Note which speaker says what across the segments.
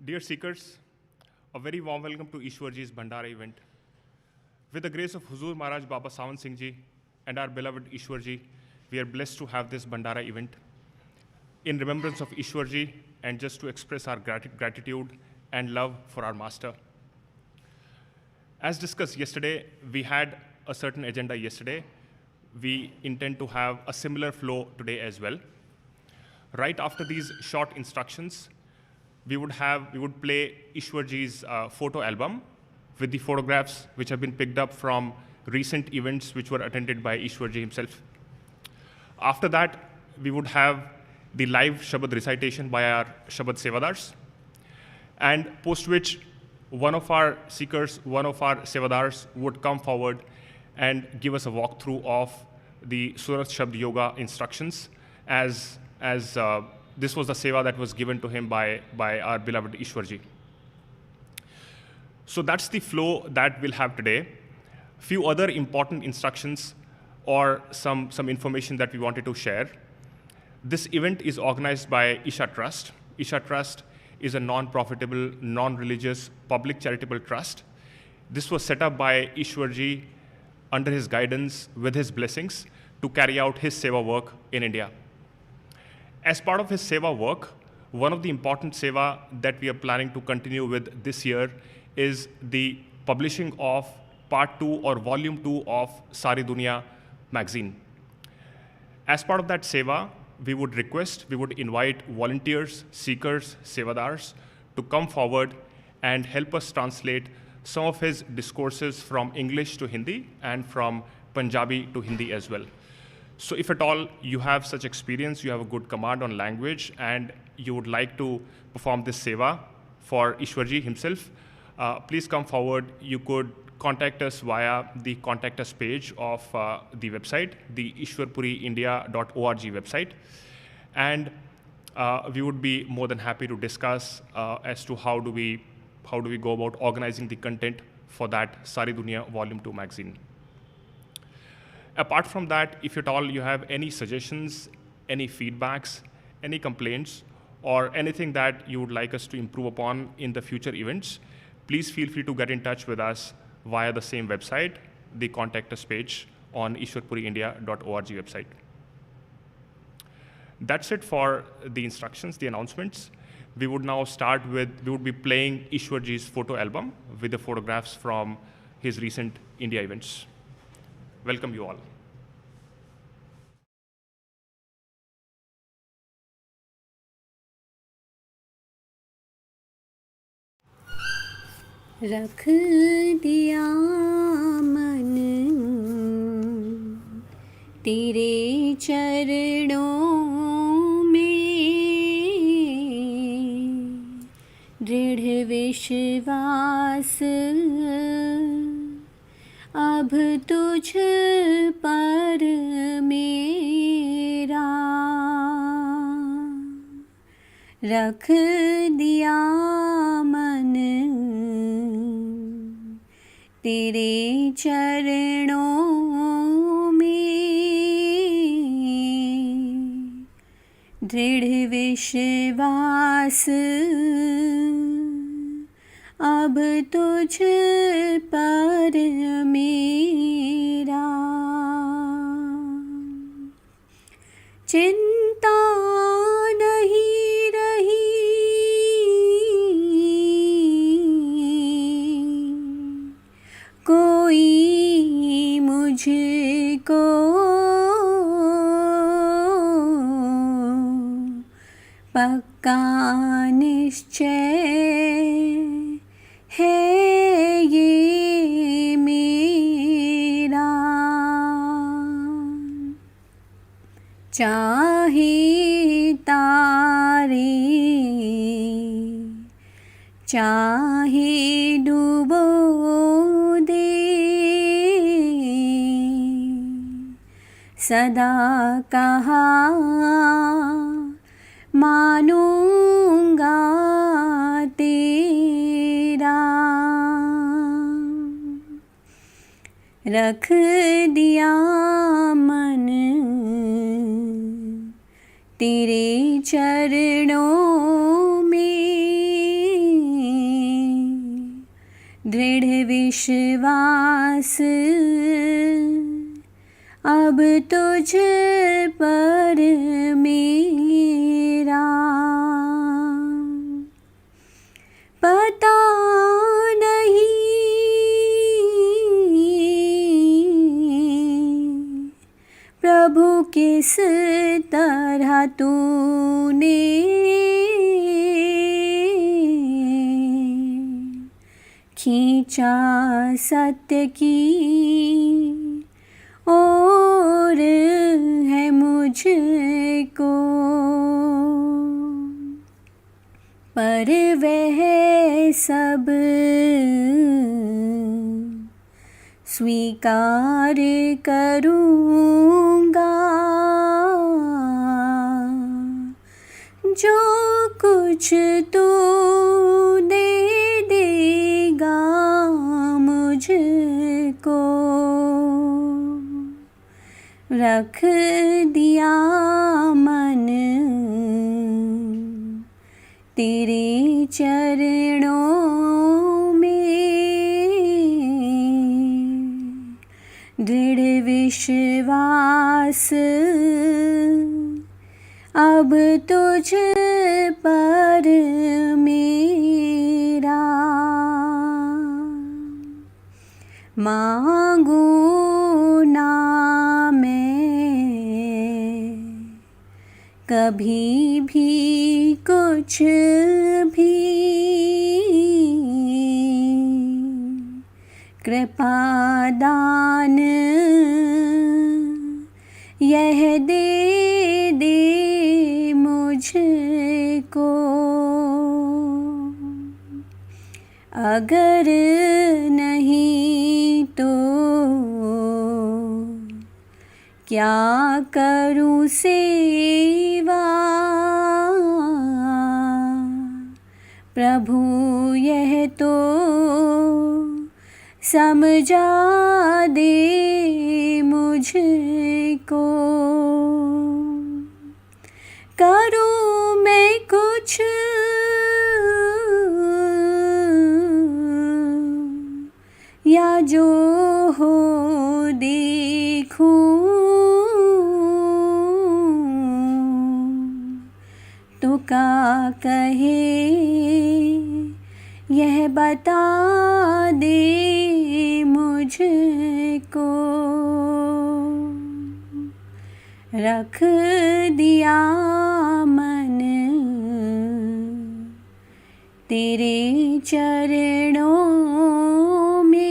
Speaker 1: Dear seekers, a very warm welcome to Ishwarji's Bhandara event. With the grace of Huzur Maharaj Baba Sawan Singh Ji and our beloved Ishwarji, we are blessed to have this Bhandara event in remembrance of Ishwarji and just to express our gratitude and love for our master. As discussed yesterday, we had a certain agenda yesterday. We intend to have a similar flow today as well. Right after these short instructions, we would play Ishwarji's photo album with the photographs which have been picked up from recent events which were attended by Ishwarji himself. After that, we would have the live Shabad recitation by our Shabad Sevadars, and post which one of our seekers, one of our Sevadars would come forward and give us a walkthrough of the Surat Shabd Yoga instructions as this was the seva that was given to him by our beloved Ishwarji. So that's the flow that we'll have today. Few other important instructions or some information that we wanted to share. This event is organized by Isha Trust. Isha Trust is a non-profitable, non-religious, public charitable trust. This was set up by Ishwarji under his guidance, with his blessings, to carry out his seva work in India. As part of his seva work, one of the important seva that we are planning to continue with this year is the publishing of part 2 or volume 2 of Sari Dunya magazine. As part of that seva, we would invite volunteers, seekers, sevadars to come forward and help us translate some of his discourses from English to Hindi and from Punjabi to Hindi as well. So if at all you have such experience, you have a good command on language, and you would like to perform this seva for Ishwarji himself, please come forward. You could contact us via the contact us page of the website, the ishwarpuriindia.org website. And we would be more than happy to discuss as to how do we go about organizing the content for that Sari Dunya Volume 2 magazine. Apart from that, if at all you have any suggestions, any feedbacks, any complaints, or anything that you would like us to improve upon in the future events, please feel free to get in touch with us via the same website, the contact us page on ishwarpuriindia.org website. That's it for the instructions, the announcements. We would now start with, we would be playing Ishwarji's photo album with the photographs from his recent India events. Welcome you all.
Speaker 2: रख दिया मन तेरे चरणों में, दृढ़ विश्वास अब तुझ पर मेरा, रख दिया मन तेरे चरणों में, दृढ़ विश्वास अब तुझ पर मेरा, चिंता नहीं रही कोई मुझको, पक्का निश्चय है ये मेरा, चाहे तारे चाहे डूबो दे, सदा कहा मानूंगा तेरा, रख दिया मन तेरे चरणों में, दृढ़ विश्वास अब तुझ पर मेरा। पता नहीं प्रभु किस तरह तूने खींचा सत्य की ओर है मुझको, पर वह सब स्वीकार करूँगा जो कुछ तू दे देगा मुझको। रख दिया मन तेरे चरणों में, दृढ़ विश्वास अब तुझ पर मेरा। मांगू ना मैं कभी भी कुछ भी, कृपा दान यह दे दे मुझको। अगर नहीं तो क्या करूं सेवा, प्रभु यह तो समझा दे मुझको। करूं मैं कुछ या जो हो देखूं, तो का कहे यह बता दे मुझको। रख दिया मन तेरे चरणों में,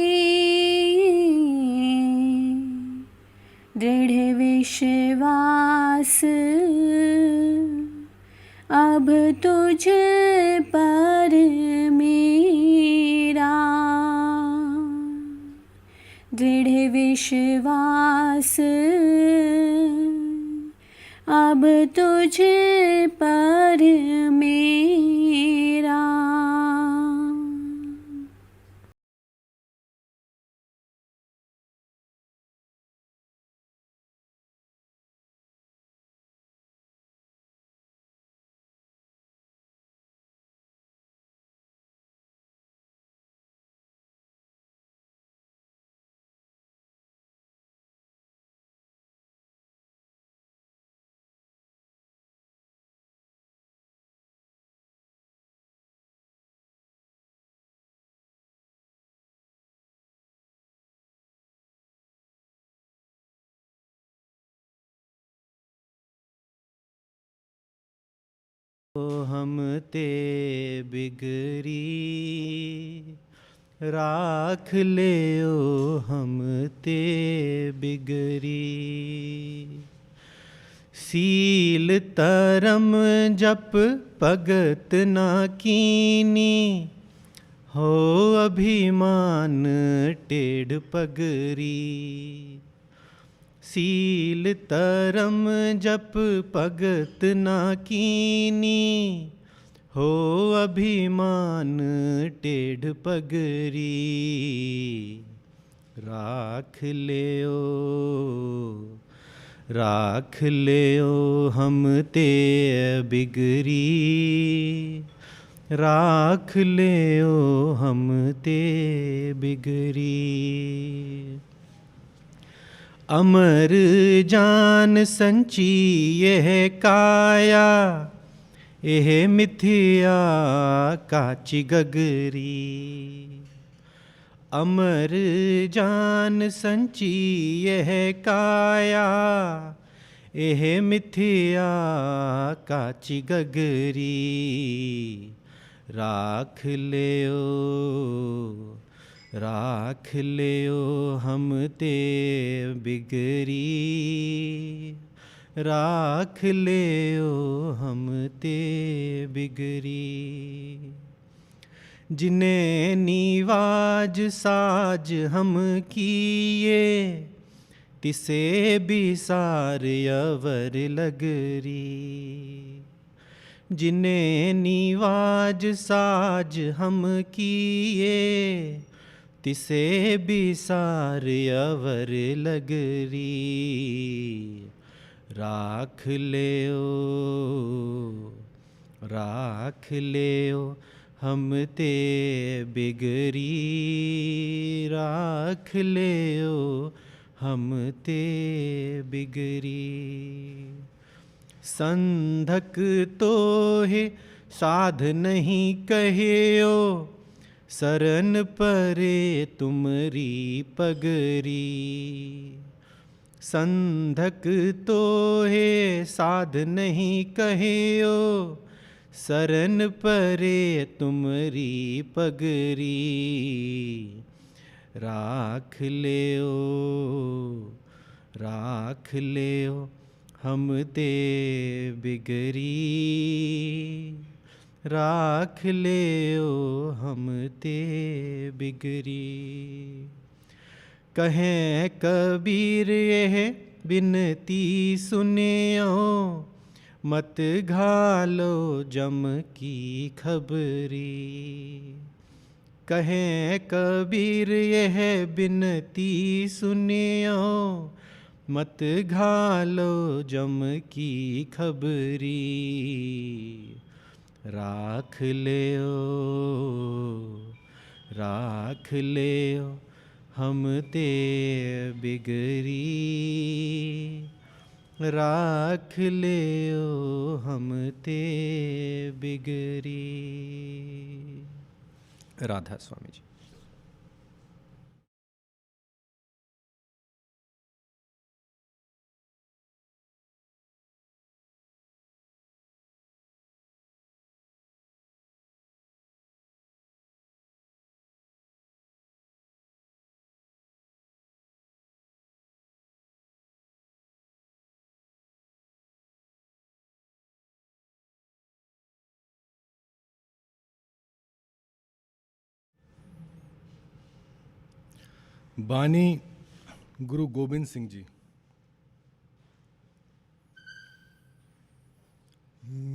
Speaker 2: दृढ़ विश्वास अब तुझ पर मेरा। दृढ़ विश्वास अब तुझ पर मेरा।
Speaker 3: हम ते बिगरी राख ले ओ हम ते बिगरी। सील तरम जप भगत ना कीनी हो अभिमान टेढ़ पगरी। सील तरम जप भगत ना कीनी हो अभिमान टेढ़ पगरी। राख ले ओ हम ते बिगरी राख लेओ हम ते बिगरी। अमर जान संची यह काया, यह मिथ्या काची गगरी। अमर जान संची यह काया, यह मिथ्या काची गगरी। राख लियो हम ते बिगरी। राख लियो हम ते बिगरी। जिन्हें नीवाज साज हम किए, तिसे बिसार अवर लगरी। जिन्हें नीवाज साज हम किए, तिसे बिसार अवर लगरी। राख लियो हम ते बिगरी। राख लियो हम ते बिगरी। संधक तो है साध नहीं कहियो, शरण परे तुमरी पगरी। संधक तो है साध नहीं कहियो, शरण परे तुमरी पगरी। राख लियो हम ते बिगरी। राख लियो हम ते बिगरी। कहें कबीर यह बिनती सुनियो, मत घालो जम की खबरी। कहें कबीर यह बिनती सुनियो, मत घालो जम की खबरी। राख लियो हम ते बिगरी। राख लियो हम ते बिगरी। राधा स्वामी जी।
Speaker 4: बानी गुरु गोबिंद सिंह जी।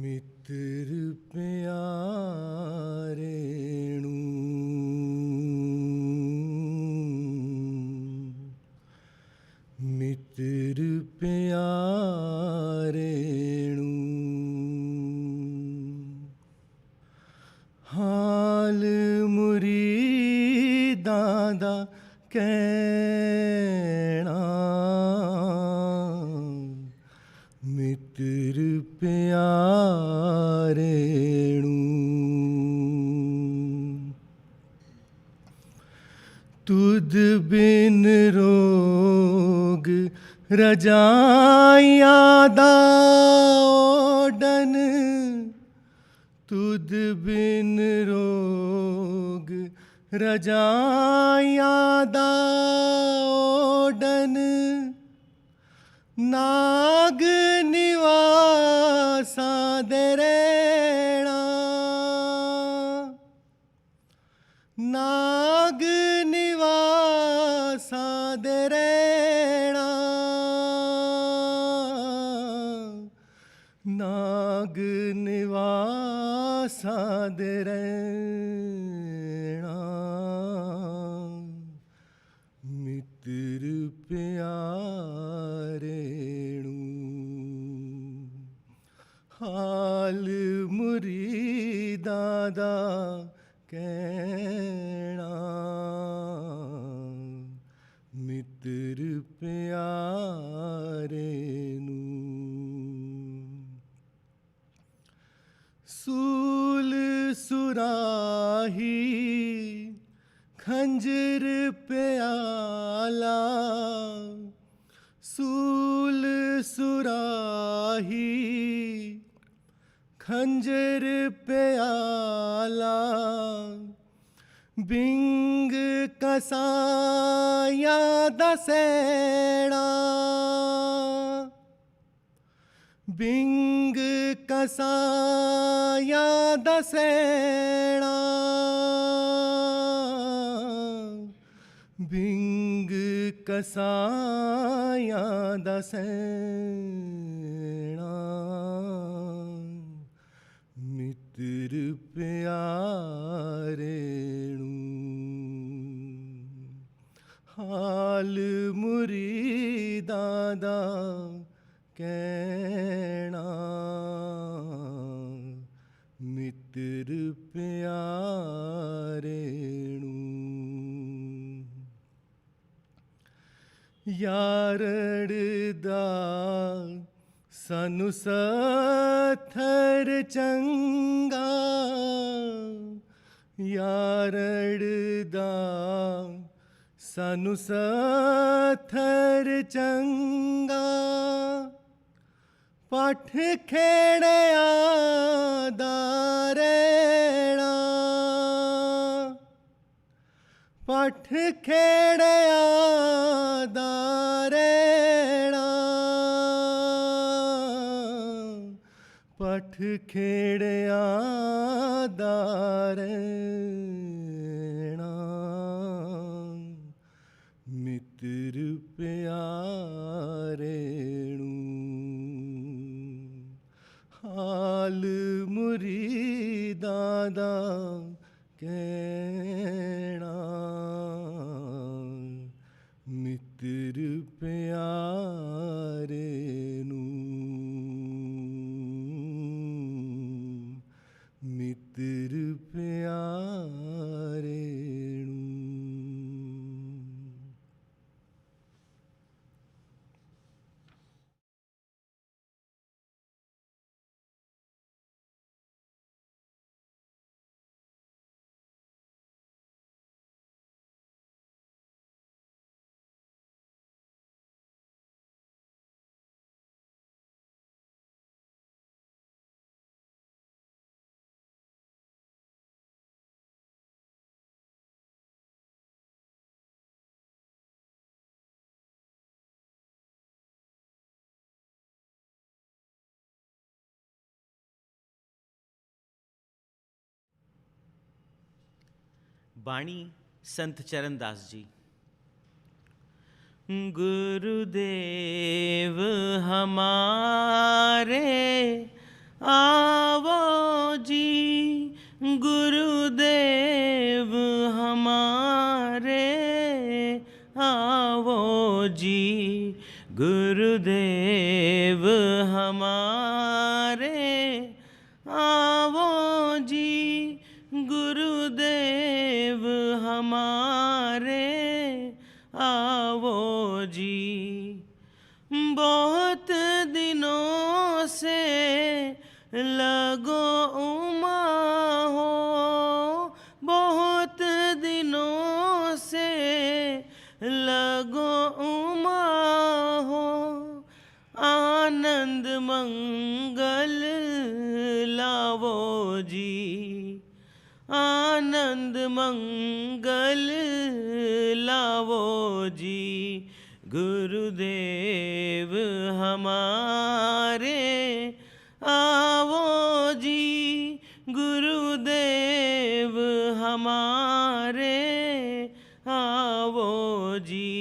Speaker 4: मित्र प्यारेणु, मित्र प्यारेणु, हाल मुरी दादा कहना। मित्र प्यारेणु, तुद बिन रोग रजाइया दाओडन। तुद बिन रोग रजाइया दाओडन। नाग निवासा दरेणा, नाग निवासा दरेणा। नाग निवासा दरेणा। मित्र प्यारेणु, हाल मुरी दादा प्यारे नू। सूल सुराही खंजर प्याला, सूल सुराही खंजर प्याला, बिंग कसाया दसेड़ा, बिंग कसाया दसेड़ा, बिंग कसाया दसेड़ा, मित्र प्यारे नू। हाल मुरीदां दा कहना, मित्र प्यारे नू। यारड़दा सानू सत्थर चंगा, यारड़दा सानू सत्थर चंगा, पठ खेड़िया दारेणा, पठ खेड़िया दारेणा, पठ खेड़िया दारेणा, मित्र प्यारे नू। हाल मुरीदां दा कहना, मित्र प्यारे नू। मित्र प्यारे नू।
Speaker 5: बाणी संत चरणदास जी। गुरुदेव हमारे आवो जी, गुरुदेव हमारे आवो जी, गुरुदेव हमारे आवो जी, गुरुदेव हमारे आवो जी। बहुत दिनों से लगो उमा हो, बहुत दिनों से लगो उमा हो, आनंद मंगल लावो जी, आनंद मंगल लावो जी, गुरुदेव हमारे आवो जी, गुरुदेव हमारे आवो जी।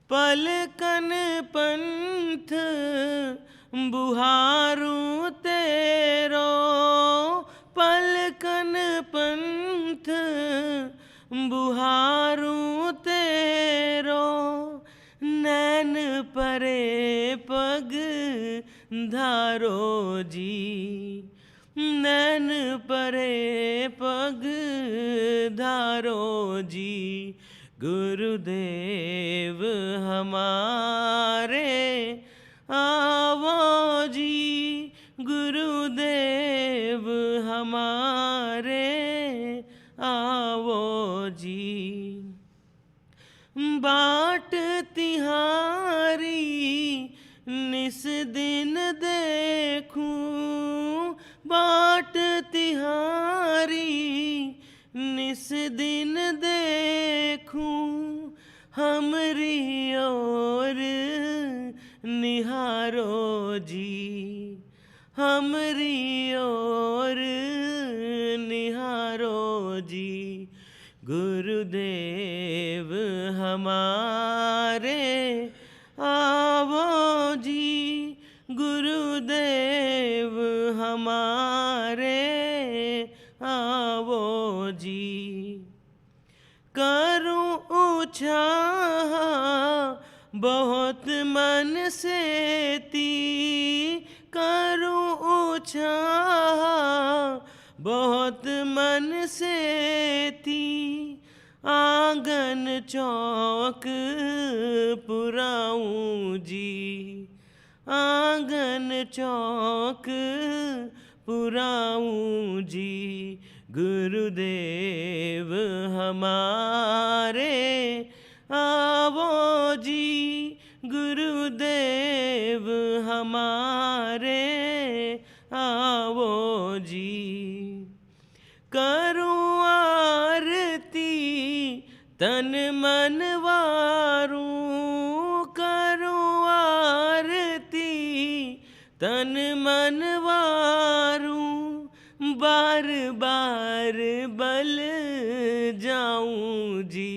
Speaker 5: पलकन पंथ बुहारू तेरो, पलकन पंथ बुहारू तेरो, नैन परे पग धारो जी, नैन परे पग धारो जी, गुरुदेव हमारे आवो जी, गुरुदेव हमारे आवो जी। बाट तिहारी निस दिन देखूं, बाट तिहारी निस दिन देखूं, हमरी ओर निहारो जी, हमरी ओर निहारो जी। गुरुदेव हमारे आवो जी, गुरुदेव हमारे आवो जी। करूं उछाह बहुत मन से ती, करूं उछाह बहुत मन से थी, आंगन चौक पुराऊं जी, आंगन चौक पुराऊं जी। गुरुदेव हमारे आवो जी, गुरुदेव हमारे आवो जी। करूं आरती तन मन वारूं, करूं आरती तन मन वारूं, बार बार बल जाऊं जी,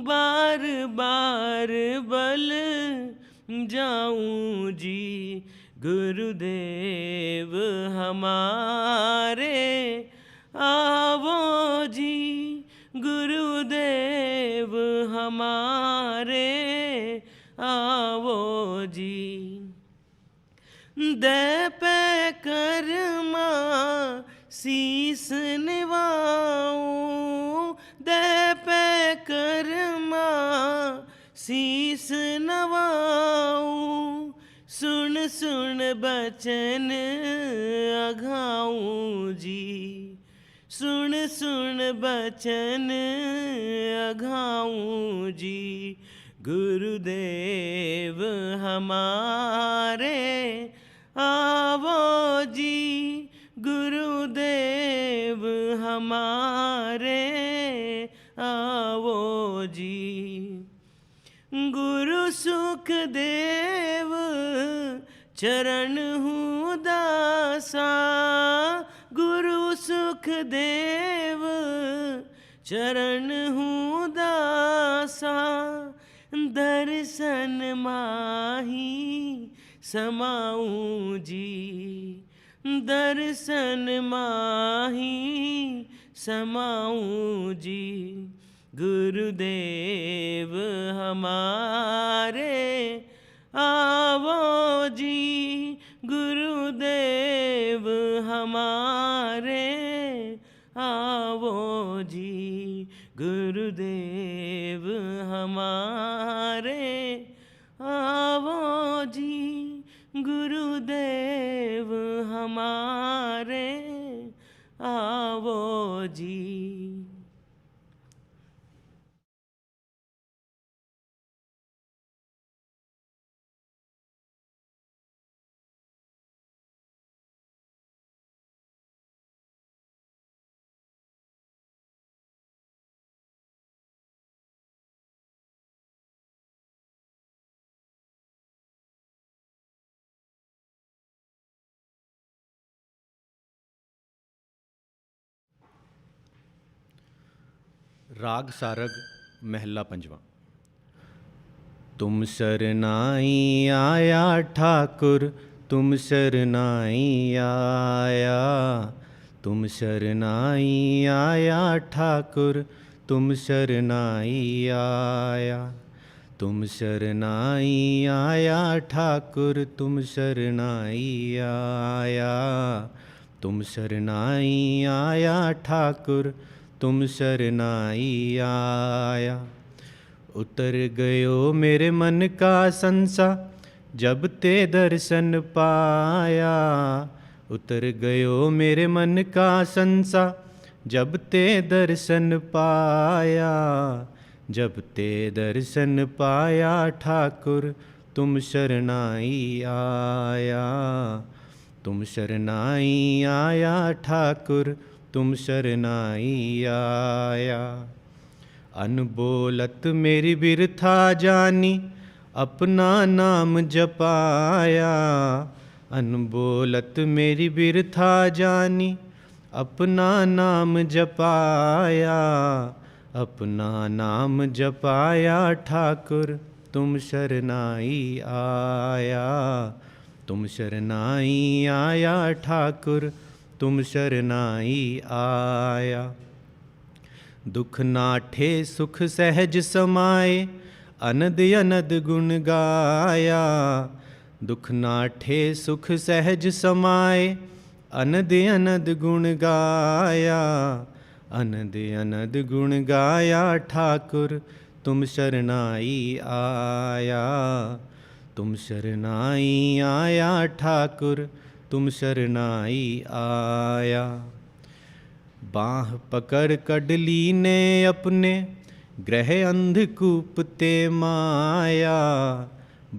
Speaker 5: बार बार बल जाऊं जी। गुरुदेव हमारे आवो जी, गुरुदेव हमारे आवो जी। दे पे कर्मा शीस निवाऊं, दे पे कर्मा शीस नवाऊं, सुन सुन बचन अघाऊं जी, सुन सुन बचन अघाऊं जी। गुरुदेव हमारे आवो जी, गुरुदेव हमारे आवो जी। गुरु सुखदेव चरण हूँ दासा, गुरु सुखदेव चरण हूँ दासा, दर्शन माही समाऊं जी, दर्शन माही समाऊं जी। गुरुदेव हमारे आवो जी, गुरुदेव हमारे आवो जी, गुरुदेव हमारे आवो जी, गुरुदेव हमारे आवो जी।
Speaker 3: राग सारग महला पंजवा। तुम सरनाई आया ठाकुर, तुम सरनाई आया, तुम सरनाई आया ठाकुर, तुम सरनाई आया, तुम सरनाई आया ठाकुर, तुम सरनाई आया, तुम सरनाई आया ठाकुर, तुम सरनाई आया। उतर गयो मेरे मन का संसा जब ते दर्शन पाया। उतर गयो मेरे मन का संसा जब ते दर्शन पाया। जब ते दर्शन पाया ठाकुर तुम शरणाई आया। तुम शरणाई आया ठाकुर तुम शरणाई आया। अनबोलत मेरी बिरथा जानी अपना नाम जपाया। अनबोलत मेरी बिरथा जानी अपना नाम जपाया। अपना नाम जपाया ठाकुर तुम शरणाई आया। तुम शरणाई आया ठाकुर तुम शरणाई आया। दुख नाठे सुख सहज समाए अनद अनद गुण गाया। दुख नाठे सुख सहज समाए अनद अनद गुण गाया। अनद अनद गुण गाया ठाकुर तुम शरणाई आया। तुम शरणाई आया ठाकुर तुम शरणाई आया। बाँह पकड़ कडली ने अपने ग्रह अंधकूप ते माया।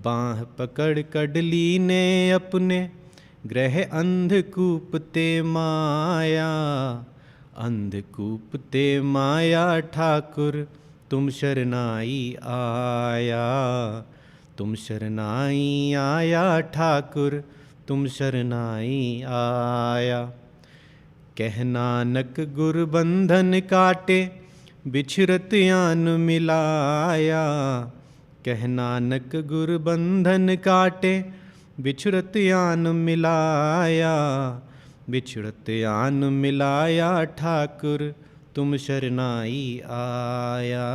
Speaker 3: बाँह पकड़ कडली ने अपने ग्रह अंधकूप ते माया। अंधकूप ते माया ठाकुर तुम शरणाई आया। तुम शरणाई आया ठाकुर तुम शरणाई आया। कह नानक गुर बंधन काटे बिछरत आन मिलाया। कह नानक गुर बंधन काटे बिछरत आन मिलाया। बिछड़त आन मिलाया ठाकुर तुम शरणाई आया।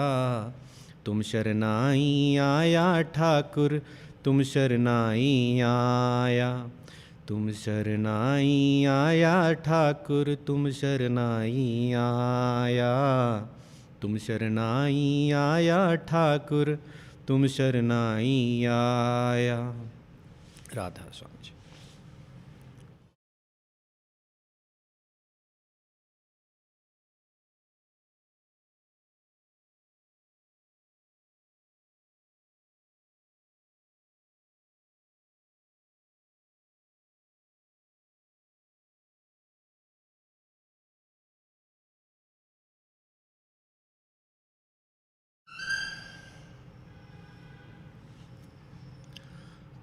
Speaker 3: तुम शरणाई आया ठाकुर तुम शरणाई आया। तुम शरणाई आया ठाकुर तुम शरणाई आया। तुम शरणाई आया ठाकुर तुम शरणाई आया। राधा स्वामी जी।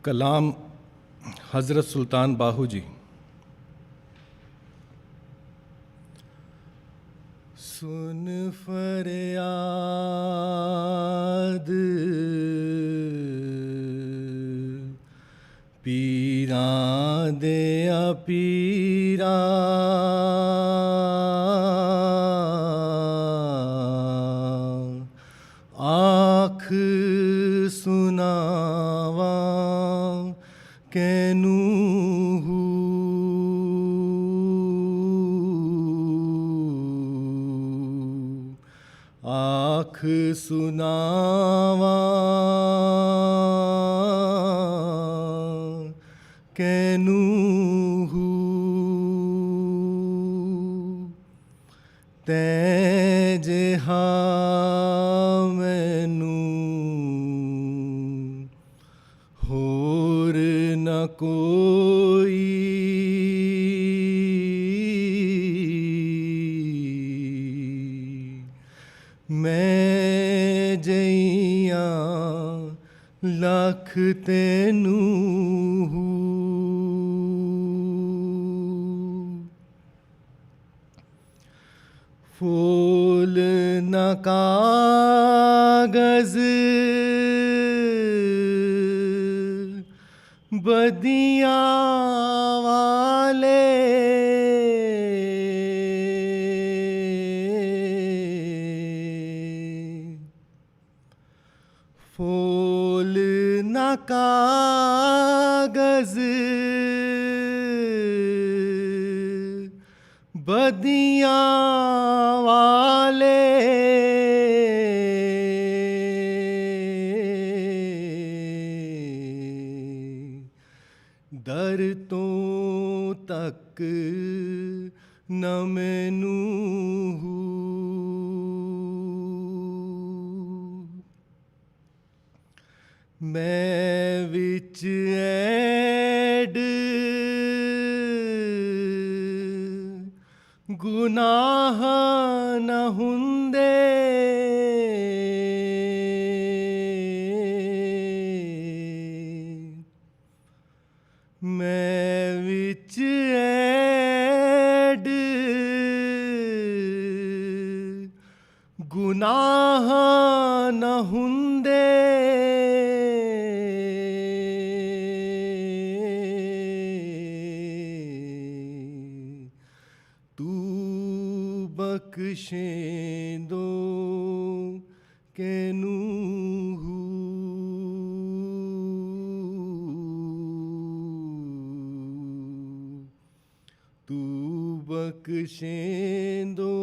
Speaker 4: कलाम हज़रत सुल्तान बाहू जी। सुन फरियाद पीरा दे पीरा। आँख सुनावा कैनू आँख सुनावा कैनू तै जिहा मैनू होर न कोई। मैं जइया लख तैनू फूल न कागज बदिया वाले। फूल न कागज बदिया वाले।
Speaker 3: ਦਰ ਤੋਂ ਤੱਕ ਨ ਮੈਨੂੰ ਹੂ। ਮੈਂ ਵਿੱਚ ਐਡ ਗੁਨਾਹ ਨ ਹੁੰਦੇ, ਮੈਂ ਵਿੱਚ ਐਡ ਗੁਨਾਹ ਨ ਹੁੰਦੇ, ਤੂੰ ਬਖਸ਼ੇਂਦੋ ਕੈਨੂੰ ਹੂ। ਤੂੰ ਬਖਸ਼ੇਂਦੋ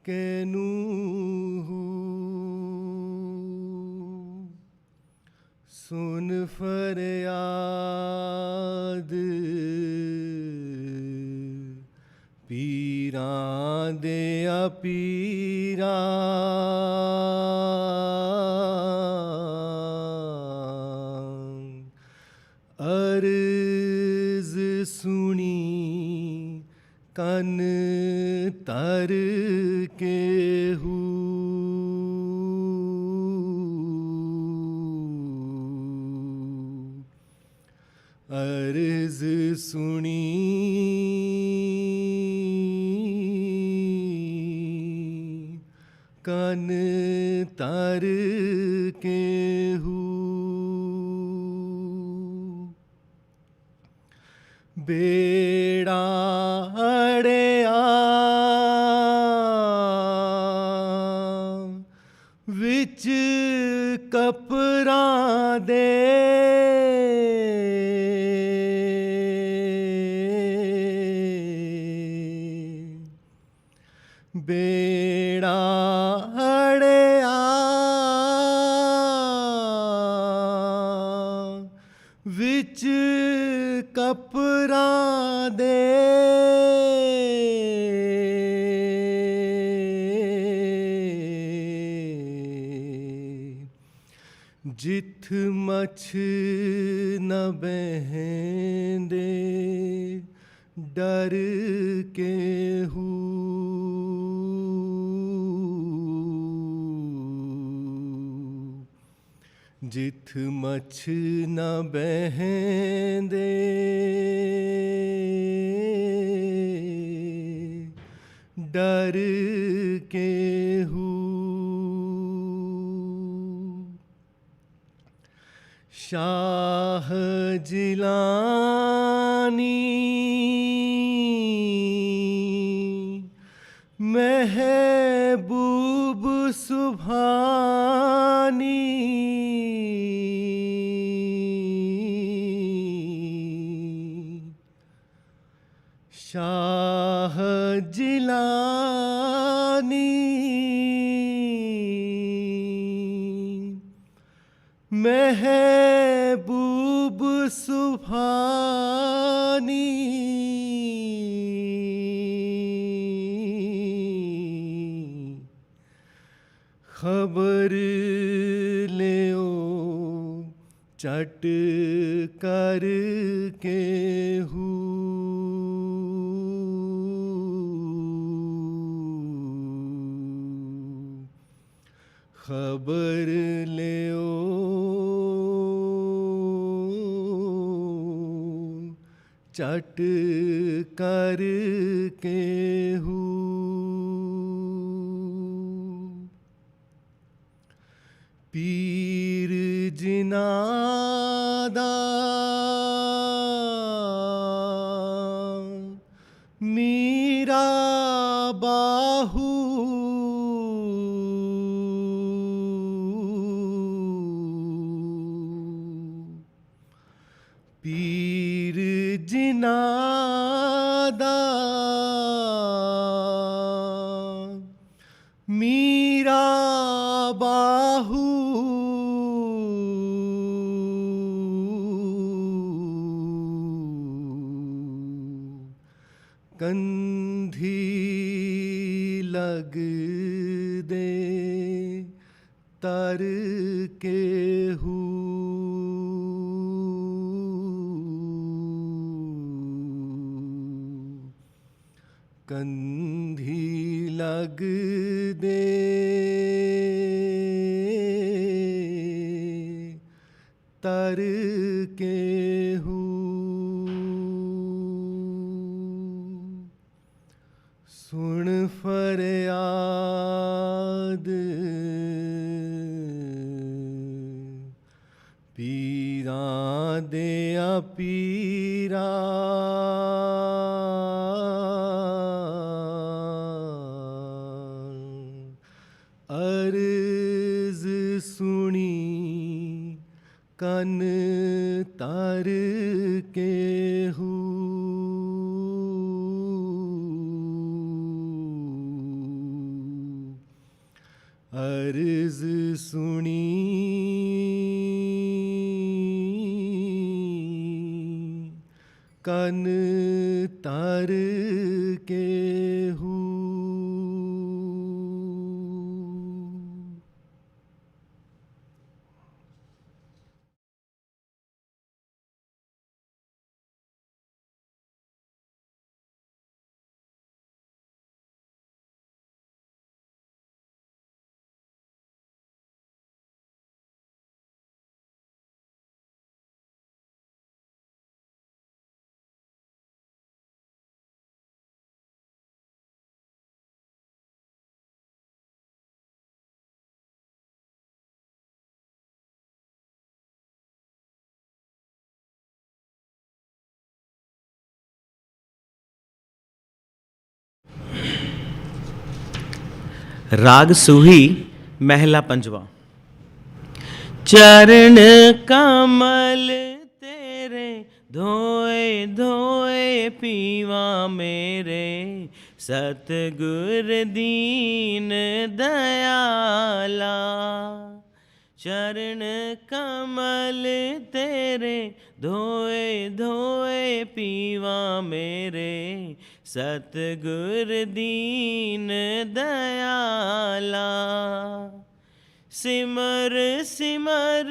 Speaker 3: ਕੈਨੂੰ ਹੂ। ਸੁਨ ਫਰਿਆਦ ਪੀਰਾਂ ਦੇ ਪੀਰਾਂ, ਅਰਜ਼ ਸੁਣੀ ਕੰਨ ਤਰ ਕੇ ਹੂ। ਅਰਜ਼ ਸੁਣੀ ਕੰਨ ਤਰ ਕੇ ਹੂ। ਬੇੜਾ ਅੜਿਆ ਵਿੱਚ ਕਪਰਾਂ ਦੇ, ਬੇੜਾ ਅੜਿਆ ਵਿੱਚ ਕਪਰਾਂ ਦੇ, ਜਿੱਥ ਮੱਛ ਨ ਬਹਿੰਦੇ ਡਰ ਕੇ ਹੂ। ਜਿੱਥ ਮੱਛ ਨ ਬਹਿੰਦੇ ਡਰ ਕੇ ਹੂ। ਸ਼ਾਹ ਜਿਲਾਨੀ ਮਹਿਬੂਬ ਸੁਭਾਨੀ, ਸ਼ਾਹ ਜਿਲਾਨੀ ਮਹਿਬੂਬ ਸੁਭਾਨੀ, ਖਬਰ ਲਿਓ ਚਟ ਕਰ ਕੇ ਹੂ। ਖਬਰ ਲਿਓ ਚਟ ਕਰ ਕੇ ਹੂ। ਪੀਰ ਜਿਨ੍ਹਾਂ ਦਾ ਮੀਰਾ ਬਾਹੂ, ਪੀਰ ਜਿਨ੍ਹਾਂ ਦਾ ਮੀਰਾ ਬਾਹੂ, कंधी लग दे तर के कंधी लग दे तर के सुन फरियाद पीरा दिया पीरा अर्ज सुनी कन तार के अर्ज सुनी कन तार के
Speaker 5: राग सूही महला पंजवा। चरण कमल तेरे धोए धोए पीवा मेरे, सतगुर दीन दयाला। चरण कमल तेरे धोए धोए पीवा मेरे, सतगुर दीन दयाला। सिमर सिमर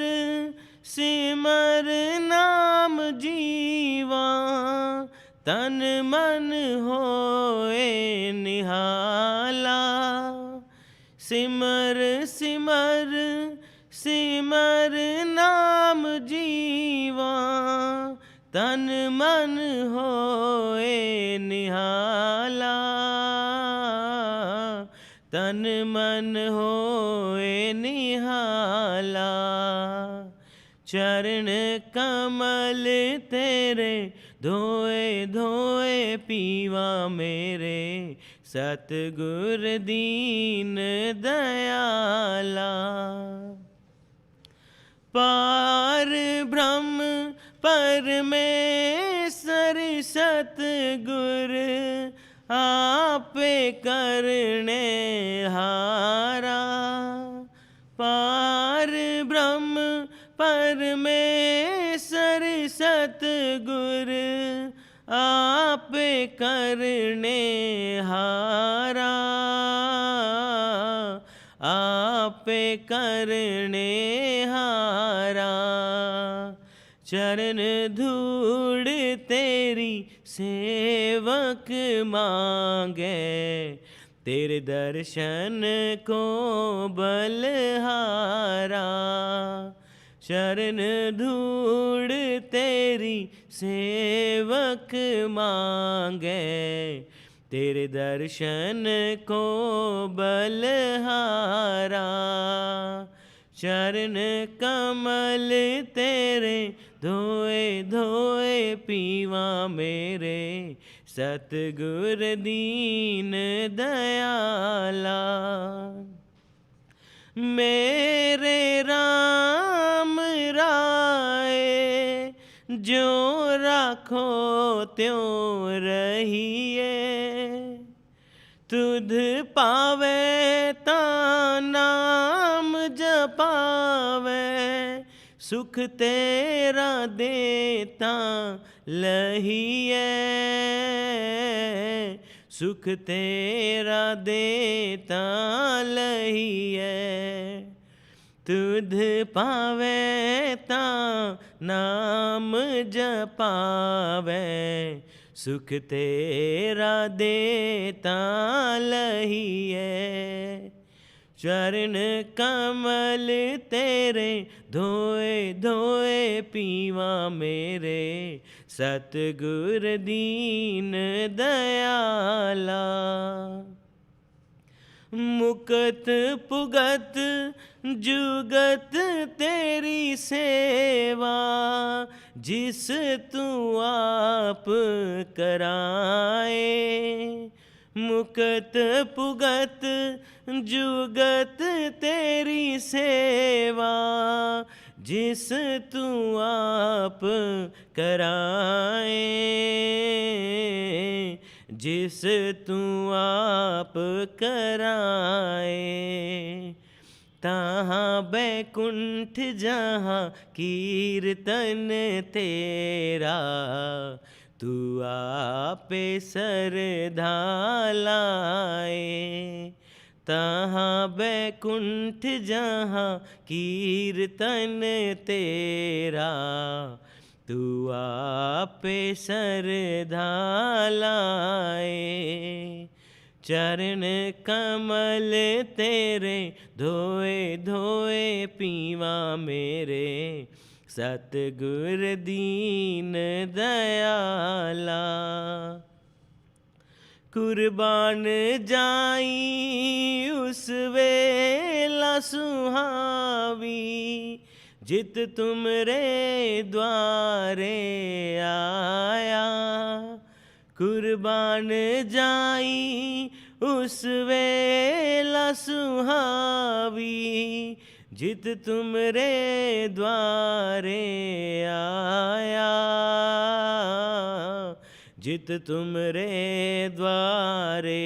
Speaker 5: सिमर नाम जीवा, तन मन होए निहाला। सिमर सिमर सिमर नाम जीवा, तन मन होए निहाला। तन मन होए निहाला। चरण कमल तेरे धोए धोए पीवा मेरे, सतगुर दीन दयाला। पार ब्रह्म परमेश्वर सतगुर, आपे करने हारा। पार ब्रह्म परमेश्वर सतगुर, आपे करने हारा। आपे करने हारा। चरण धूड़ तेरी सेवक मांगे, तेरे दर्शन को बलहारा। चरण धूड़ तेरी सेवक मांगे, तेरे दर्शन को बलहारा। चरण कमल तेरे धोए धोए पीवा मेरे, सतगुर दीन दयाला। मेरे राम राय जो राखो त्यों रहिए, तुध पावे ता नाम जपावे, सुख तेरा देता लहिए, सुख तेरा देता लहिए। तुध पावे ता नाम जपावे, सुख तेरा देता लहिए। चरण कमल तेरे धोए धोए पीवा मेरे, सतगुर दीन दयाला। मुकत पुगत जुगत तेरी सेवा, जिस तू आप कराए। मुकत पुगत जुगत तेरी सेवा, जिस तू आप कराए, जिस तू आप कराए। तहाँ बैकुंठ जहाँ कीर्तन तेरा, तू आपे सरधा लाए। तहाँ बैकुंठ जहाँ कीर्तन तेरा, तू आपे सरधा लाए। चरण कमल तेरे धोए धोए पीवा मेरे, सतगुर दीन दयाला। कुर्बान जाई उस वेला सुहावी, जित तुमरे द्वारे आया। कुर्बान जाई उस वेला सुहावी, जित तुमरे द्वारे आया। जित तुमरे द्वारे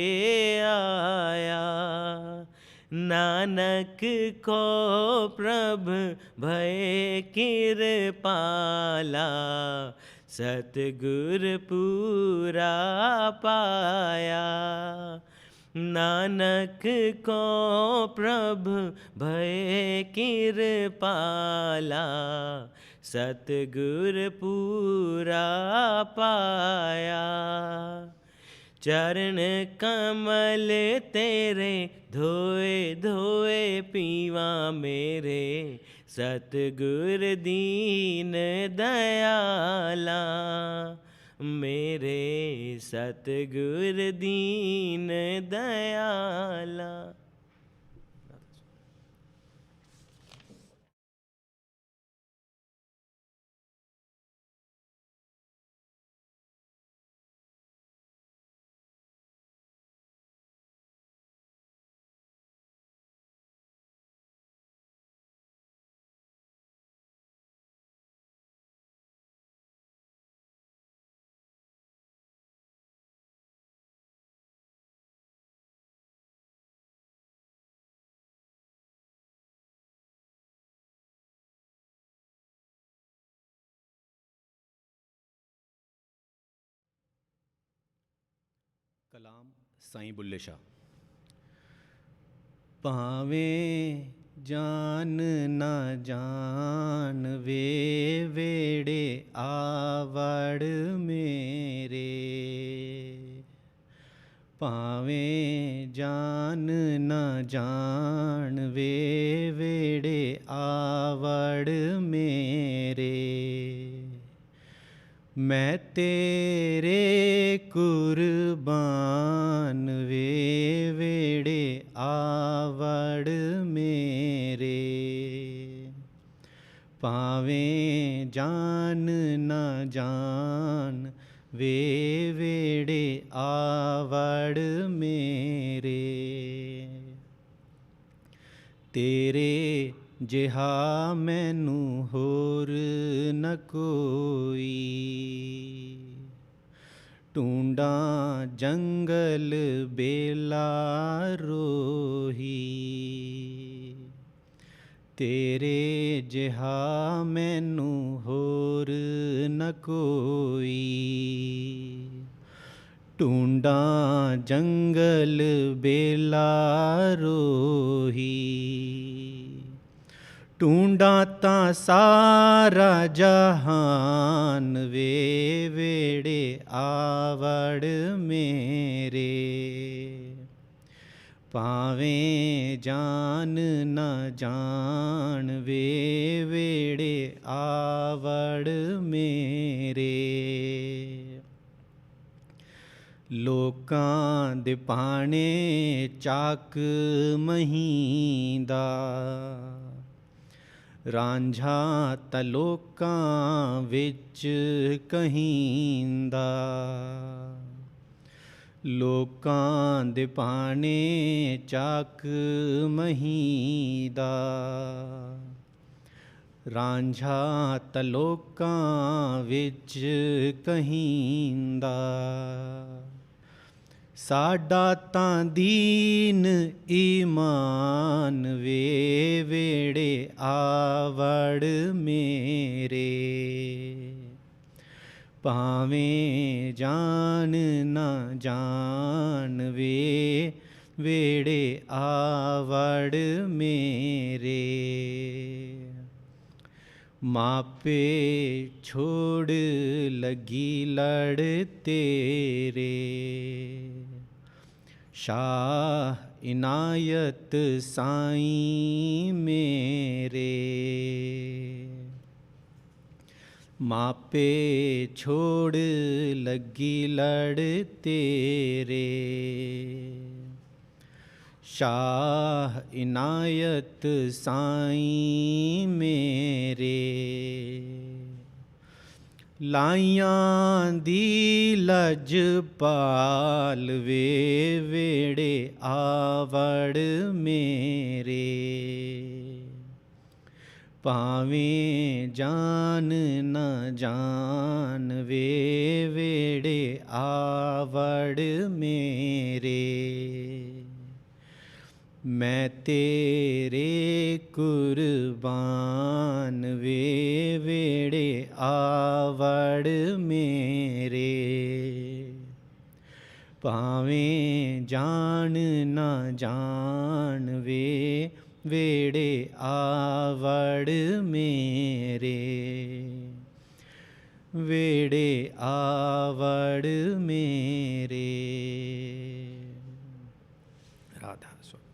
Speaker 5: आया। नानक को प्रभ भय कृपाला, सतगुर पूरा पाया। नानक को प्रभ भय कृपाला, सतगुर पूरा पाया। चरण कमल तेरे धोए धोए पीवा मेरे, सतगुर दीन दयाला। मेरे सतगुर दीन दयाला।
Speaker 3: कलाम साईं बुल्ले शाह। भावें जान ना जान वे वेड़े आवड़ मेरे, भावें जान ना जान वे वेड़े आवड़ मेरे। मैं तेरे कुर्बान वे वेड़े आवड़ मेरे। पावें जान न जान वे वेड़े आवड़ मेरे। तेरे जिहा मैनू होर न कोई, ढूंढा जंगल बेला रोही। ਤੇਰੇ ਜਿਹਾ ਮੈਨੂੰ ਹੋਰ ਨ ਕੋਈ। ਢੂੰਡਾਂ ਜੰਗਲ ਬੇਲਾ ਰੋਹੀ, ਢੂੰਡਾਂ ਤਾਂ ਸਾਰਾ ਜਹਾਨ ਵੇ ਵੇੜੇ ਆਵੜ ਮੇਰੇ। ਭਾਵੇਂ ਜਾਨ ਨਾ ਜਾਣ ਵੇ ਵੇੜੇ ਆਵੜ ਮੇਰੇ। ਲੋਕਾਂ ਦੇ ਪਾਣੇ ਚਾਕ ਮਹੀਂਦਾ, ਰਾਂਝਾ ਤਾਂ ਲੋਕਾਂ ਵਿੱਚ ਕਹੀਂਦਾ। ਲੋਕਾਂ ਦੇ ਪਾਣੇ ਚਾਕ ਮਹੀਂਦਾ, ਰਾਂਝਾ ਤਾਂ ਲੋਕਾਂ ਵਿੱਚ ਕਹੀਂਦਾ। ਸਾਡਾ ਤਾਂ ਦੀਨ ਈਮਾਨ ਵੇ ਵੇੜੇ ਆਵੜ ਮੇਰੇ। ਭਾਵੇਂ ਜਾਨ ਨਾ ਜਾਣ ਵੇ ਵੇੜੇ ਆਵੜ ਮੇਰੇ। ਮਾਪੇ ਛੋੜ ਲੱਗੀ ਲੜ ਤੇਰੇ, ਸ਼ਾਹ ਇਨਾਇਤ ਸਾਈਂ ਮੇਰੇ। ਮਾਪੇ ਛੋੜ ਲੱਗੀ ਲੜ ਤੇਰੇ, ਸ਼ਾਹ ਇਨਾਇਤ ਸਾਈਂ ਮੇਰੇ। ਲਾਈਆਂ ਦੀ ਲਜ ਪਾਲ ਵੇ ਵੇੜੇ ਆਵੜ ਮੇਰੇ। ਭਾਵੇਂ ਜਾਨ ਨਾ ਜਾਣ ਵੇ ਵੇੜੇ ਆਵੜ ਮੇਰੇ। ਮੈਂ ਤੇਰੇ ਕੁਰਬਾਨ ਵੇ ਵੇੜੇ ਆਵੜ ਮੇਰੇ। ਭਾਵੇਂ ਜਾਨ ਨਾ ਜਾਣ ਵੇ ਵੇੜੇ ਆਵੜ ਮੇਰੇ। ਵੇੜੇ ਆਵੜ ਮੇਰੇ। ਰਾਧਾ ਸਵਾਮੀ।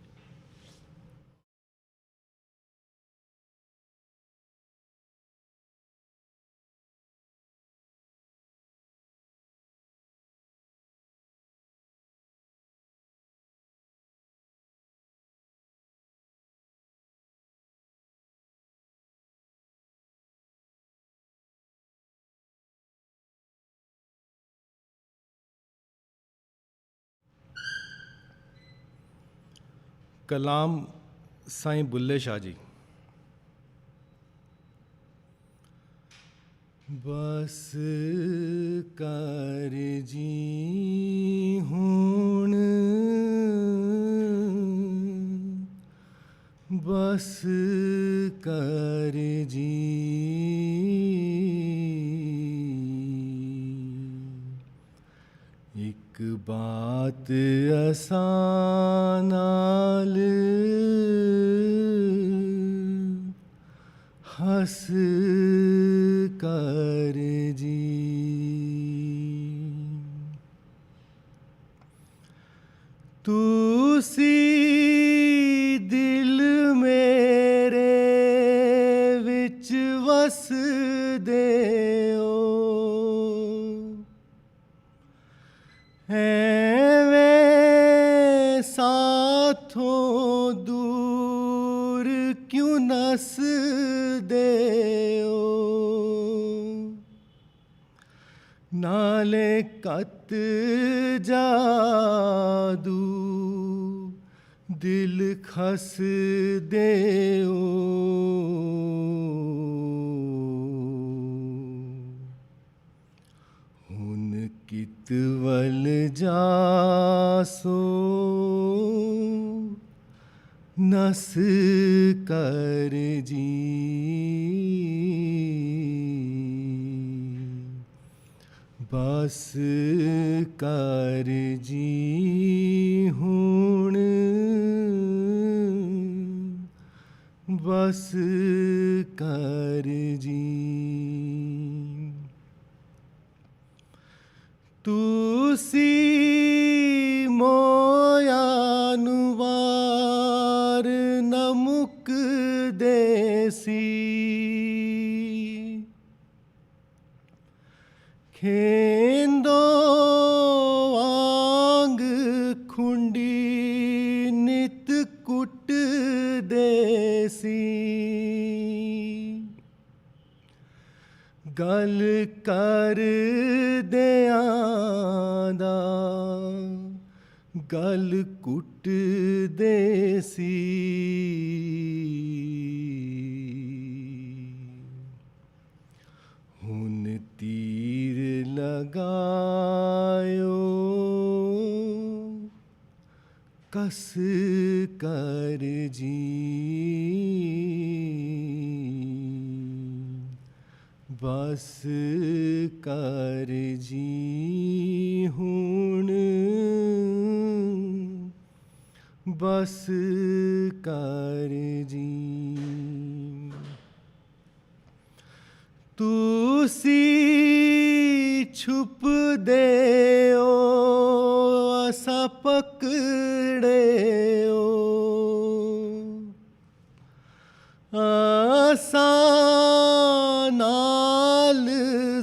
Speaker 4: ਕਲਾਮ ਸਾਈਂ ਬੁੱਲੇ ਸ਼ਾਹ ਜੀ। ਬਸ ਕਰ ਜੀ ਹੁਣ, ਬਸ ਕਰ ਜੀ। ਇੱਕ ਬਾਤ ਅਸਾਂ ਨਾਲ ਹੱਸ ਕਰ ਜੀ। ਤੁਸੀਂ ਦਿਲ ਮੇਰੇ ਵਿੱਚ ਵਸਦੇ ਹੋ, ਐਵੇਂ ਸਾਥੋਂ ਦੂਰ ਕਿਉਂ ਨਸਦੇ ਹੋ। ਨਾਲੇ ਕਤ ਜਾਦੂ ਦਿਲ ਖਸਦੇ ਹੋ। ਹੁਣ ਕਿਤ ਵੱਲ ਜਾਸੋ नस कर जी, बस कर जी हुण, बस कर जी। तुसी मोयानुवार नमुक देसी, खेंदो आंग खुंडी नित कुट देसी, गल कर देआंदा गल कुट देसी, हुन तीर लगायो कस कर जी, बस कर जी हुण, बस कर जी। तुसी छुप देओ असा पकड़ेओ, आसा नाल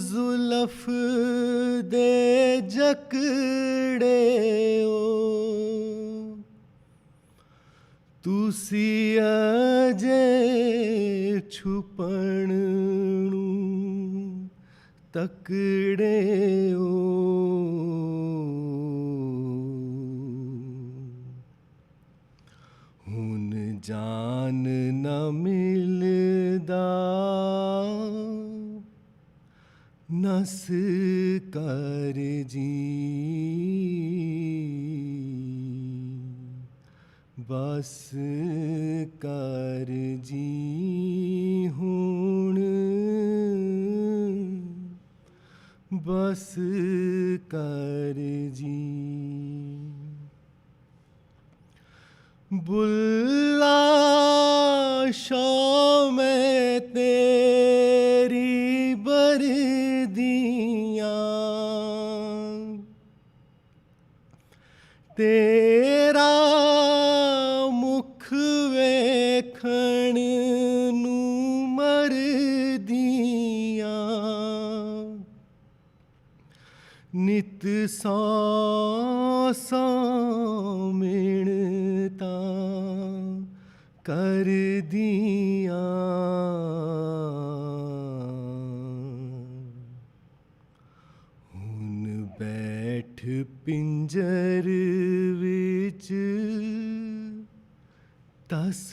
Speaker 4: जुल्फ दे जकड़ेओ, तुसी अजे छुपण नूं तकड़ेओ, हुन जान न मिलदा नस कर जी, बस कर जी हुण, बस कर जी। बुल्ला शौ में तेरी बरदियाँ, तेरा मुख वेखण नूं मरदियाँ, नित सौ सौ मिणता कर दियाँ, हुन बैठ पिंजर विच तस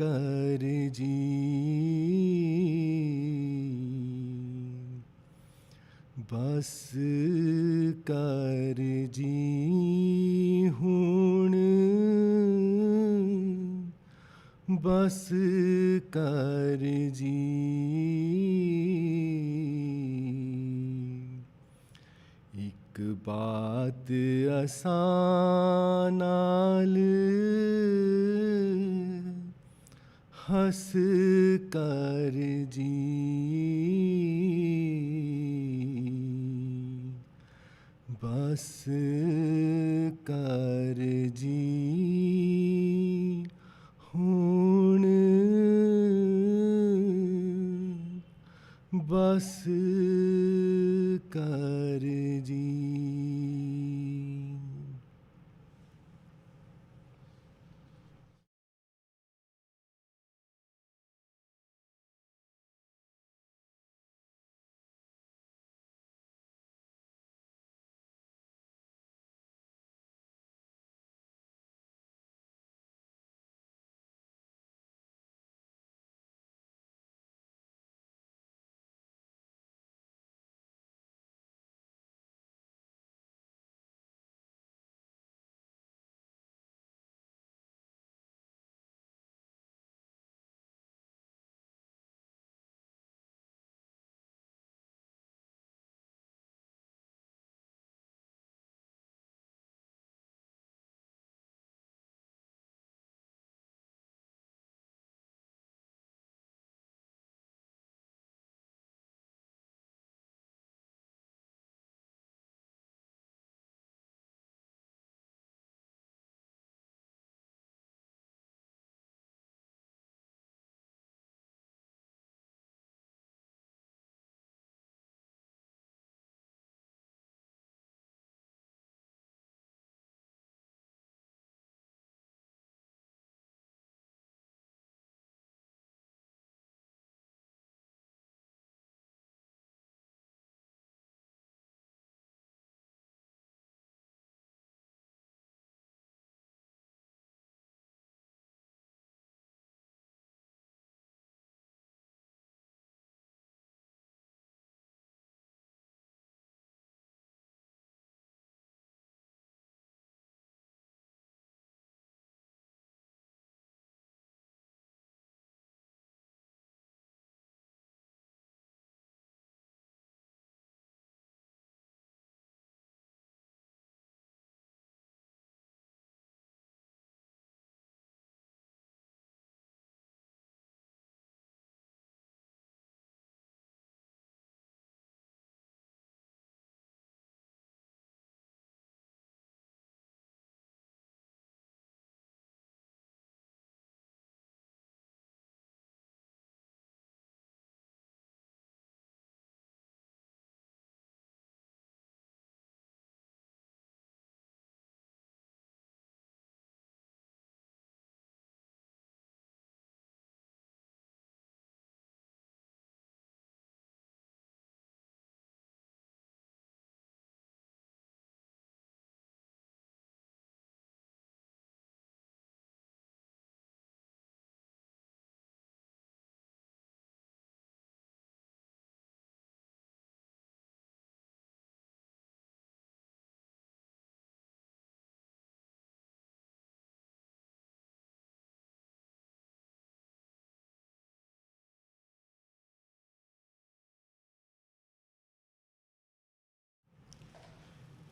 Speaker 4: कर जी, बस कर जी हुण, बस कर जी। एक बात असां नाल हस कर जी, बस कर जी हुण, बस कर जी।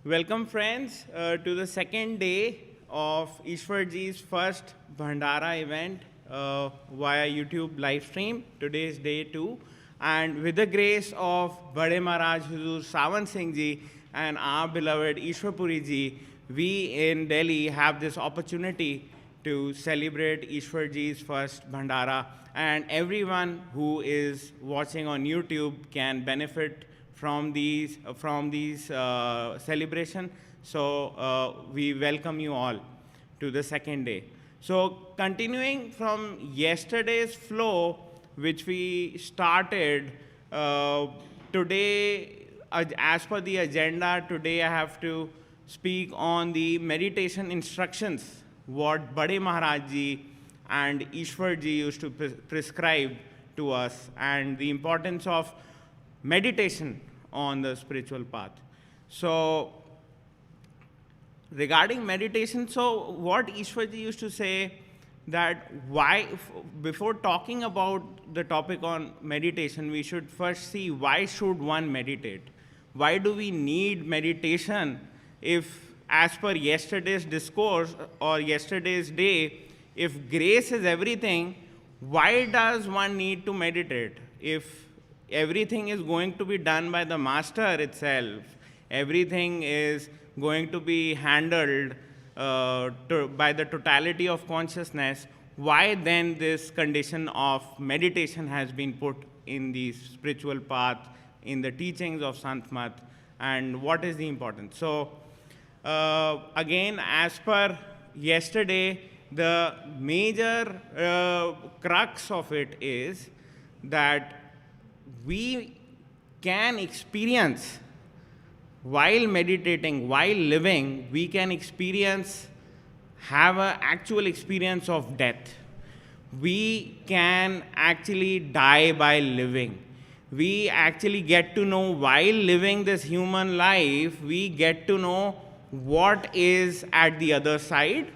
Speaker 5: Welcome, friends, to the second day of Ishwarji's first Bhandara event via YouTube live stream. Today is day 2. And with the grace of Bade Maharaj Huzur Sawan Singh Ji and our beloved Ishwar Puri Ji, we in Delhi have this opportunity to celebrate Ishwarji's first Bhandara. And everyone who is watching on YouTube can benefit from these celebration. So we welcome you all to the second day. So continuing from yesterday's flow, which we started today, as per the agenda, today I have to speak on the meditation instructions, what Bade Maharaj Ji and Ishwar Ji used to prescribe to us, and the importance of meditation on the spiritual path. So regarding meditation, so what Ishwarji used to say that why, before talking about the topic on meditation, we should first see why should one meditate? Why do we need meditation if, as per yesterday's discourse or yesterday's day, if grace is everything, why does one need to meditate? If everything is going to be done by the master itself, everything is going to be handled by the totality of consciousness, why then this condition of meditation has been put in the spiritual path, in the teachings of Sant Mat, and what is the importance? So again, as per yesterday, the major crux of it is that we can experience, while meditating, while living, we can have an actual experience of death. We can actually die by living. We actually get to know, while living this human life, we get to know what is at the other side.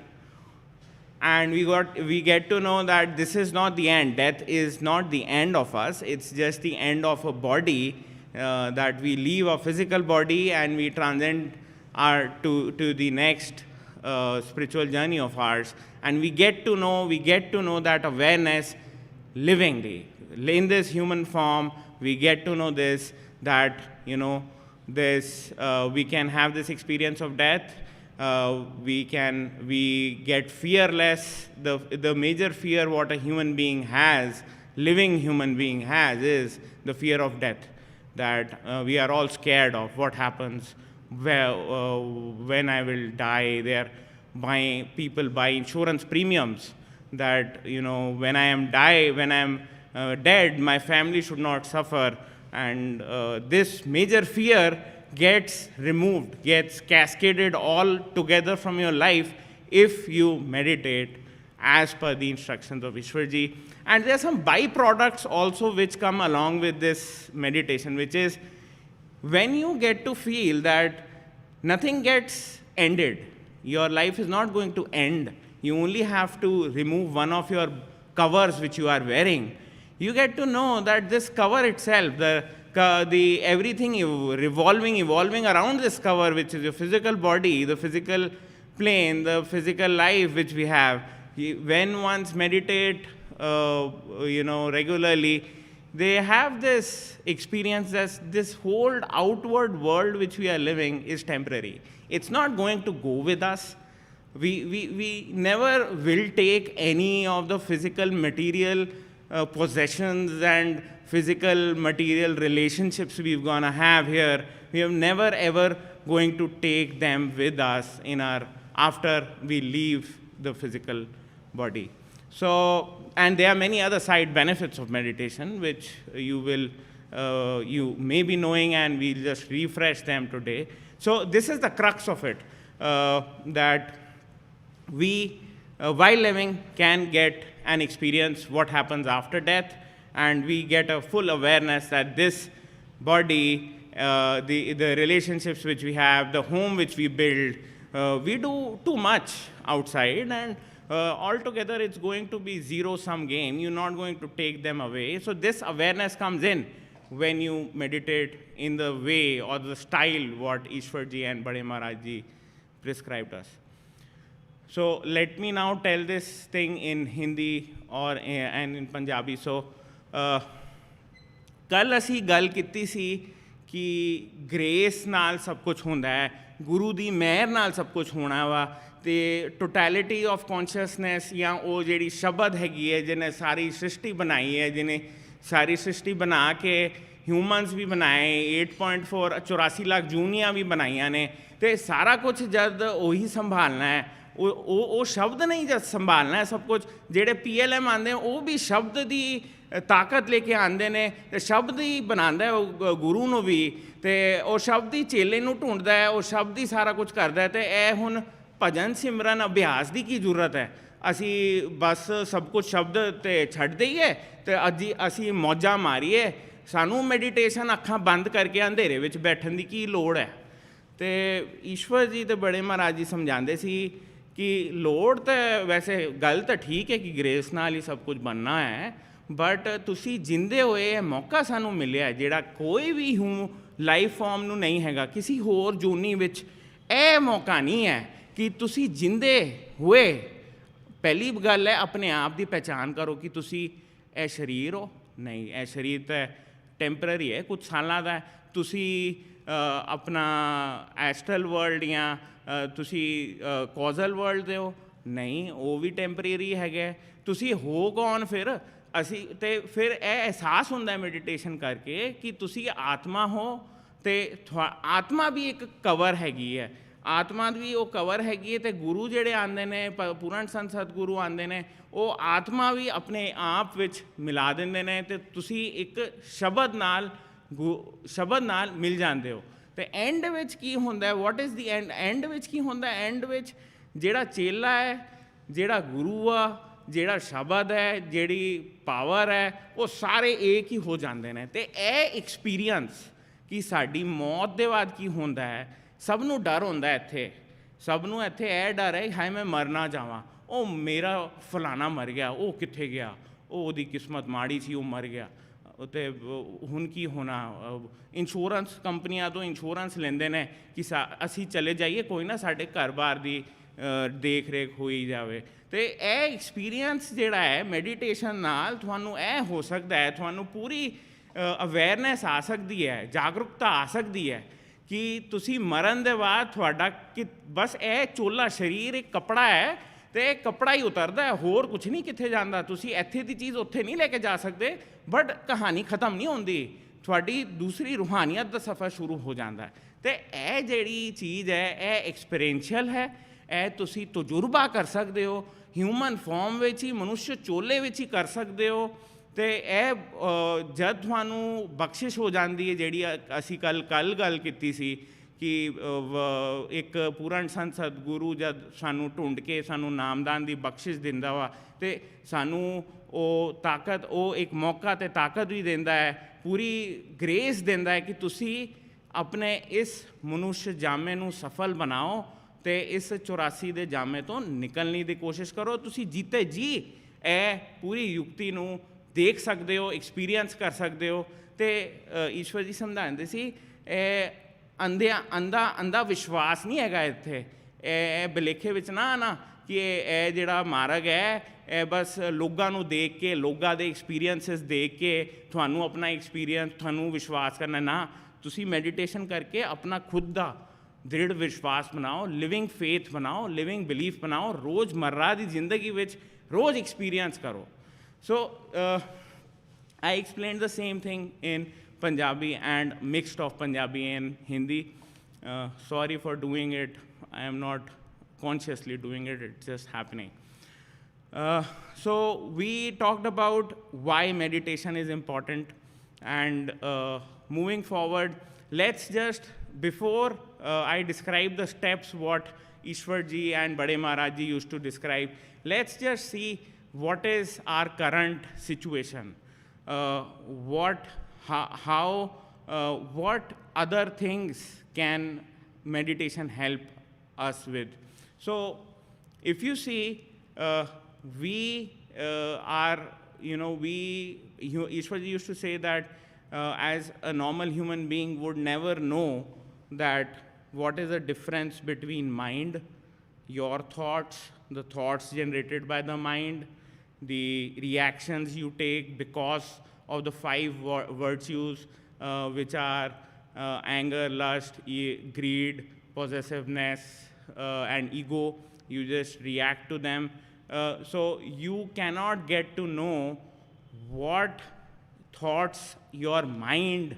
Speaker 5: And we get to know that this is not the end. Death is not the end of us. It's just the end of a body, that we leave a physical body and we transcend to the next spiritual journey of ours. And we get to know that awareness livingly. In this human form, we get to know this, that, we can have this experience of death. We get fearless. The major fear what a human being has, living human being has, is the fear of death. That we are all scared of what happens when I will die. People buy insurance premiums that when I am dead, my family should not suffer, and this major fear gets removed, gets cascaded all together from your life if you meditate as per the instructions of Ishwarji. And there are some byproducts also which come along with this meditation, which is when you get to feel that nothing gets ended, your life is not going to end, you only have to remove one of your covers which you are wearing, you get to know that this cover itself, everything evolving around this cover, which is your physical body, the physical plane, the physical life which we have. When ones meditate, regularly, they have this experience that this whole outward world which we are living is temporary. It's not going to go with us. We never will take any of the physical material possessions and physical material relationships we're going to have here. We are never ever going to take them with us after we leave the physical body. So, and there are many other side benefits of meditation which you may be knowing, and we'll just refresh them today. So this is the crux of it, that we, while living, can get an experience what happens after death, and we get a full awareness that this body, the relationships which we have, the home which we build, we do too much outside, and altogether it's going to be zero-sum game. You're not going to take them away. So this awareness comes in when you meditate in the way or the style what Ishwar ji and Bade Maharaj ji prescribed us. So let me now tell this thing in Hindi and in Punjabi. So ਕੱਲ ਅਸੀਂ ਗੱਲ ਕੀਤੀ ਸੀ ਕਿ grace ਨਾਲ ਸਭ ਕੁਝ ਹੁੰਦਾ ਹੈ, ਗੁਰੂ ਦੀ ਮਿਹਰ ਨਾਲ ਸਭ ਕੁਝ ਹੋਣਾ ਵਾ, ਅਤੇ ਟੋਟੈਲਿਟੀ ਆਫ ਕੌਨਸ਼ੀਅਸਨੈਸ ਜਾਂ ਉਹ ਜਿਹੜੀ ਸ਼ਬਦ ਹੈਗੀ ਹੈ ਜਿਹਨੇ ਸਾਰੀ ਸ੍ਰਿਸ਼ਟੀ ਬਣਾਈ ਹੈ, ਜਿਹਨੇ ਸਾਰੀ ਸ੍ਰਿਸ਼ਟੀ ਬਣਾ ਕੇ ਹਿਊਮਨਸ ਵੀ ਬਣਾਏ, 8.4 84 ਲੱਖ ਜੂਨੀਆਂ ਵੀ ਬਣਾਈਆਂ ਨੇ, ਅਤੇ ਸਾਰਾ ਕੁਝ ਜਦ ਉਹੀ ਸੰਭਾਲਣਾ ਹੈ, ਉਹ ਸ਼ਬਦ ਨਹੀਂ ਜਦ ਸੰਭਾਲਣਾ ਹੈ ਸਭ ਕੁਝ, ਜਿਹੜੇ PLM ਆਉਂਦੇ ਉਹ ਵੀ ਸ਼ਬਦ ਦੀ ਤਾਕਤ ਲੈ ਕੇ ਆਉਂਦੇ ਨੇ, ਅਤੇ ਸ਼ਬਦ ਹੀ ਬਣਾਉਂਦਾ ਉਹ ਗੁਰੂ ਨੂੰ ਵੀ, ਅਤੇ ਉਹ ਸ਼ਬਦ ਹੀ ਚੇਲੇ ਨੂੰ ਢੂੰਡਦਾ ਹੈ, ਉਹ ਸ਼ਬਦ ਹੀ ਸਾਰਾ ਕੁਝ ਕਰਦਾ। ਅਤੇ ਇਹ ਹੁਣ ਭਜਨ ਸਿਮਰਨ ਅਭਿਆਸ ਦੀ ਕੀ ਜ਼ਰੂਰਤ ਹੈ, ਅਸੀਂ ਬਸ ਸਭ ਕੁਝ ਸ਼ਬਦ 'ਤੇ ਛੱਡ ਦਈਏ ਅਤੇ ਅੱਜ ਅਸੀਂ ਮੌਜਾਂ ਮਾਰੀਏ, ਸਾਨੂੰ ਮੈਡੀਟੇਸ਼ਨ ਅੱਖਾਂ ਬੰਦ ਕਰਕੇ ਅੰਧੇਰੇ ਵਿੱਚ ਬੈਠਣ ਦੀ ਕੀ ਲੋੜ ਹੈ। ਅਤੇ ਈਸ਼ਵਰ ਜੀ ਅਤੇ ਬੜੇ ਮਹਾਰਾਜ ਜੀ ਸਮਝਾਉਂਦੇ ਸੀ ਕਿ ਲੋੜ ਤਾਂ ਵੈਸੇ ਗੱਲ ਤਾਂ ਠੀਕ ਹੈ ਕਿ ਗ੍ਰੇਸ ਨਾਲ ਹੀ ਸਭ ਕੁਝ ਬਣਨਾ ਹੈ, ਬਟ ਤੁਸੀਂ ਜਿੰਦੇ ਹੋਏ ਇਹ ਮੌਕਾ ਸਾਨੂੰ ਮਿਲਿਆ ਜਿਹੜਾ ਕੋਈ ਵੀ ਲਾਈਫ ਫਾਰਮ ਨੂੰ ਨਹੀਂ ਹੈਗਾ, ਕਿਸੇ ਹੋਰ ਜੂਨੀ ਵਿੱਚ ਇਹ ਮੌਕਾ ਨਹੀਂ ਹੈ ਕਿ ਤੁਸੀਂ ਜਿੰਦੇ ਹੋਏ ਪਹਿਲੀ ਗੱਲ ਹੈ ਆਪਣੇ ਆਪ ਦੀ ਪਹਿਚਾਣ ਕਰੋ ਕਿ ਤੁਸੀਂ ਇਹ ਸਰੀਰ ਹੋ, ਨਹੀਂ ਇਹ ਸਰੀਰ ਤਾਂ ਟੈਂਪਰਰੀ ਹੈ, ਕੁਝ ਸਾਲਾਂ ਦਾ। ਤੁਸੀਂ ਆਪਣਾ ਐਸਟਰਲ ਵਰਲਡ ਜਾਂ ਤੁਸੀਂ ਕੌਜ਼ਲ ਵਰਲਡ ਦੇ ਹੋ, ਨਹੀਂ ਉਹ ਵੀ ਟੈਂਪਰੇਰੀ ਹੈਗਾ। ਤੁਸੀਂ ਹੋ ਕੌਣ ਫਿਰ? ਅਸੀਂ ਅਤੇ ਫਿਰ ਇਹ ਅਹਿਸਾਸ ਹੁੰਦਾ ਮੈਡੀਟੇਸ਼ਨ ਕਰਕੇ ਕਿ ਤੁਸੀਂ ਆਤਮਾ ਹੋ, ਅਤੇ ਆਤਮਾ ਵੀ ਇੱਕ ਕਵਰ ਹੈਗੀ ਹੈ, ਆਤਮਾ ਦੀ ਉਹ ਕਵਰ ਹੈਗੀ ਹੈ। ਅਤੇ ਗੁਰੂ ਜਿਹੜੇ ਆਉਂਦੇ ਨੇ, ਪੂਰਨ ਸੰਤ ਸਤਿਗੁਰੂ ਆਉਂਦੇ ਨੇ, ਉਹ ਆਤਮਾ ਵੀ ਆਪਣੇ ਆਪ ਵਿੱਚ ਮਿਲਾ ਦਿੰਦੇ ਨੇ, ਅਤੇ ਤੁਸੀਂ ਇੱਕ ਸ਼ਬਦ ਨਾਲ ਮਿਲ ਜਾਂਦੇ ਹੋ। ਅਤੇ ਐਂਡ ਵਿੱਚ ਕੀ ਹੁੰਦਾ, ਵਾਟ ਇਜ਼ ਦੀ ਐਂਡ ਵਿੱਚ ਕੀ ਹੁੰਦਾ? ਐਂਡ ਵਿੱਚ ਜਿਹੜਾ ਚੇਲਾ ਹੈ, ਜਿਹੜਾ ਗੁਰੂ ਆ, ਜਿਹੜਾ ਸ਼ਬਦ ਹੈ, ਜਿਹੜੀ ਪਾਵਰ ਹੈ, ਉਹ ਸਾਰੇ ਇੱਕ ਹੀ ਹੋ ਜਾਂਦੇ ਨੇ। ਅਤੇ ਇਹ ਐਕਸਪੀਰੀਅੰਸ ਕਿ ਸਾਡੀ ਮੌਤ ਦੇ ਬਾਅਦ ਕੀ ਹੁੰਦਾ ਹੈ, ਸਭ ਨੂੰ ਡਰ ਹੁੰਦਾ ਇੱਥੇ, ਸਭ ਨੂੰ ਇੱਥੇ ਇਹ ਡਰ ਹੈ ਹਾਏ ਮੈਂ ਮਰ ਨਾ ਜਾਵਾਂ, ਉਹ ਮੇਰਾ ਫਲਾਣਾ ਮਰ ਗਿਆ, ਉਹ ਕਿੱਥੇ ਗਿਆ, ਉਹਦੀ ਕਿਸਮਤ ਮਾੜੀ ਸੀ, ਉਹ ਮਰ ਗਿਆ, ਅਤੇ ਹੁਣ ਕੀ ਹੋਣਾ। ਇੰਸ਼ੋਰੈਂਸ ਕੰਪਨੀਆਂ ਤੋਂ ਇੰਸ਼ੋਰੈਂਸ ਲੈਂਦੇ ਨੇ ਕਿ ਅਸੀਂ ਚਲੇ ਜਾਈਏ, ਕੋਈ ਨਾ ਸਾਡੇ ਘਰ-ਬਾਰ ਦੀ ਦੇਖ ਰੇਖ ਹੋਈ ਜਾਵੇ। ਅਤੇ ਇਹ ਐਕਸਪੀਰੀਅੰਸ ਜਿਹੜਾ ਹੈ ਮੈਡੀਟੇਸ਼ਨ ਨਾਲ ਤੁਹਾਨੂੰ ਇਹ ਹੋ ਸਕਦਾ ਹੈ, ਤੁਹਾਨੂੰ ਪੂਰੀ ਅਵੇਅਰਨੈਸ ਆ ਸਕਦੀ ਹੈ, ਜਾਗਰੂਕਤਾ ਆ ਸਕਦੀ ਹੈ ਕਿ ਤੁਸੀਂ ਮਰਨ ਦੇ ਬਾਅਦ ਤੁਹਾਡਾ ਬਸ ਇਹ ਚੋਲਾ ਸਰੀਰ ਇੱਕ ਕੱਪੜਾ ਹੈ, ਅਤੇ ਇਹ ਕੱਪੜਾ ਹੀ ਉਤਰਦਾ, ਹੋਰ ਕੁਛ ਨਹੀਂ ਕਿੱਥੇ ਜਾਂਦਾ। ਤੁਸੀਂ ਇੱਥੇ ਦੀ ਚੀਜ਼ ਉੱਥੇ ਨਹੀਂ ਲੈ ਕੇ ਜਾ ਸਕਦੇ, ਬਟ ਕਹਾਣੀ ਖਤਮ ਨਹੀਂ ਹੁੰਦੀ, ਤੁਹਾਡੀ ਦੂਸਰੀ ਰੂਹਾਨੀਅਤ ਦਾ ਸਫ਼ਰ ਸ਼ੁਰੂ ਹੋ ਜਾਂਦਾ। ਅਤੇ ਇਹ ਜਿਹੜੀ ਚੀਜ਼ ਹੈ ਇਹ ਐਕਸਪੀਰੀਐਂਸ਼ੀਅਲ ਹੈ, ਇਹ ਤੁਸੀਂ ਤਜਰਬਾ ਕਰ ਸਕਦੇ ਹੋ, ਹਿਊਮਨ ਫਾਰਮ ਵਿੱਚ ਹੀ, ਮਨੁੱਖ ਚੋਲੇ ਵਿੱਚ ਹੀ ਕਰ ਸਕਦੇ ਹੋ। ਅਤੇ ਇਹ ਜਦ ਤੁਹਾਨੂੰ ਬਖਸ਼ਿਸ਼ ਹੋ ਜਾਂਦੀ ਹੈ, ਜਿਹੜੀ ਅਸੀਂ ਕੱਲ੍ਹ ਗੱਲ ਕੀਤੀ ਸੀ ਕਿ ਇੱਕ ਪੂਰਨ ਸੰਤ ਸਤਿਗੁਰੂ ਜਦ ਸਾਨੂੰ ਢੂੰਡ ਕੇ ਸਾਨੂੰ ਨਾਮਦਾਨ ਦੀ ਬਖਸ਼ਿਸ਼ ਦਿੰਦਾ ਵਾ, ਅਤੇ ਸਾਨੂੰ ਉਹ ਤਾਕਤ, ਉਹ ਇੱਕ ਮੌਕਾ ਅਤੇ ਤਾਕਤ ਵੀ ਦਿੰਦਾ ਹੈ, ਪੂਰੀ ਗ੍ਰੇਸ ਦਿੰਦਾ ਹੈ ਕਿ ਤੁਸੀਂ ਆਪਣੇ ਇਸ ਮਨੁੱਖ ਜਾਮੇ ਨੂੰ ਸਫਲ ਬਣਾਓ ਅਤੇ ਇਸ 84 ਦੇ ਜਾਮੇ ਤੋਂ ਨਿਕਲਣ ਦੀ ਕੋਸ਼ਿਸ਼ ਕਰੋ। ਤੁਸੀਂ ਜੀਤੇ ਜੀ ਇਹ ਪੂਰੀ ਯੁਕਤੀ ਨੂੰ ਦੇਖ ਸਕਦੇ ਹੋ, ਐਕਸਪੀਰੀਅੰਸ ਕਰ ਸਕਦੇ ਹੋ। ਅਤੇ ਈਸ਼ਵਰ ਜੀ ਸਮਝਾਉਂਦੇ ਸੀ ਇਹ ਅੰਧਾ ਵਿਸ਼ਵਾਸ ਨਹੀਂ ਹੈਗਾ ਇੱਥੇ, ਇਹ ਭੁਲੇਖੇ ਵਿੱਚ ਨਾ ਆਉਣਾ ਕਿ ਇਹ ਜਿਹੜਾ ਮਾਰਗ ਹੈ ਇਹ ਬਸ ਲੋਕਾਂ ਨੂੰ ਦੇਖ ਕੇ, ਲੋਕਾਂ ਦੇ ਐਕਸਪੀਰੀਅੰਸਿਸ ਦੇਖ ਕੇ ਤੁਹਾਨੂੰ ਆਪਣਾ ਐਕਸਪੀਰੀਅੰਸ, ਤੁਹਾਨੂੰ ਵਿਸ਼ਵਾਸ ਕਰਨਾ ਨਾ, ਤੁਸੀਂ ਮੈਡੀਟੇਸ਼ਨ ਕਰਕੇ ਆਪਣਾ ਖੁਦ ਦਾ ਦ੍ਰਿੜ ਵਿਸ਼ਵਾਸ ਬਣਾਓ, ਲਿਵਿੰਗ ਫੇਥ ਬਣਾਓ, ਲਿਵਿੰਗ ਬਿਲੀਫ ਬਣਾਓ, ਰੋਜ਼ਮਰਰਾ ਦੀ ਜ਼ਿੰਦਗੀ ਵਿੱਚ ਰੋਜ਼ ਐਕਸਪੀਰੀਅੰਸ ਕਰੋ। So I explained the same thing in Punjabi and mixed of Punjabi and Hindi. Sorry for doing it. I am not consciously doing it. It's just happening. So we talked about why meditation is important. And moving forward, let's just, before I describe the steps what Ishwar ji and Bade Maharaj ji used to describe, let's just see what is our current situation, what other things can meditation help us with. So if you see, we are, Ishwar ji used to say that as a normal human being would never know that what is the difference between mind, your thoughts, the thoughts generated by the mind, the reactions you take because of the five virtues, which are anger, lust, greed, possessiveness, and ego. You just react to them. So you cannot get to know what thoughts your mind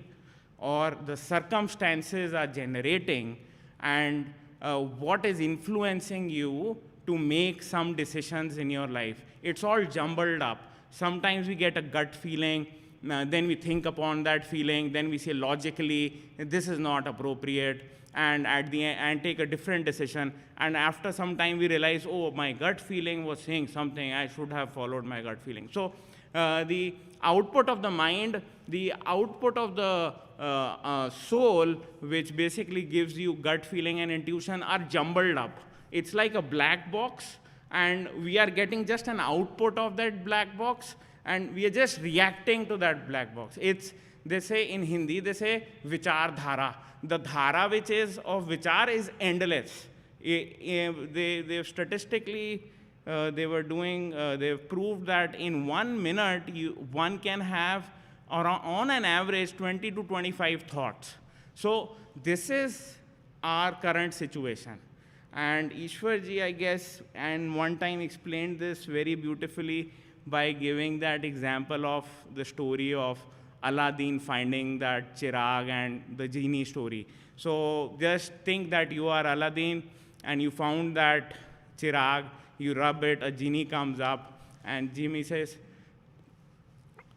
Speaker 5: or the circumstances are generating, and what is influencing you to make some decisions in your life. It's all jumbled up. Sometimes we get a gut feeling, then we think upon that feeling, then we say logically, this is not appropriate, and at the end, and take a different decision. And after some time, we realize, oh, my gut feeling was saying something, I should have followed my gut feeling. So the output of the mind, the output of the soul, which basically gives you gut feeling and intuition, are jumbled up. It's like a black box, and we are getting just an output of that black box, and we are just reacting to that black box. It's, they say in Hindi, they say vichar dhara. The dhara which is of vichar is endless. They've statistically, they've proved that in 1 minute, one can have, on an average, 20 to 25 thoughts. So this is our current situation. And Ishwar ji, I guess, and one time explained this very beautifully by giving that example of the story of Aladdin finding that chirag and the genie story. So just think that you are Aladdin and you found that chirag, you rub it, a genie comes up, and genie says,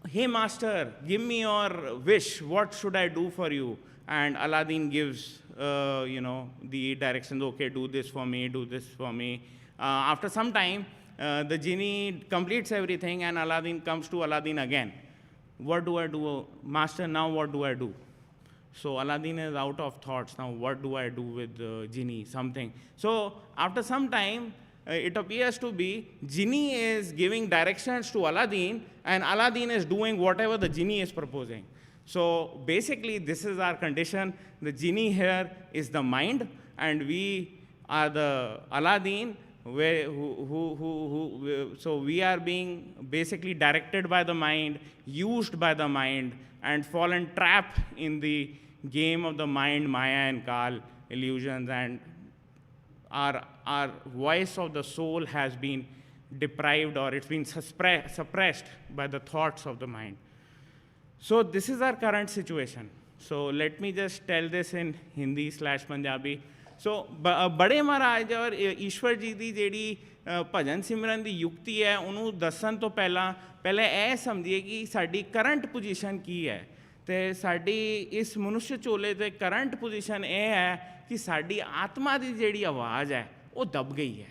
Speaker 5: hey master, give me your wish, what should I do for you? And Aladdin gives, the directions, okay, do this for me, do this for me. After some time, the genie completes everything, and Aladdin comes to Aladdin again. What do I do? Master, now what do I do? So Aladdin is out of thoughts. Now what do I do with the genie? Something. So after some time, it appears to be genie is giving directions to Aladdin, and Aladdin is doing whatever the genie is proposing. So basically, this is our condition. The genie here is the mind, and we are the Aladdin. So we are being basically directed by the mind, used by the mind, and fallen trap in the game of the mind, Maya and Kal, illusions, and our voice of the soul has been deprived, or it's been suppressed by the thoughts of the mind. So this is our current situation. So let me just tell this in Hindi/Punjabi. ਸੋ ਬੜੇ ਮਹਾਰਾਜ ਔਰ ਈਸ਼ਵਰ ਜੀ ਦੀ ਜਿਹੜੀ ਭਜਨ ਸਿਮਰਨ ਦੀ ਯੁਕਤੀ ਹੈ, ਉਹਨੂੰ ਦੱਸਣ ਤੋਂ ਪਹਿਲੇ ਇਹ ਸਮਝੀਏ ਕਿ ਸਾਡੀ ਕਰੰਟ ਪੋਜੀਸ਼ਨ ਕੀ ਹੈ। ਅਤੇ ਸਾਡੀ ਇਸ ਮਨੁੱਖ ਝੋਲੇ 'ਤੇ ਕਰੰਟ ਪੋਜੀਸ਼ਨ ਇਹ ਹੈ ਕਿ ਸਾਡੀ ਆਤਮਾ ਦੀ ਜਿਹੜੀ ਆਵਾਜ਼ ਹੈ ਉਹ ਦਬ ਗਈ ਹੈ।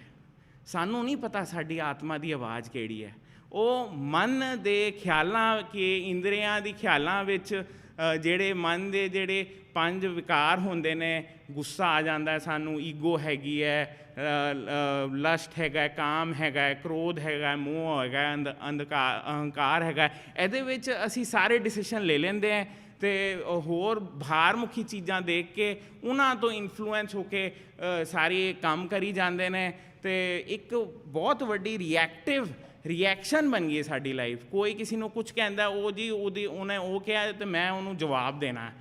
Speaker 5: ਸਾਨੂੰ ਨਹੀਂ ਪਤਾ ਸਾਡੀ ਆਤਮਾ ਦੀ ਆਵਾਜ਼ ਕਿਹੜੀ ਹੈ। ਉਹ ਮਨ ਦੇ ਖਿਆਲਾਂ ਕਿ ਇੰਦਰੀਆਂ ਦੀ ਖਿਆਲਾਂ ਵਿੱਚ ਜਿਹੜੇ ਮਨ ਦੇ ਜਿਹੜੇ 5 ਵਿਕਾਰ ਹੁੰਦੇ ਨੇ, ਗੁੱਸਾ ਆ ਜਾਂਦਾ ਸਾਨੂੰ, ਈਗੋ ਹੈਗੀ ਹੈ, ਲਸਟ ਹੈਗਾ, ਕਾਮ ਹੈਗਾ, ਕ੍ਰੋਧ ਹੈਗਾ, ਮੋਹ ਹੈਗਾ, ਅਹੰਕਾਰ ਹੈਗਾ, ਇਹਦੇ ਵਿੱਚ ਅਸੀਂ ਸਾਰੇ ਡਿਸੀਸ਼ਨ ਲੈ ਲੈਂਦੇ ਹਾਂ ਅਤੇ ਹੋਰ ਬਾਹਰਮੁਖੀ ਚੀਜ਼ਾਂ ਦੇਖ ਕੇ ਉਹਨਾਂ ਤੋਂ ਇਨਫਲੂਐਂਸ ਹੋ ਕੇ ਸਾਰੇ ਕੰਮ ਕਰੀ ਜਾਂਦੇ ਨੇ ਅਤੇ ਇੱਕ ਬਹੁਤ ਵੱਡੀ ਰਿਐਕਸ਼ਨ ਬਣ ਗਈ ਸਾਡੀ ਲਾਈਫ। ਕੋਈ ਕਿਸੇ ਨੂੰ ਕੁਛ ਕਹਿੰਦਾ, ਉਹ ਜੀ ਉਹਨੇ ਉਹ ਕਿਹਾ ਅਤੇ ਮੈਂ ਉਹਨੂੰ ਜਵਾਬ ਦੇਣਾ,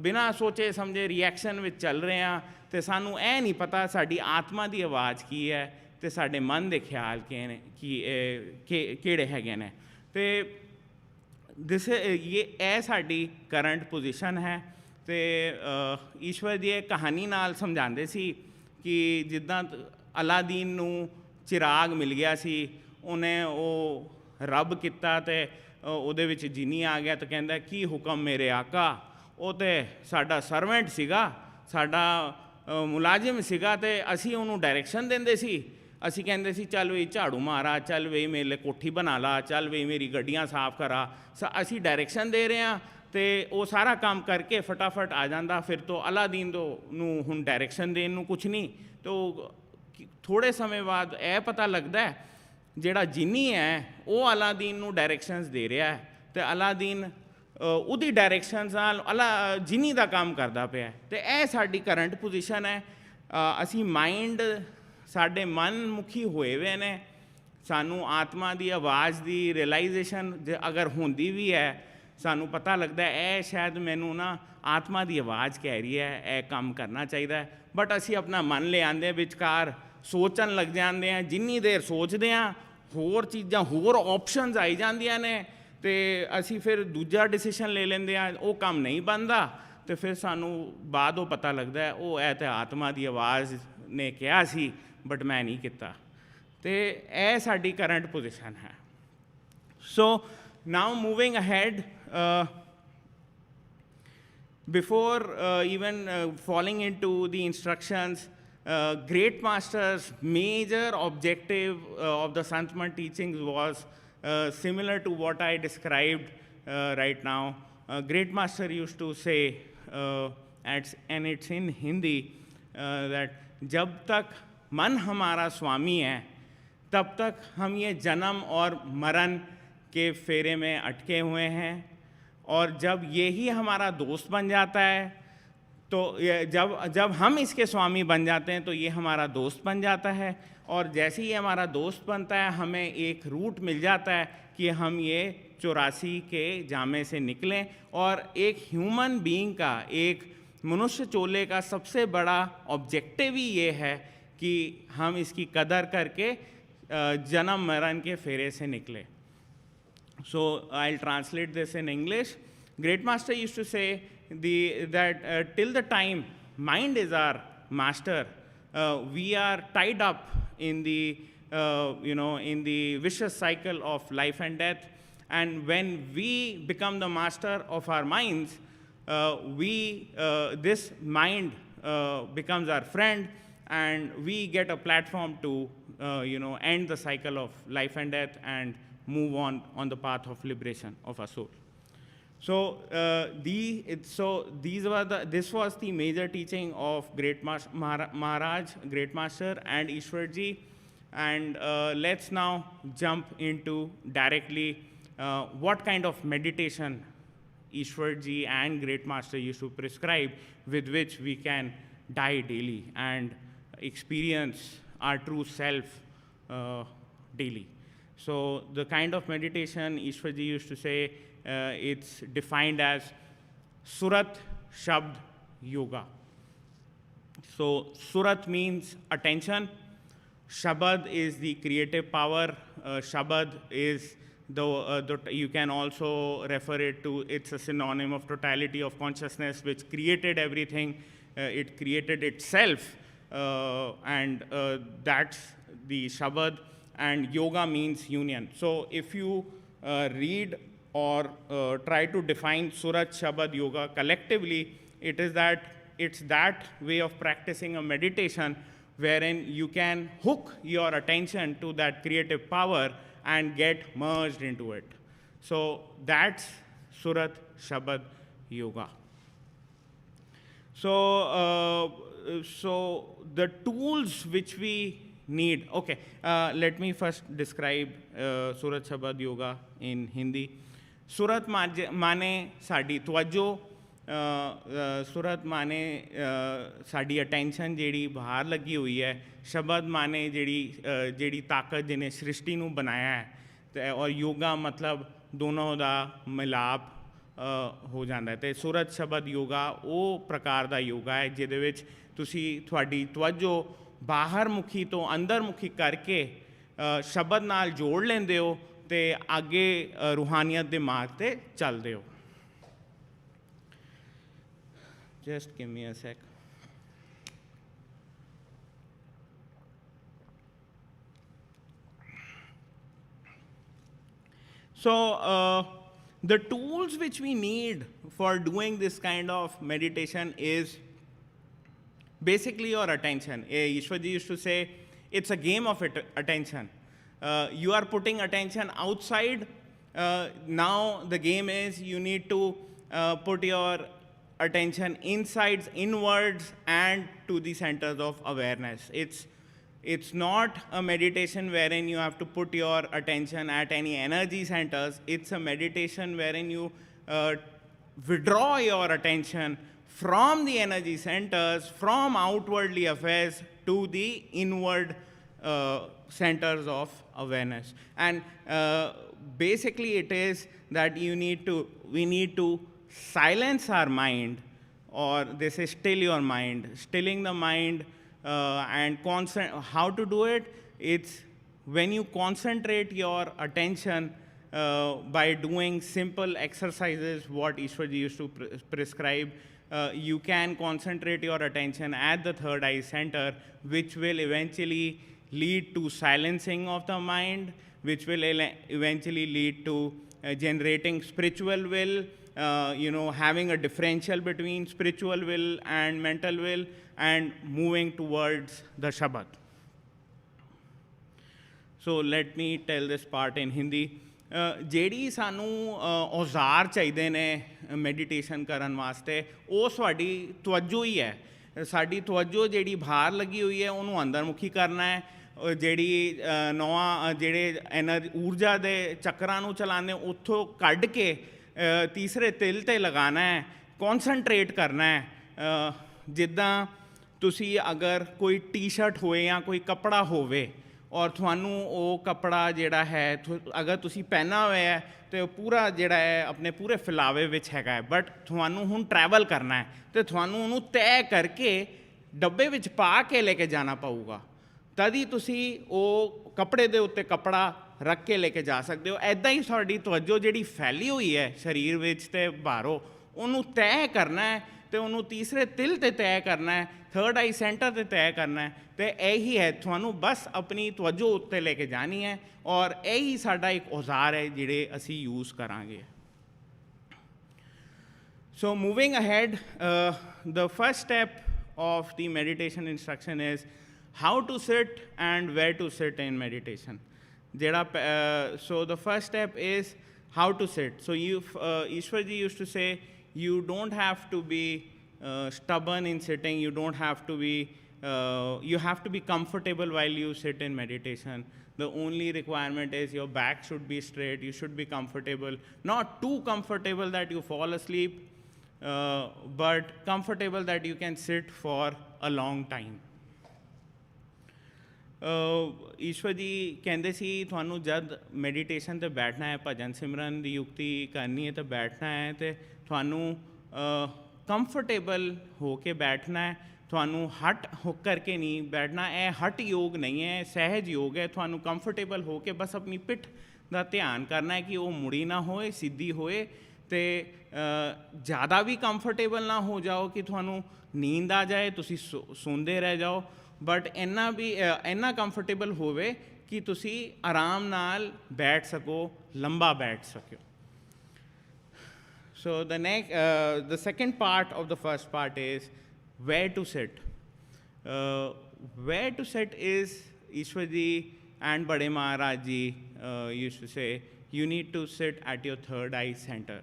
Speaker 5: ਬਿਨਾਂ ਸੋਚੇ ਸਮਝੇ ਰਿਐਕਸ਼ਨ ਵਿੱਚ ਚੱਲ ਰਹੇ ਹਾਂ ਅਤੇ ਸਾਨੂੰ ਇਹ ਨਹੀਂ ਪਤਾ ਸਾਡੀ ਆਤਮਾ ਦੀ ਆਵਾਜ਼ ਕੀ ਹੈ ਅਤੇ ਸਾਡੇ ਮਨ ਦੇ ਖਿਆਲ ਕਿਹੜੇ ਹੈਗੇ ਨੇ। ਅਤੇ ਇਹ ਸਾਡੀ ਕਰੰਟ ਪੋਜੀਸ਼ਨ ਹੈ। ਅਤੇ ਈਸ਼ਵਰ ਜੀ ਇਹ ਕਹਾਣੀ ਨਾਲ ਸਮਝਾਉਂਦੇ ਸੀ ਕਿ ਜਿੱਦਾਂ ਅਲਾਦੀਨ ਨੂੰ ਚਿਰਾਗ ਮਿਲ ਗਿਆ ਸੀ, ਉਹਨੇ ਉਹ ਰੱਬ ਕੀਤਾ ਅਤੇ ਉਹਦੇ ਵਿੱਚ ਜਿਨੀ ਆ ਗਿਆ ਅਤੇ ਕਹਿੰਦਾ ਕੀ ਹੁਕਮ ਮੇਰੇ ਆਕਾ। ਉਹ ਤਾਂ ਸਾਡਾ ਸਰਵੈਂਟ ਸੀਗਾ, ਸਾਡਾ ਮੁਲਾਜ਼ਮ ਸੀਗਾ ਅਤੇ ਅਸੀਂ ਉਹਨੂੰ ਡਾਇਰੈਕਸ਼ਨ ਦਿੰਦੇ ਸੀ। ਅਸੀਂ ਕਹਿੰਦੇ ਸੀ ਚੱਲ ਵੀ ਝਾੜੂ ਮਾਰਾ, ਚੱਲ ਵੀ ਮੇਰੇ ਲਈ ਕੋਠੀ ਬਣਾ ਲਾ, ਚੱਲ ਵੀ ਮੇਰੀ ਗੱਡੀਆਂ ਸਾਫ਼ ਕਰਾ। ਅਸੀਂ ਡਾਇਰੈਕਸ਼ਨ ਦੇ ਰਹੇ ਹਾਂ ਅਤੇ ਉਹ ਸਾਰਾ ਕੰਮ ਕਰਕੇ ਫਟਾਫਟ ਆ ਜਾਂਦਾ। ਫਿਰ ਤੋਂ ਅਲਾਦੀਨ ਨੂੰ ਹੁਣ ਡਾਇਰੈਕਸ਼ਨ ਦੇਣ ਨੂੰ ਕੁਛ ਨਹੀਂ। ਤਾਂ ਥੋੜ੍ਹੇ ਸਮੇਂ ਬਾਅਦ ਇਹ ਪਤਾ ਲੱਗਦਾ ਜਿਹੜਾ ਜਿਨੀ ਹੈ ਉਹ ਅਲਾਦੀਨ ਨੂੰ ਡਾਇਰੈਕਸ਼ਨਸ ਦੇ ਰਿਹਾ ਹੈ ਅਤੇ ਅਲਾਦੀਨ ਉਹਦੀ ਡਾਇਰੈਕਸ਼ਨਸ ਨਾਲ ਜਿਨੀ ਦਾ ਕੰਮ ਕਰਦਾ ਪਿਆ ਅਤੇ ਇਹ ਸਾਡੀ ਕਰੰਟ ਪੋਜੀਸ਼ਨ ਹੈ। ਅਸੀਂ ਮਾਈਂਡ ਸਾਡੇ ਮਨਮੁਖੀ ਹੋਏ ਹੋਏ ਨੇ, ਸਾਨੂੰ ਆਤਮਾ ਦੀ ਆਵਾਜ਼ ਦੀ ਰਿਅਲਾਈਜੇਸ਼ਨ ਜੇ ਅਗਰ ਹੁੰਦੀ ਵੀ ਹੈ, ਸਾਨੂੰ ਪਤਾ ਲੱਗਦਾ ਇਹ ਸ਼ਾਇਦ ਮੈਨੂੰ ਨਾ ਆਤਮਾ ਦੀ ਆਵਾਜ਼ ਕਹਿ ਰਹੀ ਹੈ, ਇਹ ਕੰਮ ਕਰਨਾ ਚਾਹੀਦਾ। ਬਟ ਅਸੀਂ ਆਪਣਾ ਮਨ ਲਿਆਉਂਦੇ ਵਿਚਕਾਰ ਸੋਚਣ ਲੱਗ ਜਾਂਦੇ ਹਾਂ, ਜਿੰਨੀ ਦੇਰ ਸੋਚਦੇ ਹਾਂ ਹੋਰ ਚੀਜ਼ਾਂ ਹੋਰ ਆਪਸ਼ਨਸ ਆਈ ਜਾਂਦੀਆਂ ਨੇ ਅਤੇ ਅਸੀਂ ਫਿਰ ਦੂਜਾ ਡਿਸੀਸ਼ਨ ਲੈ ਲੈਂਦੇ ਹਾਂ, ਉਹ ਕੰਮ ਨਹੀਂ ਬਣਦਾ ਅਤੇ ਫਿਰ ਸਾਨੂੰ ਬਾਅਦੋਂ ਪਤਾ ਲੱਗਦਾ ਉਹ ਇਹ ਤਾਂ ਆਤਮਾ ਦੀ ਆਵਾਜ਼ ਨੇ ਕਿਹਾ ਸੀ ਬਟ ਮੈਂ ਨਹੀਂ ਕੀਤਾ। ਅਤੇ ਇਹ ਸਾਡੀ ਕਰੰਟ ਪੋਜੀਸ਼ਨ ਹੈ। So now moving ahead, before even falling into the instructions, Great Master's major objective of the Santman teachings was similar to what I described right now. Great Master used to say, and it's in Hindi, that जब तक मन हमारा स्वामी है तब तक हम ये जन्म और मरण के फेरे में अटके हुए हैं, और जब यही हमारा दोस्त बन जाता है तो जब हम इसके स्वामी बन जाते हैं तो ये हमारा दोस्त बन जाता है, और जैसे ही हमारा दोस्त बनता है हमें एक रूट मिल जाता है कि हम ये 84 के जामे से निकलें। और एक ह्यूमन बीइंग का, एक मनुष्य चोले का सबसे बड़ा ऑब्जेक्टिव ही ये है कि हम इसकी कदर करके जन्म मरण के फेरे से निकले। So I'll translate this in English. Great Master used to say that till the time mind is our master, we are tied up in the in the vicious cycle of life and death. And when we become the master of our minds, this mind becomes our friend, and we get a platform to end the cycle of life and death and move on the path of liberation of our soul. So this was the major teaching of Great Maharaj, Great Master, and Ishwar ji. And let's now jump into directly what kind of meditation Ishwar ji and Great Master used to prescribe, with which we can die daily and experience our true self daily. So the kind of meditation Ishwar ji used to say, it's defined as Surat Shabd Yoga. So Surat means attention. Shabad is the creative power. Shabad is you can also refer it to, it's a synonym of totality of consciousness, which created everything. It created itself, and that's the Shabad. And yoga means union. So if you read or try to define Surat Shabad Yoga collectively, it's that way of practicing a meditation wherein you can hook your attention to that creative power and get merged into it. So that's Surat Shabad Yoga. So the tools which we need. Okay, let me first describe Surat Shabad Yoga in Hindi. Surat माने साड़ी तवज्जो, सुरत माने sari attention जेड़ी बाहर लगी हुई है, शब्द माने जेड़ी ताकत जिन्हें सृष्टि नूं बनाया है, और योगा मतलब दोनों दा मिलाप हो जाता है। तो सुरत शब्द योगा वो प्रकार का योगा है जिहदे विच तुसी तुहाडी तवज्जो बाहर मुखी तो अंदर मुखी करके शब्द नाल जोड़ लेंदे हो ते आगे रूहानियत दे मार्ग ते चलदे हो। Just give me a sec. So the tools which we need for doing this kind of meditation is basically your attention. Ishwar ji used to say, it's a game of attention. You are putting attention outside. Now the game is you need to put your attention inwards and to the centers of awareness. It's not a meditation wherein you have to put your attention at any energy centers. It's a meditation wherein you withdraw your attention from the energy centers, from outwardly affairs to the inward centers of awareness. And basically it is that we need to silence our mind, or they say still your mind, stilling the mind, and how to do it? It's when you concentrate your attention by doing simple exercises, what Ishwarji used to prescribe. You can concentrate your attention at the third eye center, which will eventually lead to silencing of the mind, which will eventually lead to generating spiritual will, having a differential between spiritual will and mental will, and moving towards the Shabad. So let me tell this part in Hindi. ਜਿਹੜੀ ਸਾਨੂੰ ਔਜ਼ਾਰ ਚਾਹੀਦੇ ਨੇ meditation ਕਰਨ ਵਾਸਤੇ, ਉਹ ਸਾਡੀ ਤਵੱਜੋ ਹੀ ਹੈ। ਸਾਡੀ ਤਵੱਜੋ ਜਿਹੜੀ ਬਾਹਰ ਲੱਗੀ ਹੋਈ ਹੈ ਉਹਨੂੰ ਅੰਦਰਮੁਖੀ ਕਰਨਾ ਹੈ। ਜਿਹੜੀ ਜਿਹੜੇ ਊਰਜਾ ਦੇ ਚੱਕਰਾਂ ਨੂੰ ਚਲਾਉਂਦੇ ਉੱਥੋਂ ਕੱਢ ਕੇ ਤੀਸਰੇ ਤਿਲ 'ਤੇ ਲਗਾਉਣਾ ਹੈ, ਕੌਨਸਨਟਰੇਟ ਕਰਨਾ ਹੈ। ਜਿੱਦਾਂ ਤੁਸੀਂ ਅਗਰ ਕੋਈ ਟੀ-ਸ਼ਰਟ ਹੋਏ ਜਾਂ ਕੋਈ ਕੱਪੜਾ ਹੋਵੇ, ਔਰ ਤੁਹਾਨੂੰ ਉਹ ਕੱਪੜਾ ਜਿਹੜਾ ਹੈ ਅਗਰ ਤੁਸੀਂ ਪਹਿਨਾ ਹੋਇਆ ਹੈ ਤਾਂ ਪੂਰਾ ਜਿਹੜਾ ਹੈ ਆਪਣੇ ਪੂਰੇ ਫੈਲਾਵੇ ਵਿੱਚ ਹੈਗਾ ਹੈ, ਬਟ ਤੁਹਾਨੂੰ ਹੁਣ ਟਰੈਵਲ ਕਰਨਾ ਹੈ ਅਤੇ ਤੁਹਾਨੂੰ ਉਹਨੂੰ ਤੈਅ ਕਰਕੇ ਡੱਬੇ ਵਿੱਚ ਪਾ ਕੇ ਲੈ ਕੇ ਜਾਣਾ ਪਊਗਾ, ਤਦ ਹੀ ਤੁਸੀਂ ਉਹ ਕੱਪੜੇ ਦੇ ਉੱਤੇ ਕੱਪੜਾ ਰੱਖ ਕੇ ਲੈ ਕੇ ਜਾ ਸਕਦੇ ਹੋ। ਇੱਦਾਂ ਹੀ ਸਾਡੀ ਤਵੱਜੋ ਜਿਹੜੀ ਫੈਲੀ ਹੋਈ ਹੈ ਸਰੀਰ ਵਿੱਚ ਅਤੇ ਬਾਹਰੋਂ, ਉਹਨੂੰ ਤੈਅ ਕਰਨਾ ਹੈ ਅਤੇ ਉਹਨੂੰ ਤੀਸਰੇ ਤਿਲ 'ਤੇ ਤੈਅ ਕਰਨਾ ਹੈ, ਥਰਡ ਆਈ ਸੈਂਟਰ 'ਤੇ ਤੈਅ ਕਰਨਾ ਹੈ। ਅਤੇ ਇਹੀ ਹੈ, ਤੁਹਾਨੂੰ ਬਸ ਆਪਣੀ ਤਵੱਜੋ ਉੱਤੇ ਲੈ ਕੇ ਜਾਣੀ ਹੈ, ਔਰ ਇਹੀ ਸਾਡਾ ਇੱਕ ਔਜ਼ਾਰ ਹੈ ਜਿਹੜੇ ਅਸੀਂ ਯੂਜ਼ ਕਰਾਂਗੇ। So moving ahead, the first step of the meditation instruction is how to sit and where to sit in meditation. So the first step is how to sit. So Ishwarji used to say, you don't have to be stubborn in sitting, you don't have to be, you have to be comfortable while you sit in meditation. The only requirement is your back should be straight, you should be comfortable, not too comfortable that you fall asleep, but comfortable that you can sit for a long time. ਈਸ਼ਵਰ ਜੀ ਕਹਿੰਦੇ ਸੀ ਤੁਹਾਨੂੰ ਜਦ meditation 'ਤੇ ਬੈਠਣਾ ਹੈ, ਭਜਨ ਸਿਮਰਨ ਦੀ ਯੁਕਤੀ ਕਰਨੀ ਹੈ ਤਾਂ ਬੈਠਣਾ ਹੈ, ਅਤੇ ਤੁਹਾਨੂੰ ਕੰਫਰਟੇਬਲ ਹੋ ਕੇ ਬੈਠਣਾ ਹੈ, ਤੁਹਾਨੂੰ ਹਟ ਹੋ ਕਰਕੇ ਨਹੀਂ ਬੈਠਣਾ। ਇਹ ਹਟ ਯੋਗ ਨਹੀਂ ਹੈ, ਸਹਿਜ ਯੋਗ ਹੈ। ਤੁਹਾਨੂੰ ਕੰਫਰਟੇਬਲ ਹੋ ਕੇ ਬਸ ਆਪਣੀ ਪਿੱਠ ਦਾ ਧਿਆਨ ਕਰਨਾ ਹੈ ਕਿ ਉਹ ਮੁੜੀ ਨਾ ਹੋਏ, ਸਿੱਧੀ ਹੋਏ, ਅਤੇ ਜ਼ਿਆਦਾ ਵੀ ਕੰਫਰਟੇਬਲ ਨਾ ਹੋ ਜਾਓ ਕਿ ਤੁਹਾਨੂੰ ਨੀਂਦ ਆ ਜਾਏ, ਤੁਸੀਂ ਸੌਂਦੇ ਰਹਿ ਜਾਓ, ਬਟ ਇੰਨਾ ਕੰਫਰਟੇਬਲ ਹੋਵੇ ਕਿ ਤੁਸੀਂ ਆਰਾਮ ਨਾਲ ਬੈਠ ਸਕੋ, ਲੰਬਾ ਬੈਠ ਸਕੋ। So the second part of the first part is where to sit. Where to sit is, Ishwar ji and Bade Maharaj ji used to say, you need to sit at your third eye center.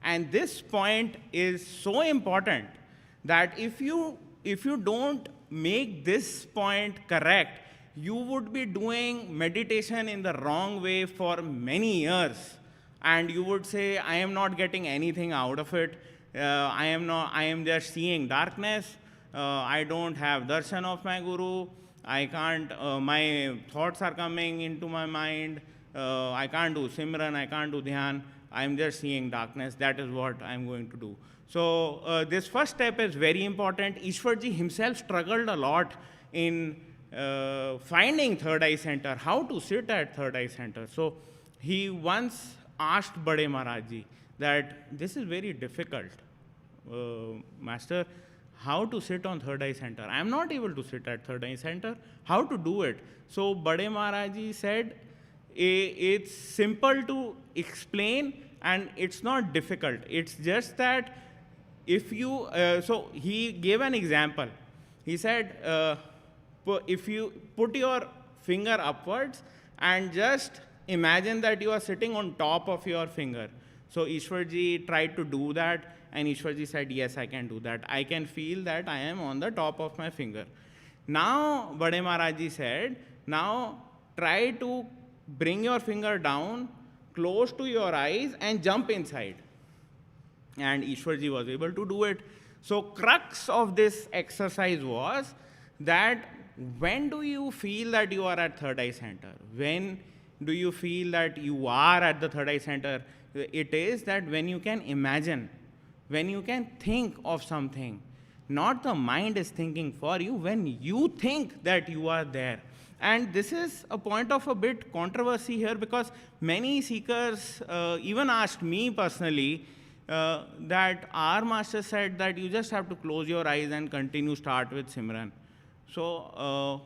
Speaker 5: And this point is so important that if you don't make this point correct, you would be doing meditation in the wrong way for many years. And you would say, I am not getting anything out of it. I am just seeing darkness. I don't have darshan of my guru. I can't, my thoughts are coming into my mind. I can't do Simran, I can't do Dhyan. I'm just seeing darkness. That is what I'm going to do. So this first step is very important. Ishwarji himself struggled a lot in finding third eye center, how to sit at third eye center. So he once asked Bade Maharaj ji that this is very difficult, Master, how to sit on third eye center? I am not able to sit at third eye center. How to do it? So Bade Maharaj ji said, it's simple to explain and it's not difficult. It's just that if you, so he gave an example. He said, if you put your finger upwards and just imagine that you are sitting on top of your finger. So Ishwarji tried to do that, and Ishwarji said, yes, I can do that. I can feel that I am on the top of my finger. Now, Bade Maharaj ji said, now try to bring your finger down close to your eyes and jump inside. and Ishwarji was able to do it. So crux of this exercise was that when do you feel that you are at third eye center? When do you feel that you are at the third eye center? It is that when you can imagine, when you can think of something, not the mind is thinking for you, when you think that you are there. And this is a point of a bit controversy here, because many seekers even asked me personally that our master said that you just have to close your eyes and continue start with Simran. So,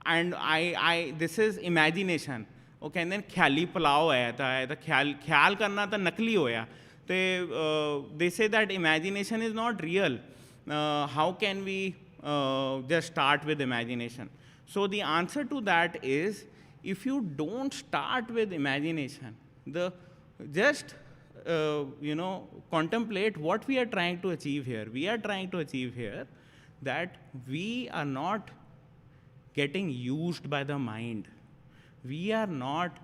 Speaker 5: and this is imagination. Okay, and then ख्याली पलाव आया था, तो ख्याल करना तो नकली होया. They say that imagination is not real. How can we just start with imagination? So the answer to that is, if you don't start with imagination, just contemplate what we are trying to achieve here. We are trying to achieve here that we are not getting used by the mind. We are not,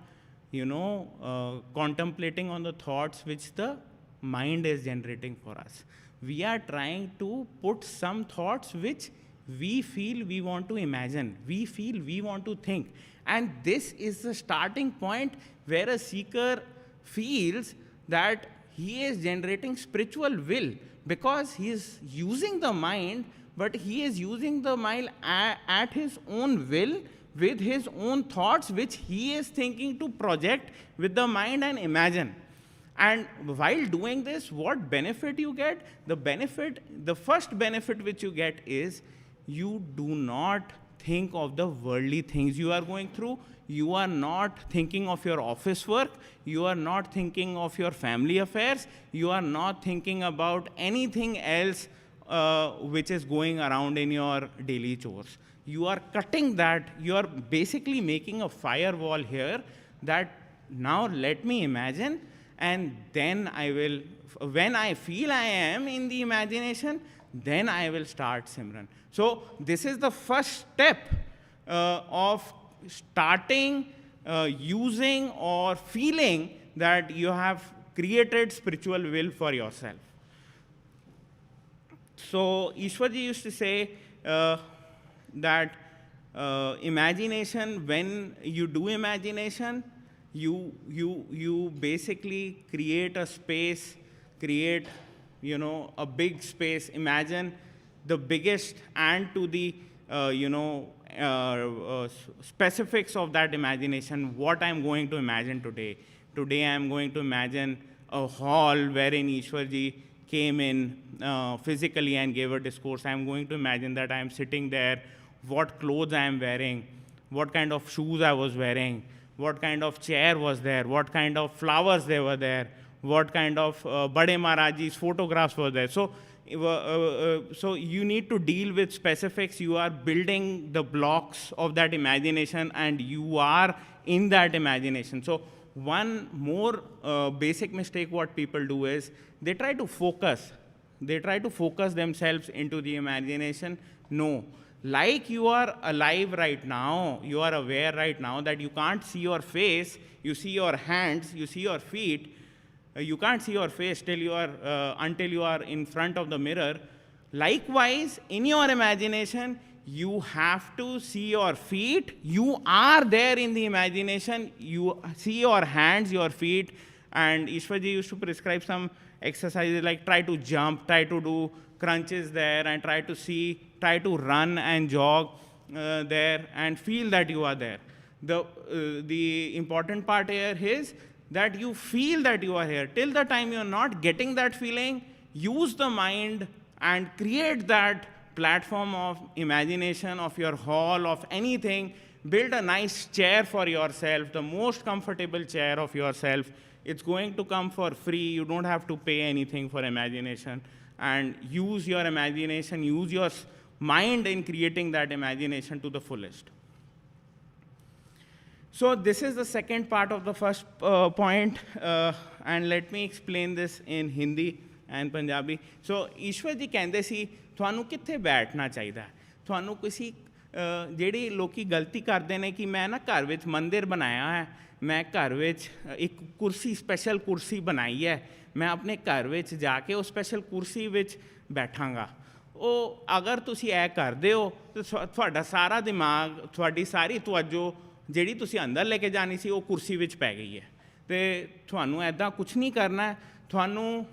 Speaker 5: contemplating on the thoughts which the mind is generating for us. We are trying to put some thoughts which we feel we want to imagine, we feel we want to think. And this is the starting point where a seeker feels that he is generating spiritual will, because he is using the mind, but he is using the mind at his own will, with his own thoughts, which he is thinking to project with the mind and imagine. And while doing this, what benefit you get? The first benefit which you get is, you do not think of the worldly things you are going through. You are not thinking of your office work. You are not thinking of your family affairs. You are not thinking about anything else which is going around in your daily chores. You are cutting that. You are basically making a firewall here, that now let me imagine, and then I will, when I feel I am in the imagination, then I will start Simran. So this is the first step of starting using or feeling that you have created spiritual will for yourself. So Ishwarji used to say that imagination, when you do imagination, you basically create a space, create a big space. Imagine the biggest and to the specifics of that imagination. What I'm going to imagine today. Today I'm going to imagine a hall wherein Ishwarji came in physically and gave a discourse. I'm going to imagine that I'm sitting there, what clothes I am wearing, what kind of shoes I was wearing, what kind of chair was there, what kind of flowers they were there, what kind of Bade Maharaji's photographs were there. So you need to deal with specifics. You are building the blocks of that imagination, and you are in that imagination. So one more basic mistake what people do is, they try to focus. They try to focus themselves into the imagination. No. Like you are alive right now, you are aware right now that you can't see your face, you see your hands, you see your feet. You can't see your face until you are in front of the mirror. Likewise, in your imagination, you have to see your feet. You are there in the imagination. You see your hands, your feet. And Ishwarji used to prescribe some exercises like try to jump, try to do crunches there, and try to run and jog there, and feel that you are there. The important part here is that you feel that you are here. Till the time you are not getting that feeling, use the mind and create that platform of imagination of your hall, of anything. Build a nice chair for yourself, the most comfortable chair of yourself. It's going to come for free. You don't have to pay anything for imagination. And use your imagination, use your mind in creating that imagination to the fullest. So this is the second part of the first point, and let me explain this in Hindi and Punjabi. So Ishwar ji कहते सी, थानू कित्थे बैठना चाहिए? थानू किसी ਜਿਹੜੀ ਲੋਕੀ ਗਲਤੀ ਕਰਦੇ ਨੇ ਕਿ ਮੈਂ ਨਾ ਘਰ ਵਿੱਚ ਮੰਦਿਰ ਬਣਾਇਆ ਹੈ, ਮੈਂ ਘਰ ਵਿੱਚ ਇੱਕ ਕੁਰਸੀ ਸਪੈਸ਼ਲ ਕੁਰਸੀ ਬਣਾਈ ਹੈ, ਮੈਂ ਆਪਣੇ ਘਰ ਵਿੱਚ ਜਾ ਕੇ ਉਹ ਸਪੈਸ਼ਲ ਕੁਰਸੀ ਵਿੱਚ ਬੈਠਾਂਗਾ। ਉਹ ਅਗਰ ਤੁਸੀਂ ਇਹ ਕਰਦੇ ਹੋ ਤਾਂ ਤੁਹਾਡਾ ਸਾਰਾ ਦਿਮਾਗ, ਤੁਹਾਡੀ ਸਾਰੀ ਤਵੱਜੋ ਜਿਹੜੀ ਤੁਸੀਂ ਅੰਦਰ ਲੈ ਕੇ ਜਾਣੀ ਸੀ ਉਹ ਕੁਰਸੀ ਵਿੱਚ ਪੈ ਗਈ ਹੈ। ਅਤੇ ਤੁਹਾਨੂੰ ਇੱਦਾਂ ਕੁਛ ਨਹੀਂ ਕਰਨਾ, ਤੁਹਾਨੂੰ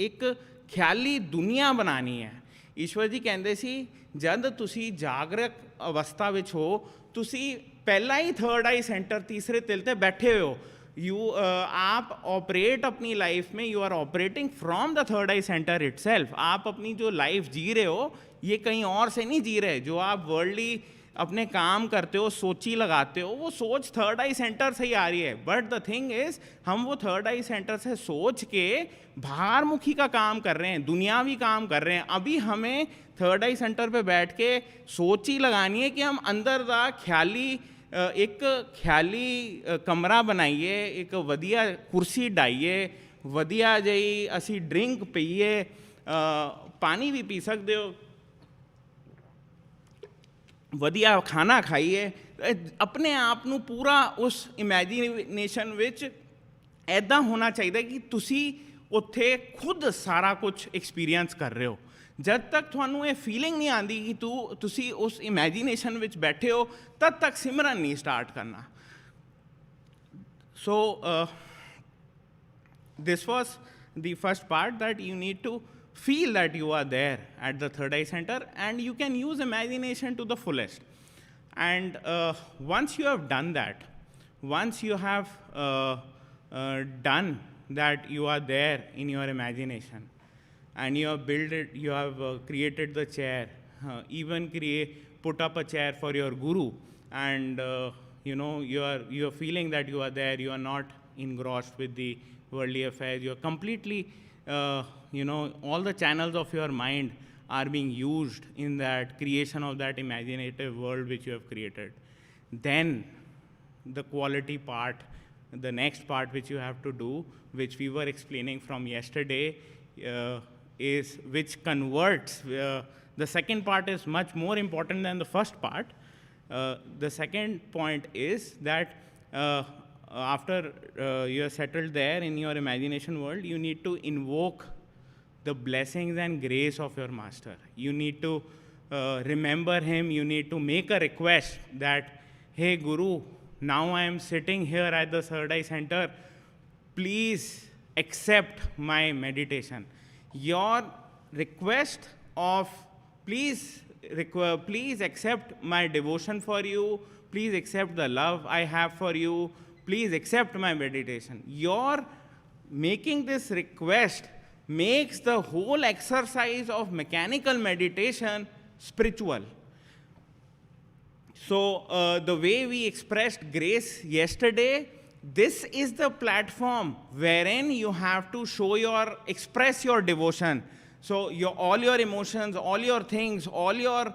Speaker 5: ਇੱਕ ਖਿਆਲੀ ਦੁਨੀਆ ਬਣਾਉਣੀ ਹੈ। ਈਸ਼ਵਰ ਜੀ ਕਹਿੰਦੇ ਸੀ ਜਦ ਤੁਸੀਂ ਜਾਗਰਕ ਅਵਸਥਾ ਵਿੱਚ ਹੋ, ਤੁਸੀਂ ਪਹਿਲਾਂ ਹੀ ਥਰਡ ਆਈ ਸੈਂਟਰ ਤੀਸਰੇ ਤਿਲ 'ਤੇ ਬੈਠੇ ਹੋ। आप ऑपरेट अपनी लाइफ में, you are operating from the third eye centre itself. आप अपनी जो लाइफ जी रहे हो ये कहीं और से नहीं जी रहे। जो आप वर्ल्डली अपने काम करते हो, सोची लगाते हो, वो सोच थर्ड आई सेंटर से ही आ रही है। बट द थिंग इज़ हम वो थर्ड आई सेंटर से सोच के बाहरमुखी का काम कर रहे हैं, दुनियावी काम कर रहे हैं। अभी हमें थर्ड आई सेंटर पे बैठ के सोच ही लगानी है कि हम अंदर दा ख्याली एक ख्याली कमरा बनाइए, एक वधिया कुर्सी डाइए, वधिया जी असी ड्रिंक पीए, पानी भी पी सकते हो, वधिया खाना खाइए। अपने आप ਨੂੰ पूरा उस इमेजिनेशन विच ऐदा होना चाहिए कि तुसी उत्थे खुद सारा कुछ एक्सपीरियंस कर रहे हो। जब तक ਤੁਹਾਨੂੰ ਇਹ फीलिंग नहीं आती कि तुसी उस इमेजिनेशन विच बैठे हो, तब तक सिमरन नहीं स्टार्ट करना। सो this was the first part, that you need to feel that you are there at the third eye center, and you can use imagination to the fullest. And once you have done that, once you have done that, you are there in your imagination, and you have built it, you have created the chair, even put up a chair for your guru, and you know, you are feeling that you are there, you are not engrossed with the worldly affairs, you are completely you know, all the channels of your mind are being used in that creation of that imaginative world which you have created. Then the quality part, the next part which you have to do, which we were explaining from yesterday, is which converts. The second part is much more important than the first part. The second point is that after you are settled there in your imagination world, you need to invoke the blessings and grace of your master. You need to remember him. You need to make a request that, hey Guru, now I am sitting here at the third eye center, please accept my meditation. Your request of please accept my devotion for you, please accept the love I have for you, please accept my meditation. Your making this request makes the whole exercise of mechanical meditation spiritual. So the way we expressed grace yesterday, this is the platform wherein you have to express your devotion. So all your emotions, all your things, all your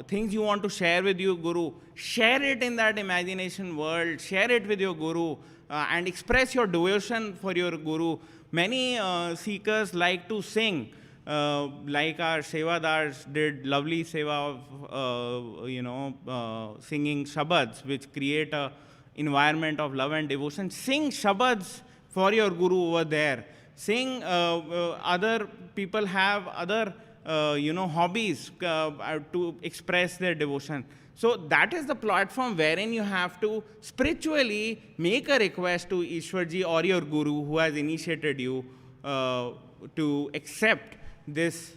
Speaker 5: things you want to share with your Guru, share it in that imagination world, share it with your Guru, and express your devotion for your Guru. Many seekers like to sing, like our Sevadars did lovely seva of singing Shabds, which create a environment of love and devotion. Sing Shabds for your Guru over there. Sing, other people have other hobbies to express their devotion. So that is the platform wherein you have to spiritually make a request to Ishwarji or your Guru who has initiated you to accept this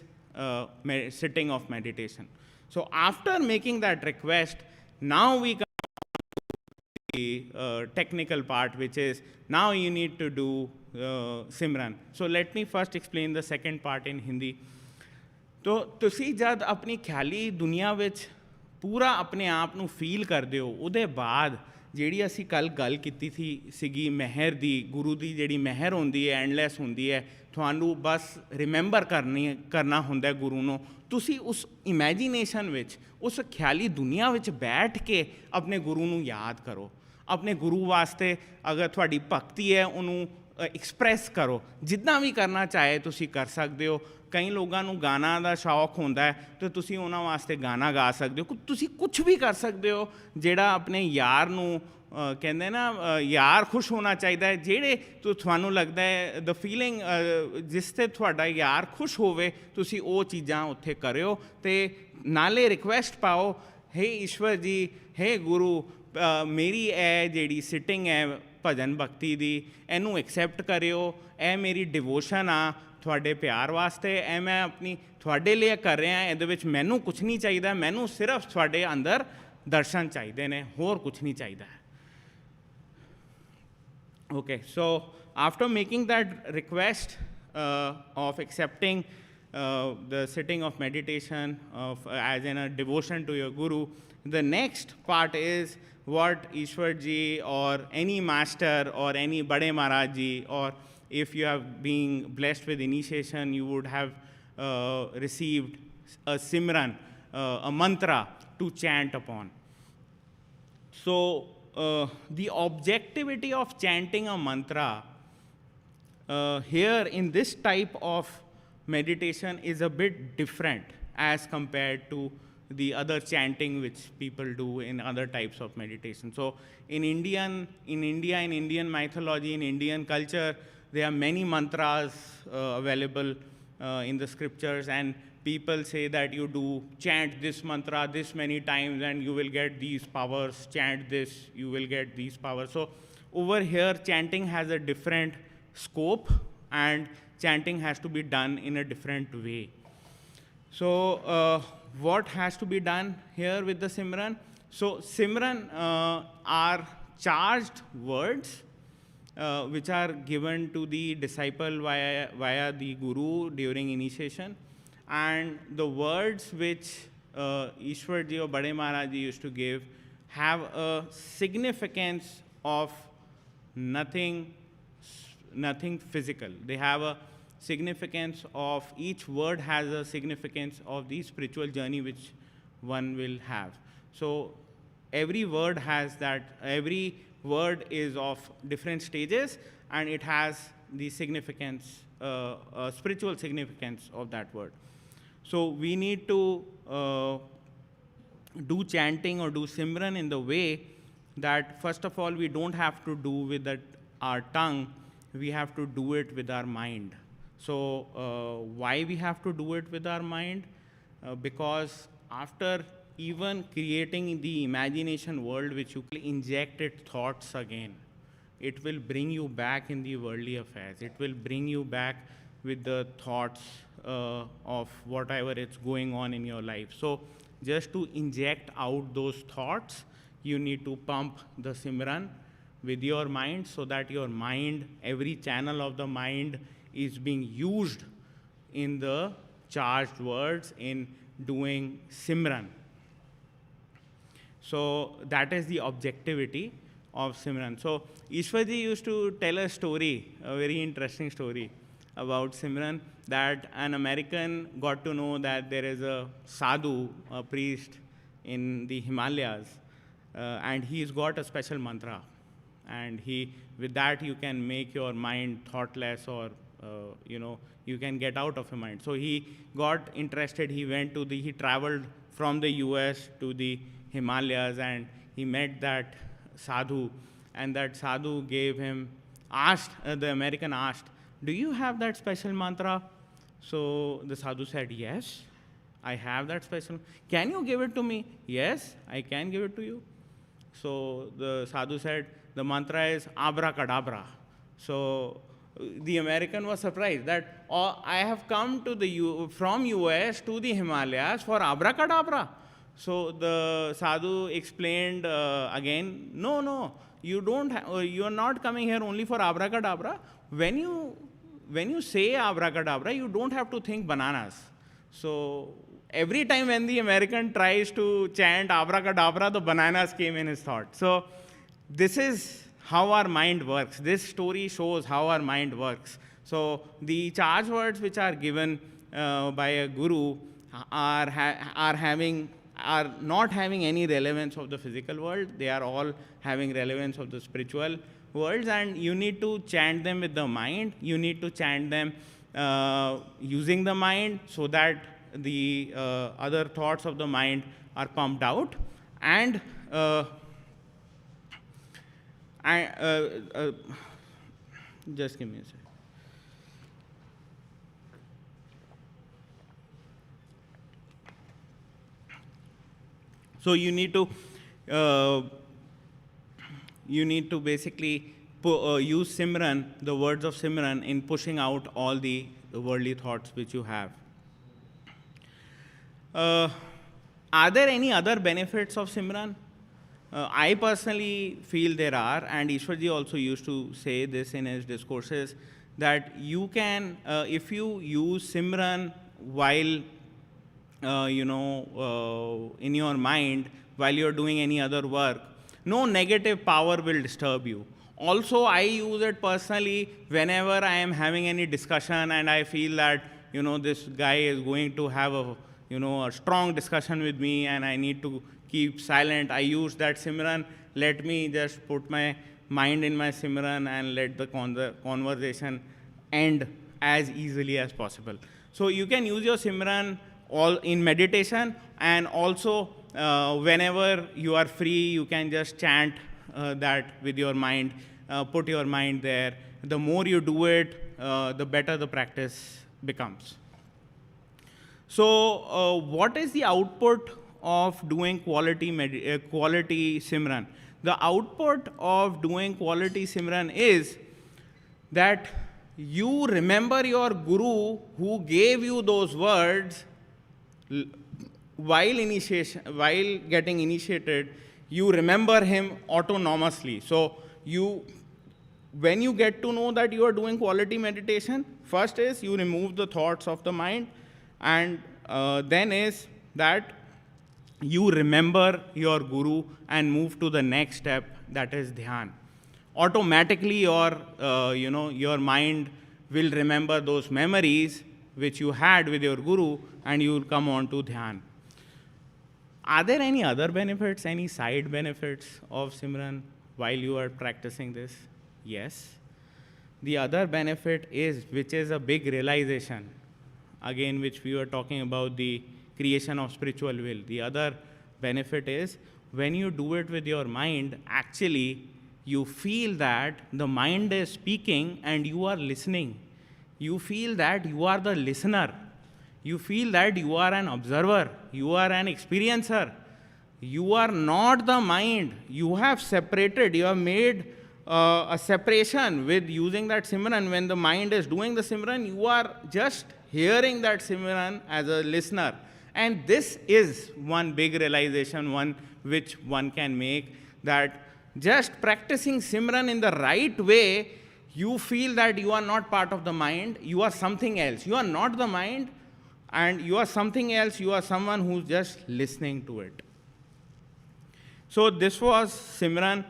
Speaker 5: sitting of meditation. So after making that request, now we come to the technical part, which is now you need to do Simran. So let me first explain the second part in Hindi. तो ਤੁਸੀਂ ਜਦ ਆਪਣੀ ਖਿਆਲੀ ਦੁਨੀਆ ਵਿੱਚ ਪੂਰਾ ਆਪਣੇ ਆਪ ਨੂੰ ਫੀਲ ਕਰਦੇ ਹੋ, ਉਹਦੇ ਬਾਅਦ ਜਿਹੜੀ ਅਸੀਂ ਕੱਲ ਗੱਲ ਕੀਤੀ ਸੀਗੀ ਮਹਿਰ ਦੀ, ਗੁਰੂ ਦੀ ਜਿਹੜੀ ਮਹਿਰ ਹੁੰਦੀ ਹੈ ਐਂਡਲੈਸ ਹੁੰਦੀ ਹੈ, ਤੁਹਾਨੂੰ ਬਸ ਰਿਮੈਂਬਰ ਕਰਨਾ ਹੁੰਦਾ ਗੁਰੂ ਨੂੰ। ਤੁਸੀਂ ਉਸ ਇਮੈਜੀਨੇਸ਼ਨ ਵਿੱਚ, ਉਸ ਖਿਆਲੀ ਦੁਨੀਆ ਵਿੱਚ ਬੈਠ ਕੇ ਆਪਣੇ ਗੁਰੂ ਨੂੰ ਯਾਦ ਕਰੋ। ਆਪਣੇ ਗੁਰੂ ਵਾਸਤੇ ਅਗਰ ਤੁਹਾਡੀ ਭਗਤੀ ਹੈ ਉਹਨੂੰ ਐਕਸਪ੍ਰੈਸ ਕਰੋ, ਜਿੱਦਾਂ ਵੀ ਕਰਨਾ ਚਾਹੇ ਤੁਸੀਂ ਕਰ ਸਕਦੇ ਹੋ। ਕਈ ਲੋਕਾਂ ਨੂੰ ਗਾਣਾ ਦਾ ਸ਼ੌਕ ਹੁੰਦਾ ਹੈ ਤੇ ਤੁਸੀਂ ਉਹਨਾਂ ਵਾਸਤੇ ਗਾਣਾ ਗਾ ਸਕਦੇ ਹੋ, ਤੁਸੀਂ ਕੁਝ ਵੀ ਕਰ ਸਕਦੇ ਹੋ ਜਿਹੜਾ ਆਪਣੇ ਯਾਰ ਨੂੰ ਕਹਿੰਦੇ ਨਾ ਯਾਰ ਖੁਸ਼ ਹੋਣਾ ਚਾਹੀਦਾ ਹੈ, ਜਿਹੜੇ ਤੁਹਾਨੂੰ ਲੱਗਦਾ ਹੈ ਦ ਫੀਲਿੰਗ ਜਿਸ 'ਤੇ ਤੁਹਾਡਾ ਯਾਰ ਖੁਸ਼ ਹੋਵੇ ਤੁਸੀਂ ਉਹ ਚੀਜ਼ਾਂ ਉੱਥੇ ਕਰਿਓ। ਅਤੇ ਨਾਲੇ ਰਿਕੁਐਸਟ ਪਾਓ, ਹੇ ਈਸ਼ਵਰ ਜੀ, ਹੇ ਗੁਰੂ, ਮੇਰੀ ਇਹ ਜਿਹੜੀ ਸਿਟਿੰਗ ਹੈ ਭਜਨ ਭਗਤੀ ਦੀ, ਇਹਨੂੰ ਐਕਸੈਪਟ ਕਰਿਓ, ਇਹ ਮੇਰੀ ਡਿਵੋਸ਼ਨ ਆ ਤੁਹਾਡੇ ਪਿਆਰ ਵਾਸਤੇ, ਇਹ ਮੈਂ ਆਪਣੀ ਤੁਹਾਡੇ ਲਈ ਕਰ ਰਿਹਾ, ਇਹਦੇ ਵਿੱਚ ਮੈਨੂੰ ਕੁਛ ਨਹੀਂ ਚਾਹੀਦਾ, ਮੈਨੂੰ ਸਿਰਫ ਤੁਹਾਡੇ ਅੰਦਰ ਦਰਸ਼ਨ ਚਾਹੀਦੇ ਨੇ, ਹੋਰ ਕੁਛ ਨਹੀਂ ਚਾਹੀਦਾ। Okay, so after making that request of accepting the sitting of meditation as in a devotion to your guru, the next part is what Ishwar ji or any master or any Bade Maharaj ji, or if you have been blessed with initiation, you would have received a Simran, a mantra to chant upon. So the objectivity of chanting a mantra here in this type of meditation is a bit different as compared to the other chanting which people do in other types of meditation. So in India, in Indian mythology, in Indian culture, there are many mantras available in the scriptures, and people say that you do chant this mantra this many times and you will get these powers, chant this, you will get these powers. So over here chanting has a different scope and chanting has to be done in a different way. So what has to be done here with the Simran? So Simran are charged words which are given to the disciple via the guru during initiation. And the words which Ishwar ji or Bade Maharaj ji used to give have a significance of nothing physical. They have a significance of, each word has a significance of the spiritual journey which one will have. So every word has that, every word is of different stages and it has the significance, spiritual significance of that word. So we need to do chanting or do Simran in the way that first of all we don't have to do with our tongue, we have to do it with our mind. So why we have to do it with our mind? Because after even creating the imagination world which you injected thoughts again, it will bring you back in the worldly affairs. It will bring you back with the thoughts of whatever is going on in your life. So just to inject out those thoughts, you need to pump the Simran with your mind so that your mind, every channel of the mind is being used in the charged words in doing Simran. So that is the objectivity of Simran. So Ishwar ji used to tell a story, a very interesting story about Simran, that an American got to know that there is a sadhu, a priest in the Himalayas, and he's got a special mantra. And with that you can make your mind thoughtless, or you can get out of your mind. So he got interested, he traveled from the US to the Himalayas and he met that sadhu, and that sadhu the American asked, do you have that special mantra? So the sadhu said, yes, I have that special. Can you give it to me? Yes, I can give it to you. So the sadhu said, the mantra is abracadabra. So the American was surprised that I have come from US to the Himalayas for abracadabra. So the sadhu explained again, no, you are not coming here only for abracadabra. When you say abracadabra, you don't have to think bananas. So every time when the American tries to chant abracadabra, the bananas came in his thought. So this is how our mind works. This story shows how our mind works. So the charged words which are given by a guru are not having any relevance of the physical world. They are all having relevance of the spiritual words, and you need to chant them with the mind. You need to chant them using the mind, so that the other thoughts of the mind are pumped out. And just give me a second. So you need to basically use Simran, the words of Simran, in pushing out all the worldly thoughts which you have. Are there any other benefits of Simran? I personally feel there are, and Ishwarji also used to say this in his discourses, that you can, if you use Simran while, in your mind, while you're doing any other work, no negative power will disturb you. Also, I use it personally whenever I am having any discussion and I feel that, this guy is going to have a strong discussion with me and I need to keep silent. I use that Simran. Let me just put my mind in my Simran and let the conversation end as easily as possible. So you can use your Simran all in meditation, and also whenever you are free, you can just chant that with your mind, put your mind there. The more you do it, the better the practice becomes. So what is the output of doing quality Simran? The output of doing quality Simran is that you remember your Guru who gave you those words while getting initiated. You remember him autonomously. So when you get to know that you are doing quality meditation, first is you remove the thoughts of the mind, and then is that you remember your Guru and move to the next step, that is dhyan. Automatically your mind will remember those memories which you had with your Guru, and you will come on to dhyan. Are there any other benefits, any side benefits of Simran while you are practicing this? Yes. The other benefit is, which is a big realization, again, which we were talking about, the creation of spiritual will. The other benefit is, when you do it with your mind, actually, you feel that the mind is speaking and you are listening. You feel that you are the listener. You feel that you are an observer. You are an experiencer. You are not the mind. You have separated. You have made a separation with using that Simran. When the mind is doing the Simran, you are just hearing that Simran as a listener. And this is one big realization, one which one can make, that just practicing Simran in the right way, you feel that you are not part of the mind, you are something else. You are not the mind, and you are something else. You are someone who's just listening to it. So this was Simran.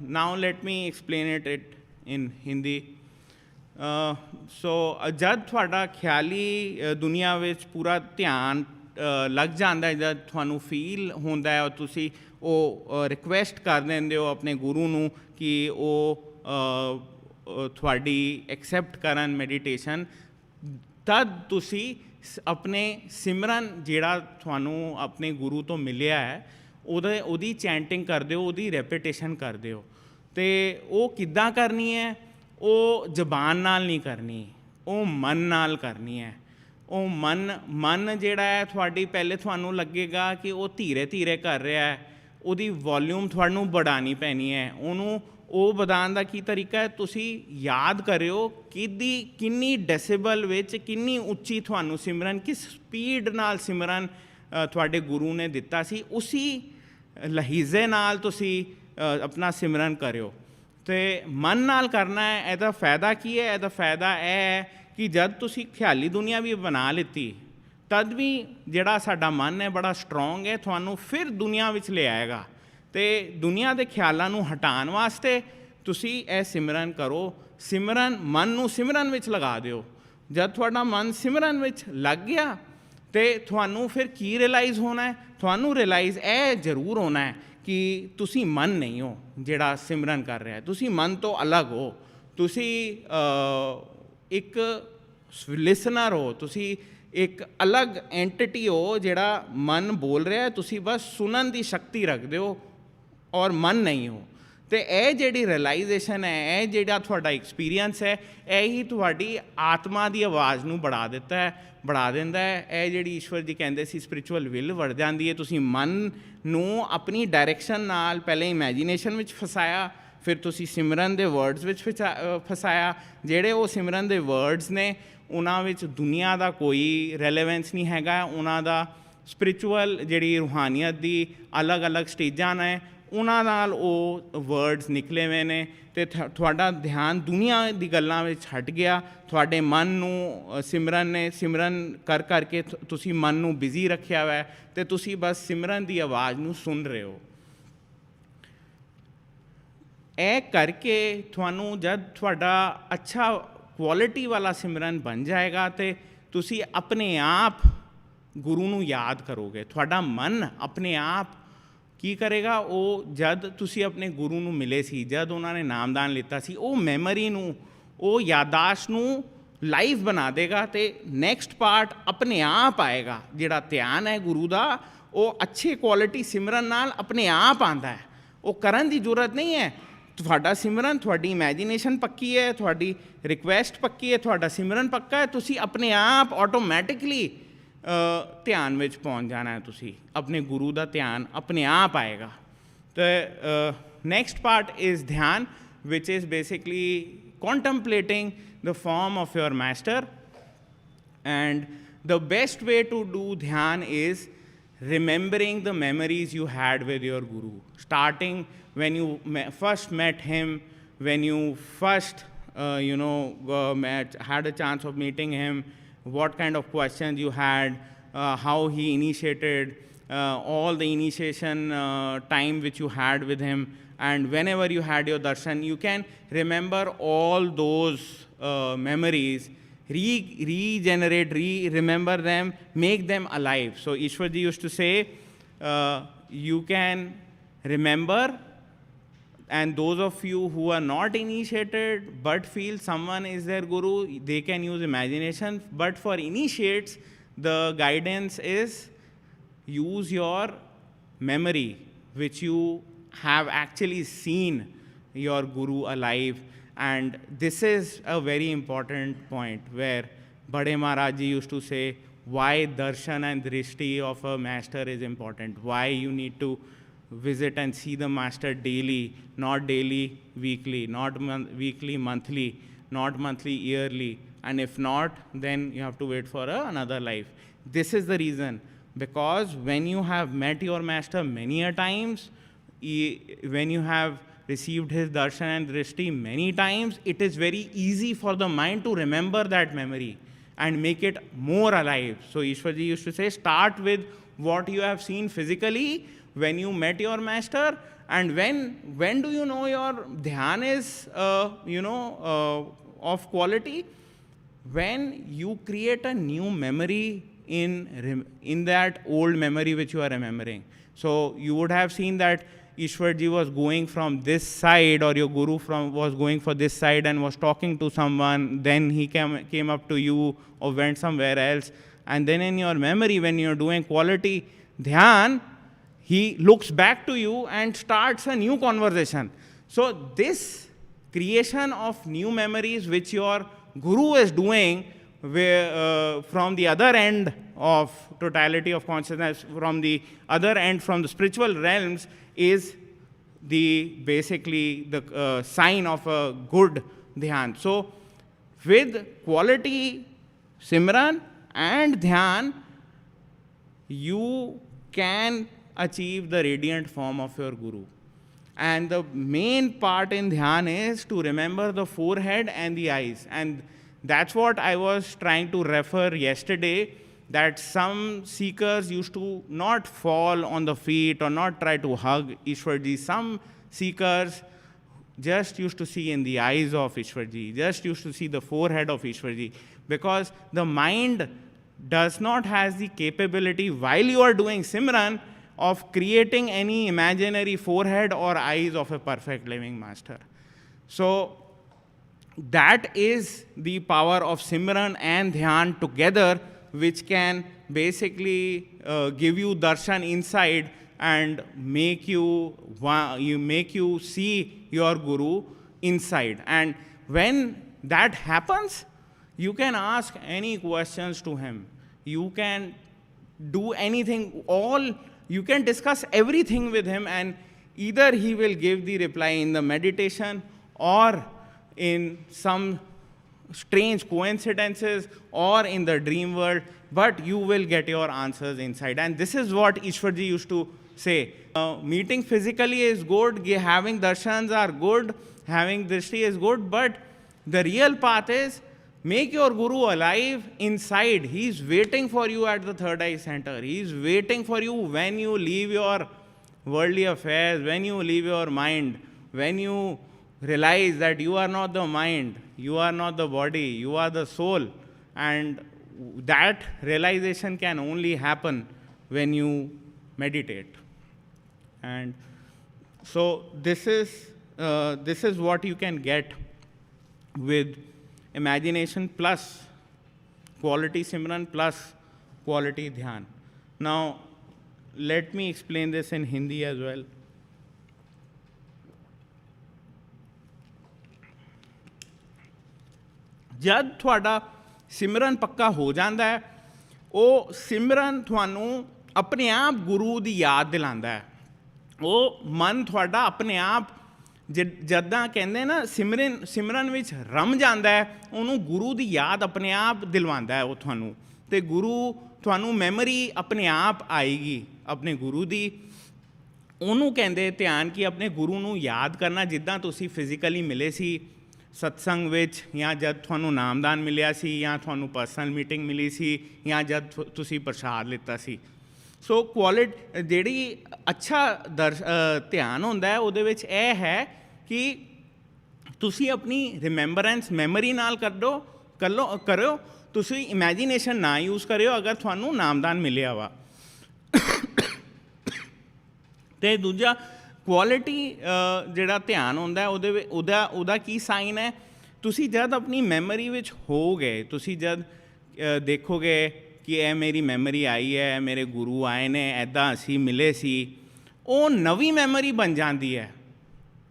Speaker 5: Now let me explain it in Hindi. So जब ਤੁਹਾਡਾ ਖਿਆਲੀ ਦੁਨੀਆ ਵਿੱਚ ਪੂਰਾ ਧਿਆਨ ਲੱਗ ਜਾਂਦਾ ਹੈ, ਜਦ ਤੁਹਾਨੂੰ ਫੀਲ ਹੁੰਦਾ ਹੈ, ਔਰ ਤੁਸੀਂ ਉਹ ਰਿਕੁਐਸਟ ਕਰ ਦਿੰਦੇ ਹੋ ਆਪਣੇ ਗੁਰੂ ਨੂੰ ਕਿ ਉਹ ਤੁਹਾਡੀ ਐਕਸੈਪਟ ਕਰਨ ਮੈਡੀਟੇਸ਼ਨ, ਤਦ ਤੁਸੀਂ ਆਪਣੇ ਸਿਮਰਨ ਜਿਹੜਾ ਤੁਹਾਨੂੰ ਆਪਣੇ ਗੁਰੂ ਤੋਂ ਮਿਲਿਆ ਹੈ, ਉਹਦੀ ਚੈਂਟਿੰਗ ਕਰਦੇ ਹੋ, ਉਹਦੀ ਰੈਪੀਟੇਸ਼ਨ ਕਰਦੇ ਹੋ। ਅਤੇ ਉਹ ਕਿੱਦਾਂ ਕਰਨੀ ਹੈ? ਉਹ ਜ਼ਬਾਨ ਨਾਲ ਨਹੀਂ ਕਰਨੀ, ਉਹ ਮਨ ਨਾਲ ਕਰਨੀ ਹੈ। ਉਹ ਮਨ ਜਿਹੜਾ ਹੈ ਤੁਹਾਡੀ, ਪਹਿਲੇ ਤੁਹਾਨੂੰ ਲੱਗੇਗਾ ਕਿ ਉਹ ਧੀਰੇ ਧੀਰੇ ਕਰ ਰਿਹਾ ਹੈ, ਉਹਦੀ ਵੋਲਿਊਮ ਤੁਹਾਨੂੰ ਵਧਾਉਣੀ ਪੈਣੀ ਹੈ। ਉਹਨੂੰ ਉਹ ਵਧਾਉਣ ਦਾ ਕੀ ਤਰੀਕਾ ਹੈ? ਤੁਸੀਂ ਯਾਦ ਕਰਿਓ ਕਿੰਨੀ ਡੈਸੀਬਲ ਵਿੱਚ ਕਿੰਨੀ ਉੱਚੀ ਤੁਹਾਨੂੰ ਸਿਮਰਨ, ਕਿਸ ਸਪੀਡ ਨਾਲ ਸਿਮਰਨ ਤੁਹਾਡੇ ਗੁਰੂ ਨੇ ਦਿੱਤਾ ਸੀ, ਉਸੀ ਲਹਿਜ਼ੇ ਨਾਲ ਤੁਸੀਂ ਆਪਣਾ ਸਿਮਰਨ ਕਰਿਓ। ਅਤੇ ਮਨ ਨਾਲ ਕਰਨਾ ਹੈ। ਇਹਦਾ ਫਾਇਦਾ ਕੀ ਹੈ? ਇਹਦਾ ਫਾਇਦਾ ਇਹ ਹੈ ਕਿ ਜਦ ਤੁਸੀਂ ਖਿਆਲੀ ਦੁਨੀਆ ਵੀ ਬਣਾ ਲਿੱਤੀ, ਤਦ ਵੀ ਜਿਹੜਾ ਸਾਡਾ ਮਨ ਹੈ ਬੜਾ ਸਟਰੋਂਗ ਹੈ, ਤੁਹਾਨੂੰ ਫਿਰ ਦੁਨੀਆ ਵਿੱਚ ਲੈ ਆਏਗਾ। ਅਤੇ ਦੁਨੀਆ ਦੇ ਖਿਆਲਾਂ ਨੂੰ ਹਟਾਉਣ ਵਾਸਤੇ ਤੁਸੀਂ ਇਹ ਸਿਮਰਨ ਕਰੋ। ਸਿਮਰਨ, ਮਨ ਨੂੰ ਸਿਮਰਨ ਵਿੱਚ ਲਗਾ ਦਿਓ। ਜਦ ਤੁਹਾਡਾ ਮਨ ਸਿਮਰਨ ਵਿੱਚ ਲੱਗ ਗਿਆ, ਅਤੇ ਤੁਹਾਨੂੰ ਫਿਰ ਕੀ ਰਿਅਲਾਈਜ਼ ਹੋਣਾ ਹੈ? ਤੁਹਾਨੂੰ ਰਿਅਲਾਈਜ਼ ਇਹ ਜ਼ਰੂਰ ਹੋਣਾ ਹੈ ਕਿ ਤੁਸੀਂ ਮਨ ਨਹੀਂ ਹੋ ਜਿਹੜਾ ਸਿਮਰਨ ਕਰ ਰਿਹਾ, ਤੁਸੀਂ ਮਨ ਤੋਂ ਅਲੱਗ ਹੋ, ਤੁਸੀਂ ਇੱਕ ਲਿਸਨਰ ਹੋ, ਤੁਸੀਂ ਇੱਕ ਅਲੱਗ ਐਂਟਿਟੀ ਹੋ ਜਿਹੜਾ ਮਨ ਬੋਲ ਰਿਹਾ, ਤੁਸੀਂ ਬਸ ਸੁਣਨ ਦੀ ਸ਼ਕਤੀ ਰੱਖਦੇ ਹੋ ਔਰ ਮਨ ਨਹੀਂ ਹੋ। ਅਤੇ ਇਹ ਜਿਹੜੀ ਰਿਅਲਾਈਜੇਸ਼ਨ ਹੈ, ਇਹ ਜਿਹੜਾ ਤੁਹਾਡਾ ਐਕਸਪੀਰੀਅੰਸ ਹੈ, ਇਹ ਹੀ ਤੁਹਾਡੀ ਆਤਮਾ ਦੀ ਆਵਾਜ਼ ਨੂੰ ਬੜਾ ਦਿੰਦਾ ਹੈ। ਇਹ ਜਿਹੜੀ ਈਸ਼ਵਰ ਜੀ ਕਹਿੰਦੇ ਸੀ ਸਪਿਰਿਚੁਅਲ ਵਿਲ ਵੜ ਜਾਂਦੀ ਹੈ। ਤੁਸੀਂ ਮਨ ਨੂੰ ਆਪਣੀ ਡਾਇਰੈਕਸ਼ਨ ਨਾਲ ਪਹਿਲੇ ਇਮੈਜੀਨੇਸ਼ਨ ਵਿੱਚ ਫਸਾਇਆ, ਫਿਰ ਤੁਸੀਂ ਸਿਮਰਨ ਦੇ ਵਰਡਸ ਵਿੱਚ ਫਸਾਇਆ। ਜਿਹੜੇ ਉਹ ਸਿਮਰਨ ਦੇ ਵਰਡਸ ਨੇ ਉਹਨਾਂ ਵਿੱਚ ਦੁਨੀਆ ਦਾ ਕੋਈ ਰੈਲੇਵੈਂਸ ਨਹੀਂ ਹੈਗਾ, ਉਹਨਾਂ ਦਾ ਸਪਿਰਿਚੁਅਲ ਜਿਹੜੀ ਰੂਹਾਨੀਅਤ ਦੀ ਅਲੱਗ-ਅਲੱਗ ਸਟੇਜਾਂ ਨੇ ਉਹਨਾਂ ਨਾਲ ਉਹ ਵਰਡਸ ਨਿਕਲੇ ਹੋਏ ਨੇ, ਅਤੇ ਤੁਹਾਡਾ ਧਿਆਨ ਦੁਨੀਆ ਦੀ ਗੱਲਾਂ ਵਿੱਚ ਹਟ ਗਿਆ। ਤੁਹਾਡੇ ਮਨ ਨੂੰ ਸਿਮਰਨ ਕਰਕੇ ਤੁਸੀਂ ਮਨ ਨੂੰ ਬਿਜ਼ੀ ਰੱਖਿਆ ਹੋਇਆ ਅਤੇ ਤੁਸੀਂ ਬਸ ਸਿਮਰਨ ਦੀ ਆਵਾਜ਼ ਨੂੰ ਸੁਣ ਰਹੇ ਹੋ। ਇਹ ਕਰਕੇ ਤੁਹਾਨੂੰ ਜਦ ਤੁਹਾਡਾ ਅੱਛਾ ਕੁਆਲਿਟੀ ਵਾਲਾ ਸਿਮਰਨ ਬਣ ਜਾਏਗਾ ਅਤੇ ਤੁਸੀਂ ਆਪਣੇ ਆਪ ਗੁਰੂ ਨੂੰ ਯਾਦ ਕਰੋਗੇ। ਤੁਹਾਡਾ ਮਨ ਆਪਣੇ ਆਪ ਕੀ ਕਰੇਗਾ, ਉਹ ਜਦ ਤੁਸੀਂ ਆਪਣੇ ਗੁਰੂ ਨੂੰ ਮਿਲੇ ਸੀ, ਜਦ ਉਹਨਾਂ ਨੇ ਨਾਮਦਾਨ ਲਿੱਤਾ ਸੀ, ਉਹ ਮੈਮਰੀ ਨੂੰ, ਉਹ ਯਾਦਾਸ਼ਤ ਨੂੰ ਲਾਈਵ ਬਣਾ ਦੇਗਾ ਅਤੇ ਨੈਕਸਟ ਪਾਰਟ ਆਪਣੇ ਆਪ ਆਏਗਾ। ਜਿਹੜਾ ਧਿਆਨ ਹੈ ਗੁਰੂ ਦਾ, ਉਹ ਅੱਛੇ ਕੁਆਲਿਟੀ ਸਿਮਰਨ ਨਾਲ ਆਪਣੇ ਆਪ ਆਉਂਦਾ ਹੈ, ਉਹ ਕਰਨ ਦੀ ਜ਼ਰੂਰਤ ਨਹੀਂ ਹੈ। ਤੁਹਾਡਾ ਸਿਮਰਨ, ਤੁਹਾਡੀ ਇਮੈਜੀਨੇਸ਼ਨ ਪੱਕੀ ਹੈ, ਤੁਹਾਡੀ ਰਿਕੁਐਸਟ ਪੱਕੀ ਹੈ, ਤੁਹਾਡਾ ਸਿਮਰਨ ਪੱਕਾ ਹੈ, ਤੁਸੀਂ ਆਪਣੇ ਆਪ ਆਟੋਮੈਟਿਕਲੀ ਧਿਆਨ ਵਿੱਚ ਪਹੁੰਚ ਜਾਣਾ ਹੈ। ਤੁਸੀਂ ਆਪਣੇ ਗੁਰੂ ਦਾ ਧਿਆਨ ਆਪਣੇ ਆਪ ਆਏਗਾ। ਅਤੇ next part is dhyan, which is basically contemplating the form of your master. And the best way to do dhyan is remembering the memories you had with your guru, starting when you first met him, when you first had a chance of meeting him, what kind of questions you had, how he initiated, all the initiation time which you had with him. And whenever you had your darshan, you can remember all those memories, remember them, make them alive. So Ishwar ji used to say, you can remember, and those of you who are not initiated but feel someone is their guru, they can use imagination. But for initiates, the guidance is use your memory, which you have actually seen your guru alive. And this is a very important point where Bade Maharaj ji used to say why darshan and drishti of a master is important, why you need to visit and see the master daily, not daily, weekly, not weekly, monthly, not monthly, yearly, and if not, then you have to wait for another life. This is the reason, because when you have met your master many a times, when you have received his darshan and drishti many times, it is very easy for the mind to remember that memory and make it more alive. So Ishwar ji used to say, start with what you have seen physically when you met your master. And when do you know your dhyan is of quality? When you create a new memory in that old memory which you are remembering. So you would have seen that Ishwar ji was going from this side, or your guru was going for this side and was talking to someone, then he came up to you or went somewhere else, and then in your memory when you're doing quality dhyan, he looks back to you and starts a new conversation. So this creation of new memories which your guru is doing from the other end of totality of consciousness, from the other end, from the spiritual realms, is basically the sign of a good dhyan. So with quality simran and dhyan, you can achieve the radiant form of your guru. And the main part in dhyan is to remember the forehead and the eyes. And that's what I was trying to refer yesterday, that some seekers used to not fall on the feet or not try to hug Ishwar ji. Some seekers just used to see in the eyes of Ishwar ji, just used to see the forehead of Ishwar ji, because the mind does not have the capability while you are doing Simran of creating any imaginary forehead or eyes of a perfect living master. So that is the power of Simran and Dhyan together, which can basically give you darshan inside and make you see your Guru inside. And when that happens, you can ask any questions to him. You can do anything, you can discuss everything with him, and either he will give the reply in the meditation or in some strange coincidences or in the dream world, but you will get your answers inside. And this is what Ishwarji used to say. Meeting physically is good, having darshans are good, having drishti is good, but the real path is make your Guru alive inside. He is waiting for you at the third eye center. He is waiting for you when you leave your worldly affairs, when you leave your mind, when you realize that you are not the mind, you are not the body, you are the soul. And that realization can only happen when you meditate. And so this is what you can get with imagination plus quality Simran plus quality Dhyan. Now, let me explain this in Hindi as well. जद ਤੁਹਾਡਾ ਸਿਮਰਨ ਪੱਕਾ ਹੋ ਜਾਂਦਾ ਹੈ, ਉਹ ਸਿਮਰਨ ਤੁਹਾਨੂੰ ਆਪਣੇ ਆਪ ਗੁਰੂ ਦੀ ਯਾਦ ਦਿਲਾਉਂਦਾ ਹੈ। ਉਹ ਮਨ ਤੁਹਾਡਾ ਆਪਣੇ ਆਪ ਜਦਾਂ ਕਹਿੰਦੇ ਨਾ ਸਿਮਰਨ ਵਿੱਚ ਰਮ ਜਾਂਦਾ ਹੈ, ਉਹਨੂੰ ਗੁਰੂ ਦੀ ਯਾਦ ਆਪਣੇ ਆਪ ਦਿਲਵਾਉਂਦਾ ਹੈ ਉਹ ਤੁਹਾਨੂੰ, ਅਤੇ ਗੁਰੂ ਤੁਹਾਨੂੰ ਮੈਮਰੀ ਆਪਣੇ ਆਪ ਆਏਗੀ ਆਪਣੇ ਗੁਰੂ ਦੀ। ਉਹਨੂੰ ਕਹਿੰਦੇ ਧਿਆਨ ਕਿ ਆਪਣੇ ਗੁਰੂ ਨੂੰ ਯਾਦ ਕਰਨਾ, ਜਿੱਦਾਂ ਤੁਸੀਂ ਫਿਜ਼ੀਕਲੀ ਮਿਲੇ ਸੀ ਸਤਸੰਗ ਵਿੱਚ, ਜਾਂ ਜਦ ਤੁਹਾਨੂੰ ਨਾਮਦਾਨ ਮਿਲਿਆ ਸੀ, ਜਾਂ ਤੁਹਾਨੂੰ ਪਰਸਨਲ ਮੀਟਿੰਗ ਮਿਲੀ ਸੀ, ਜਾਂ ਜਦ ਤੁਸੀਂ ਪ੍ਰਸ਼ਾਦ ਲਿੱਤਾ ਸੀ। ਸੋ ਜਿਹੜੀ ਅੱਛਾ ਧਿਆਨ ਹੁੰਦਾ ਹੈ, ਉਹਦੇ ਵਿੱਚ ਇਹ ਹੈ ਕਿ ਤੁਸੀਂ ਆਪਣੀ ਰਿਮੈਂਬਰੈਂਸ ਮੈਮਰੀ ਨਾਲ ਕਰਿਓ, ਤੁਸੀਂ ਇਮੈਜੀਨੇਸ਼ਨ ਨਾ ਯੂਜ਼ ਕਰਿਓ ਅਗਰ ਤੁਹਾਨੂੰ ਨਾਮਦਾਨ ਮਿਲਿਆ ਵਾ। ਅਤੇ ਦੂਜਾ ਕੁਆਲਿਟੀ ਜਿਹੜਾ ਧਿਆਨ ਹੁੰਦਾ ਉਹਦਾ ਕੀ ਸਾਈਨ ਹੈ, ਤੁਸੀਂ ਜਦ ਆਪਣੀ ਮੈਮਰੀ ਵਿੱਚ ਹੋਵੋਗੇ, ਤੁਸੀਂ ਜਦ ਦੇਖੋਗੇ ਕਿ ਇਹ ਮੇਰੀ ਮੈਮਰੀ ਆਈ ਹੈ, ਮੇਰੇ ਗੁਰੂ ਆਏ ਨੇ, ਇੱਦਾਂ ਅਸੀਂ ਮਿਲੇ ਸੀ, ਉਹ ਨਵੀਂ ਮੈਮਰੀ ਬਣ ਜਾਂਦੀ ਹੈ।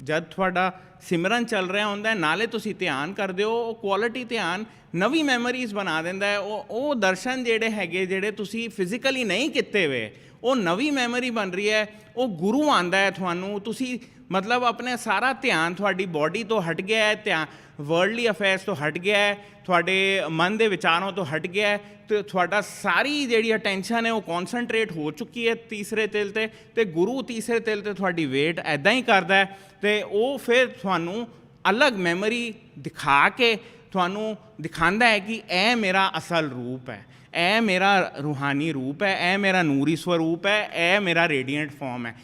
Speaker 5: ਜਦ ਤੁਹਾਡਾ ਸਿਮਰਨ ਚੱਲ ਰਿਹਾ ਹੁੰਦਾ, ਨਾਲੇ ਤੁਸੀਂ ਧਿਆਨ ਕਰਦੇ ਹੋ, ਉਹ ਕੁਆਲਿਟੀ ਧਿਆਨ ਨਵੀਂ ਮੈਮਰੀਜ਼ ਬਣਾ ਦਿੰਦਾ ਹੈ। ਉਹ ਦਰਸ਼ਨ ਜਿਹੜੇ ਹੈਗੇ, ਜਿਹੜੇ ਤੁਸੀਂ ਫਿਜ਼ੀਕਲੀ ਨਹੀਂ ਕੀਤੇ ਹੋਏ, ਉਹ ਨਵੀਂ ਮੈਮਰੀ ਬਣ ਰਹੀ ਹੈ। ਉਹ ਗੁਰੂ ਆਉਂਦਾ ਹੈ ਤੁਹਾਨੂੰ, ਤੁਸੀਂ ਮਤਲਬ ਆਪਣੇ ਸਾਰਾ ਧਿਆਨ ਤੁਹਾਡੀ ਬੋਡੀ ਤੋਂ ਹਟ ਗਿਆ ਹੈ, ਧਿਆਨ ਵਰਲਡਲੀ ਅਫੇਅਰਸ ਤੋਂ ਹਟ ਗਿਆ ਹੈ, ਤੁਹਾਡੇ ਮਨ ਦੇ ਵਿਚਾਰਾਂ ਤੋਂ ਹਟ ਗਿਆ ਹੈ, ਅਤੇ ਤੁਹਾਡਾ ਸਾਰੀ ਜਿਹੜੀ ਅਟੈਂਸ਼ਨ ਹੈ ਉਹ ਕੌਨਸਨਟਰੇਟ ਹੋ ਚੁੱਕੀ ਹੈ ਤੀਸਰੇ ਤਿਲ 'ਤੇ, ਅਤੇ ਗੁਰੂ ਤੀਸਰੇ ਤਿਲ 'ਤੇ ਤੁਹਾਡੀ ਵੇਟ ਇੱਦਾਂ ਹੀ ਕਰਦਾ ਹੈ, ਅਤੇ ਉਹ ਫਿਰ ਤੁਹਾਨੂੰ ਅਲੱਗ ਮੈਮਰੀ ਦਿਖਾ ਕੇ ਤੁਹਾਨੂੰ ਦਿਖਾਉਂਦਾ ਹੈ ਕਿ ਇਹ ਮੇਰਾ ਅਸਲ ਰੂਪ ਹੈ, ਇਹ ਮੇਰਾ ਰੂਹਾਨੀ ਰੂਪ ਹੈ, ਇਹ ਮੇਰਾ ਨੂਰੀ ਸਰੂਪ ਹੈ, ਇਹ ਮੇਰਾ ਰੇਡੀਐਂਟ ਫਾਰਮ ਹੈ।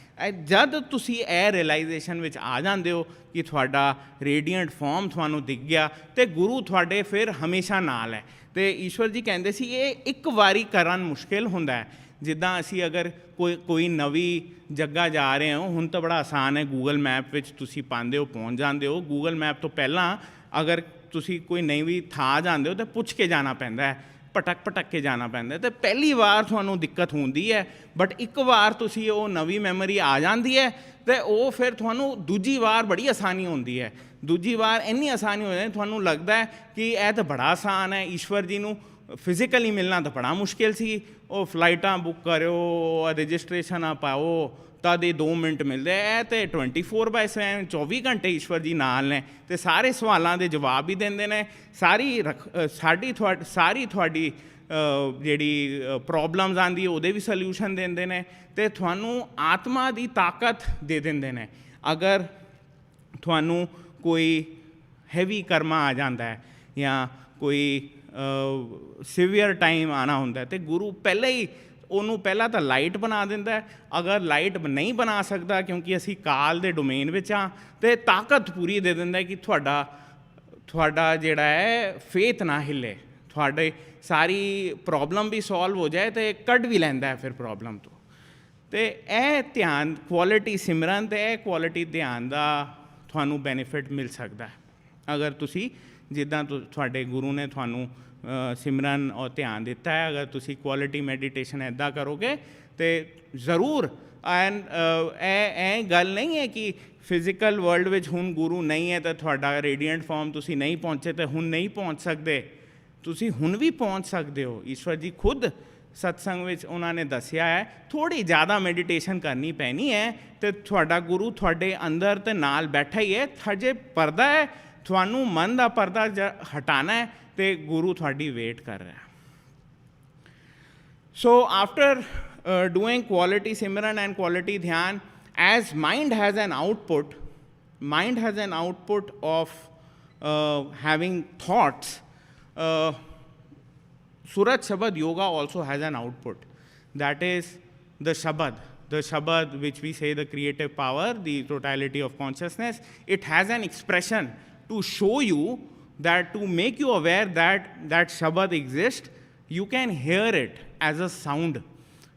Speaker 5: ਜਦ ਤੁਸੀਂ ਇਹ ਰਿਅਲਾਈਜੇਸ਼ਨ ਵਿੱਚ ਆ ਜਾਂਦੇ ਹੋ ਕਿ ਤੁਹਾਡਾ ਰੇਡੀਐਂਟ ਫਾਰਮ ਤੁਹਾਨੂੰ ਦਿਖ ਗਿਆ, ਅਤੇ ਗੁਰੂ ਤੁਹਾਡੇ ਫਿਰ ਹਮੇਸ਼ਾ ਨਾਲ ਹੈ। ਅਤੇ ਈਸ਼ਵਰ ਜੀ ਕਹਿੰਦੇ ਸੀ ਇਹ ਇੱਕ ਵਾਰੀ ਕਰਨ ਮੁਸ਼ਕਿਲ ਹੁੰਦਾ ਹੈ। ਜਿੱਦਾਂ ਅਸੀਂ ਅਗਰ ਕੋਈ ਨਵੀਂ ਜਗ੍ਹਾ ਜਾ ਰਹੇ ਹੋ, ਹੁਣ ਤਾਂ ਬੜਾ ਆਸਾਨ ਹੈ, ਗੂਗਲ ਮੈਪ ਵਿੱਚ ਤੁਸੀਂ ਪਾਉਂਦੇ ਹੋ, ਪਹੁੰਚ ਜਾਂਦੇ ਹੋ। ਗੂਗਲ ਮੈਪ ਤੋਂ ਪਹਿਲਾਂ ਅਗਰ ਤੁਸੀਂ ਕੋਈ ਨਵੀਂ ਥਾਂ ਜਾਂਦੇ ਹੋ ਤਾਂ ਪੁੱਛ ਕੇ ਜਾਣਾ ਪੈਂਦਾ ਹੈ, ਭਟਕ ਕੇ ਜਾਣਾ ਪੈਂਦਾ, ਅਤੇ ਪਹਿਲੀ ਵਾਰ ਤੁਹਾਨੂੰ ਦਿੱਕਤ ਹੁੰਦੀ ਹੈ, ਬਟ ਇੱਕ ਵਾਰ ਤੁਸੀਂ ਉਹ ਨਵੀਂ ਮੈਮਰੀ ਆ ਜਾਂਦੀ ਹੈ, ਅਤੇ ਉਹ ਫਿਰ ਤੁਹਾਨੂੰ ਦੂਜੀ ਵਾਰ ਬੜੀ ਆਸਾਨੀ ਹੁੰਦੀ ਹੈ। ਦੂਜੀ ਵਾਰ ਇੰਨੀ ਆਸਾਨੀ ਹੋ ਜਾਂਦੀ, ਤੁਹਾਨੂੰ ਲੱਗਦਾ ਹੈ ਕਿ ਇਹ ਤਾਂ ਬੜਾ ਆਸਾਨ ਹੈ। ਈਸ਼ਵਰ ਜੀ ਨੂੰ ਫਿਜ਼ੀਕਲੀ ਮਿਲਣਾ ਤਾਂ ਬੜਾ ਮੁਸ਼ਕਿਲ ਸੀ, ਉਹ ਫਲਾਈਟਾਂ ਬੁੱਕ ਕਰਿਓ, ਰਜਿਸਟ੍ਰੇਸ਼ਨਾਂ ਪਾਓ, ਤਦ ਇਹ 2 ਮਿੰਟ ਮਿਲਦੇ। ਇਹ ਤਾਂ 24/7 24 ਘੰਟੇ ਈਸ਼ਵਰ ਜੀ ਨਾਲ ਨੇ, ਅਤੇ ਸਾਰੇ ਸਵਾਲਾਂ ਦੇ ਜਵਾਬ ਵੀ ਦਿੰਦੇ ਨੇ, ਸਾਰੀ ਤੁਹਾਡੀ ਜਿਹੜੀ ਪ੍ਰੋਬਲਮਸ ਆਉਂਦੀ ਉਹਦੇ ਵੀ ਸਲਿਊਸ਼ਨ ਦਿੰਦੇ ਨੇ, ਅਤੇ ਤੁਹਾਨੂੰ ਆਤਮਾ ਦੀ ਤਾਕਤ ਦੇ ਦਿੰਦੇ ਨੇ। ਅਗਰ ਤੁਹਾਨੂੰ ਕੋਈ ਹੈਵੀ ਕਰਮਾ ਆ ਜਾਂਦਾ ਹੈ ਜਾਂ ਕੋਈ ਸੀਵੀਅਰ ਟਾਈਮ ਆਉਣਾ ਹੁੰਦਾ, ਅਤੇ ਗੁਰੂ ਪਹਿਲਾਂ ਤਾਂ ਲਾਈਟ ਬਣਾ ਦਿੰਦਾ ਹੈ। ਅਗਰ ਲਾਈਟ ਨਹੀਂ ਬਣਾ ਸਕਦਾ, ਕਿਉਂਕਿ ਅਸੀਂ ਕਾਲ ਦੇ ਡੋਮੇਨ ਵਿੱਚ ਹਾਂ, ਅਤੇ ਤਾਕਤ ਪੂਰੀ ਦੇ ਦਿੰਦਾ ਕਿ ਤੁਹਾਡਾ ਜਿਹੜਾ ਹੈ ਫੇਥ ਨਾ ਹਿੱਲੇ, ਤੁਹਾਡੇ ਸਾਰੀ ਪ੍ਰੋਬਲਮ ਵੀ ਸੋਲਵ ਹੋ ਜਾਏ, ਅਤੇ ਕੱਢ ਵੀ ਲੈਂਦਾ ਹੈ ਫਿਰ ਪ੍ਰੋਬਲਮ ਤੋਂ। ਤੇ ਇਹ ਧਿਆਨ ਕੁਆਲਿਟੀ ਸਿਮਰਨ ਤੇ ਇਹ ਕੁਆਲਿਟੀ ਧਿਆਨ ਦਾ ਤੁਹਾਨੂੰ ਬੈਨੀਫਿਟ ਮਿਲ ਸਕਦਾ ਹੈ ਅਗਰ ਤੁਸੀਂ ਜਿੱਦਾਂ ਤੁਹਾਡੇ ਗੁਰੂ ਨੇ ਤੁਹਾਨੂੰ ਸਿਮਰਨ ਔਰ ਧਿਆਨ ਦਿੱਤਾ ਹੈ ਅਗਰ ਤੁਸੀਂ ਕੁਆਲਿਟੀ ਮੈਡੀਟੇਸ਼ਨ ਇੱਦਾਂ ਕਰੋਗੇ ਤੇ ਜ਼ਰੂਰ ਐਂਡ ਇਹ ਗੱਲ ਨਹੀਂ ਹੈ ਕਿ ਫਿਜ਼ੀਕਲ ਵਰਲਡ ਵਿੱਚ ਹੁਣ ਗੁਰੂ ਨਹੀਂ ਹੈ ਤਾਂ ਤੁਹਾਡਾ ਰੇਡੀਐਂਟ ਫਾਰਮ ਤੁਸੀਂ ਨਹੀਂ ਪਹੁੰਚੇ ਤੇ ਹੁਣ ਨਹੀਂ ਪਹੁੰਚ ਸਕਦੇ ਤੁਸੀਂ ਹੁਣ ਵੀ ਪਹੁੰਚ ਸਕਦੇ ਹੋ ਈਸ਼ਵਰ ਜੀ ਖੁਦ ਸਤਸੰਗ ਵਿੱਚ ਉਹਨਾਂ ਨੇ ਦੱਸਿਆ ਹੈ ਥੋੜ੍ਹੀ ਜ਼ਿਆਦਾ ਮੈਡੀਟੇਸ਼ਨ ਕਰਨੀ ਪੈਣੀ ਹੈ ਅਤੇ ਤੁਹਾਡਾ ਗੁਰੂ ਤੁਹਾਡੇ ਅੰਦਰ ਤੇ ਨਾਲ ਬੈਠਾ ਹੀ ਹੈ ਹਜੇ ਪਰਦਾ ਹੈ ਤੁਹਾਨੂੰ ਮਨ ਦਾ ਪਰਦਾ ਹਟਾਉਣਾ ਹੈ ਅਤੇ ਗੁਰੂ ਤੁਹਾਡੀ ਵੇਟ ਕਰ ਰਿਹਾ so after doing quality Simran and quality Dhyan, as mind has an output of having thoughts, Surat Shabad Yoga also has an output. That is the Shabad which we say the creative power, the totality of consciousness. It has an expression to show you that, to make you aware that that Shabad exists, you can hear it as a sound.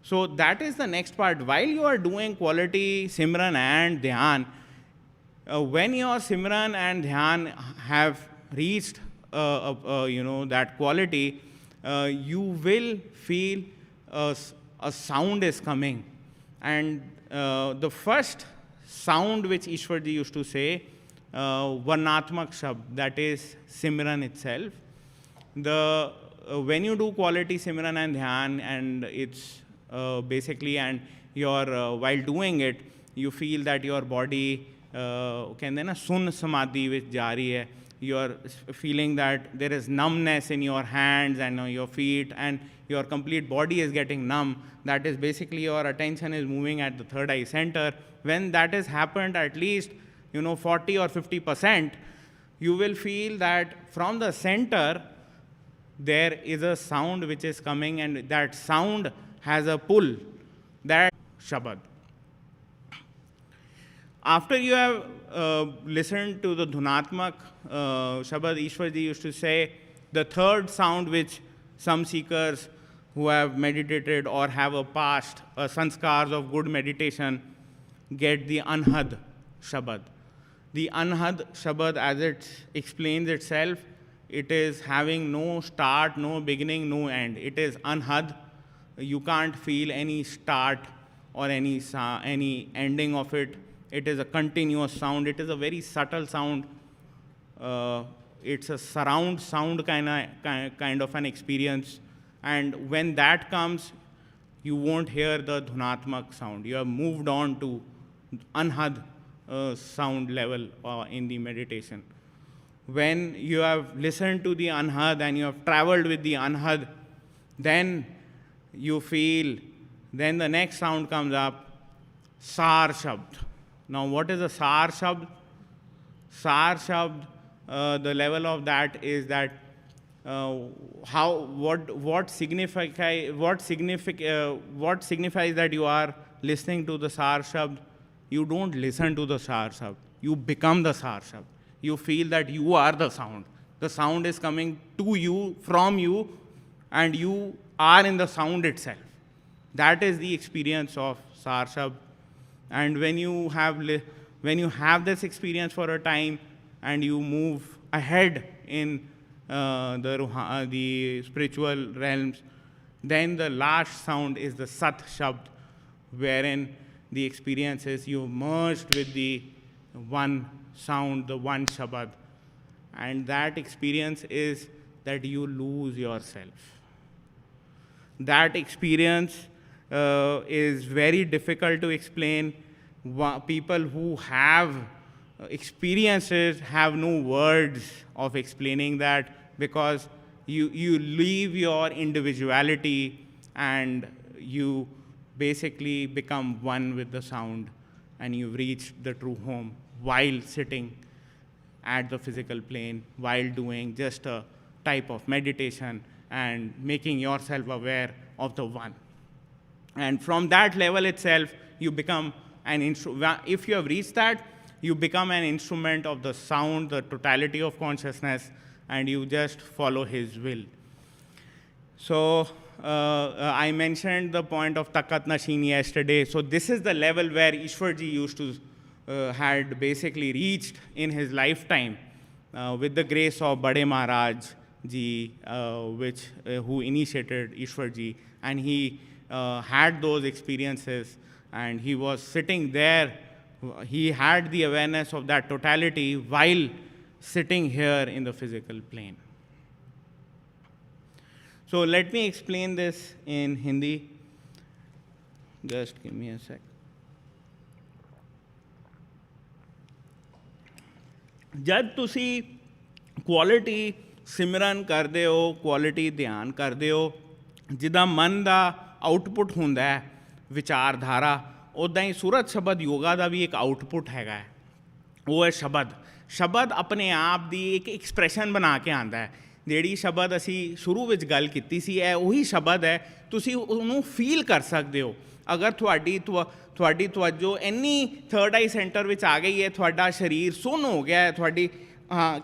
Speaker 5: So that is the next part. While you are doing quality Simran and Dhyan, when your Simran and Dhyan have reached that quality, you will feel a sound is coming. And the first sound which Ishwar ji used to say, Varnatmak Shabd, that is Simran itself. When you do quality Simran and Dhyan, and it's basically, and you're while doing it, you feel that your body कहते ना सुन समाधि with जा रही है. You're feeling that there is numbness in your hands and your feet, and your complete body is getting numb. That is basically your attention is moving at the third eye center. When that has happened at least 40 or 50%, you will feel that from the center there is a sound which is coming, and that sound has a pull, that Shabad. After you have listened to the Dhunatmak Shabad, Ishwar ji used to say, the third sound which some seekers who have meditated or have a past sanskars of good meditation get, the Anhad Shabad. The Anhad Shabad, as it explains itself, it is having no start, no beginning, no end. It is Anhad. You can't feel any start or any ending of it. It is a continuous sound. It is a very subtle sound. It's a surround sound kind of an experience. And when that comes, you won't hear the Dhunatmak sound. You have moved on to Anhad sound level in the meditation. When you have listened to the Anhad and you have traveled with the Anhad, then you feel, then the next sound comes up, Sar Shabd. Now what is a Sar Shabd? Sar Shabd, the level of that is that what signifies that you are listening to the Sar Shabd? You don't listen to the Sar Shabd. You become the Sar Shabd. You feel that you are the sound. The sound is coming to you, from you, and you are in the sound itself. That is the experience of Sar Shabd. And when you have this experience for a time and you move ahead in the spiritual realms, then the last sound is the Sat Shabd, wherein the experience is you merged with the one sound, the one Shabad. And that experience is that you lose yourself. That experience is very difficult to explain. People who have experiences have no words of explaining that, because you leave your individuality and you basically become one with the sound, and you've reached the true home while sitting at the physical plane, while doing just a type of meditation and making yourself aware of the one. And from that level itself, you become an instrument. If you have reached that, you become an instrument of the sound, the totality of consciousness, and you just follow his will. So I mentioned the point of Takat Nashin yesterday. So this is the level where Ishwar ji used to had basically reached in his lifetime with the grace of Bade Maharaj ji, who initiated Ishwar ji, and he had those experiences, and he was sitting there. He had the awareness of that totality while sitting here in the physical plane. So let me explain this in Hindi. Just give me a sec. जब ਤੁਸੀਂ quality ਸਿਮਰਨ ਕਰਦੇ ਹੋ, quality ਧਿਆਨ ਕਰਦੇ ਹੋ, ਜਿੱਦਾਂ ਮਨ ਦਾ output ਹੁੰਦਾ ਹੈ ਵਿਚਾਰਧਾਰਾ, ਉੱਦਾਂ ਹੀ ਸੂਰਤ ਸ਼ਬਦ ਯੋਗਾ ਦਾ ਵੀ ਇੱਕ ਆਊਟਪੁੱਟ ਹੈਗਾ ਹੈ, ਉਹ ਹੈ ਸ਼ਬਦ। ਸ਼ਬਦ ਆਪਣੇ ਆਪ ਦੀ ਇੱਕ ਐਕਸਪ੍ਰੈਸ਼ਨ ਬਣਾ ਕੇ ਆਉਂਦਾ ਹੈ। ਜਿਹੜੀ ਸ਼ਬਦ ਅਸੀਂ ਸ਼ੁਰੂ ਵਿੱਚ ਗੱਲ ਕੀਤੀ ਸੀ, ਇਹ ਉਹੀ ਸ਼ਬਦ ਹੈ, ਤੁਸੀਂ ਉਹਨੂੰ ਫੀਲ ਕਰ ਸਕਦੇ ਹੋ। ਅਗਰ ਤੁਹਾਡੀ ਤਵੱਜੋ ਇੰਨੀ ਥਰਡ ਆਈ ਸੈਂਟਰ ਵਿੱਚ ਆ ਗਈ ਹੈ, ਤੁਹਾਡਾ ਸਰੀਰ ਸੁੰਨ ਹੋ ਗਿਆ ਹੈ, ਤੁਹਾਡੀ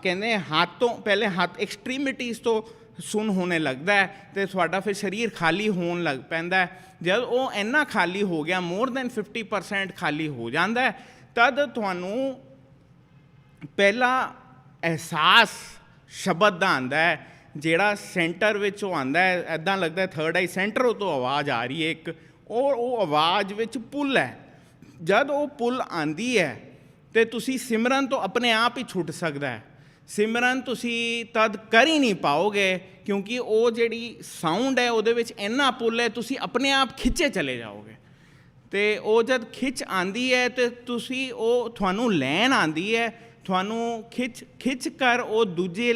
Speaker 5: ਕਹਿੰਦੇ ਹੱਥ ਤੋਂ ਪਹਿਲੇ ਹੱਥ ਐਕਸਟ੍ਰੀਮਿਟੀਜ਼ ਤੋਂ ਸੁੰਨ ਹੋਣੇ ਲੱਗਦਾ ਹੈ, ਅਤੇ ਤੁਹਾਡਾ ਫਿਰ ਸਰੀਰ ਖਾਲੀ ਹੋਣ ਲੱਗ ਪੈਂਦਾ ਹੈ। ਜਦ ਉਹ ਇੰਨਾ ਖਾਲੀ ਹੋ ਗਿਆ, ਮੋਰ ਦੈਨ 50% ਖਾਲੀ ਹੋ ਜਾਂਦਾ ਹੈ, ਤਦ ਤੁਹਾਨੂੰ ਪਹਿਲਾ ਅਹਿਸਾਸ ਸ਼ਬਦ ਦਾ ਆਉਂਦਾ ਹੈ, ਜਿਹੜਾ ਸੈਂਟਰ ਵਿੱਚ ਉਹ ਆਉਂਦਾ ਹੈ। ਇੱਦਾਂ ਲੱਗਦਾ ਥਰਡ ਆਈ ਸੈਂਟਰ ਤੋਂ ਆਵਾਜ਼ ਆ ਰਹੀ ਹੈ ਇੱਕ, ਔਰ ਉਹ ਆਵਾਜ਼ ਵਿੱਚ ਪੁੱਲ ਹੈ। ਜਦ ਉਹ ਪੁੱਲ ਆਉਂਦੀ ਹੈ ਅਤੇ ਤੁਸੀਂ ਸਿਮਰਨ ਤੋਂ ਆਪਣੇ ਆਪ ਹੀ ਛੁੱਟ ਸਕਦਾ ਹੈ। ਸਿਮਰਨ ਤੁਸੀਂ ਤਦ ਕਰ ਹੀ ਨਹੀਂ ਪਾਓਗੇ, ਕਿਉਂਕਿ ਉਹ ਜਿਹੜੀ ਸਾਊਂਡ ਹੈ ਉਹਦੇ ਵਿੱਚ ਇੰਨਾ ਪੁੱਲ ਹੈ, ਤੁਸੀਂ ਆਪਣੇ ਆਪ ਖਿੱਚੇ ਚਲੇ ਜਾਓਗੇ। ਅਤੇ ਉਹ ਜਦ ਖਿੱਚ ਆਉਂਦੀ ਹੈ ਅਤੇ ਤੁਸੀਂ ਉਹ ਤੁਹਾਨੂੰ ਲੈਣ ਆਉਂਦੀ ਹੈ, ਤੁਹਾਨੂੰ ਖਿੱਚ ਕਰ ਉਹ ਦੂਜੇ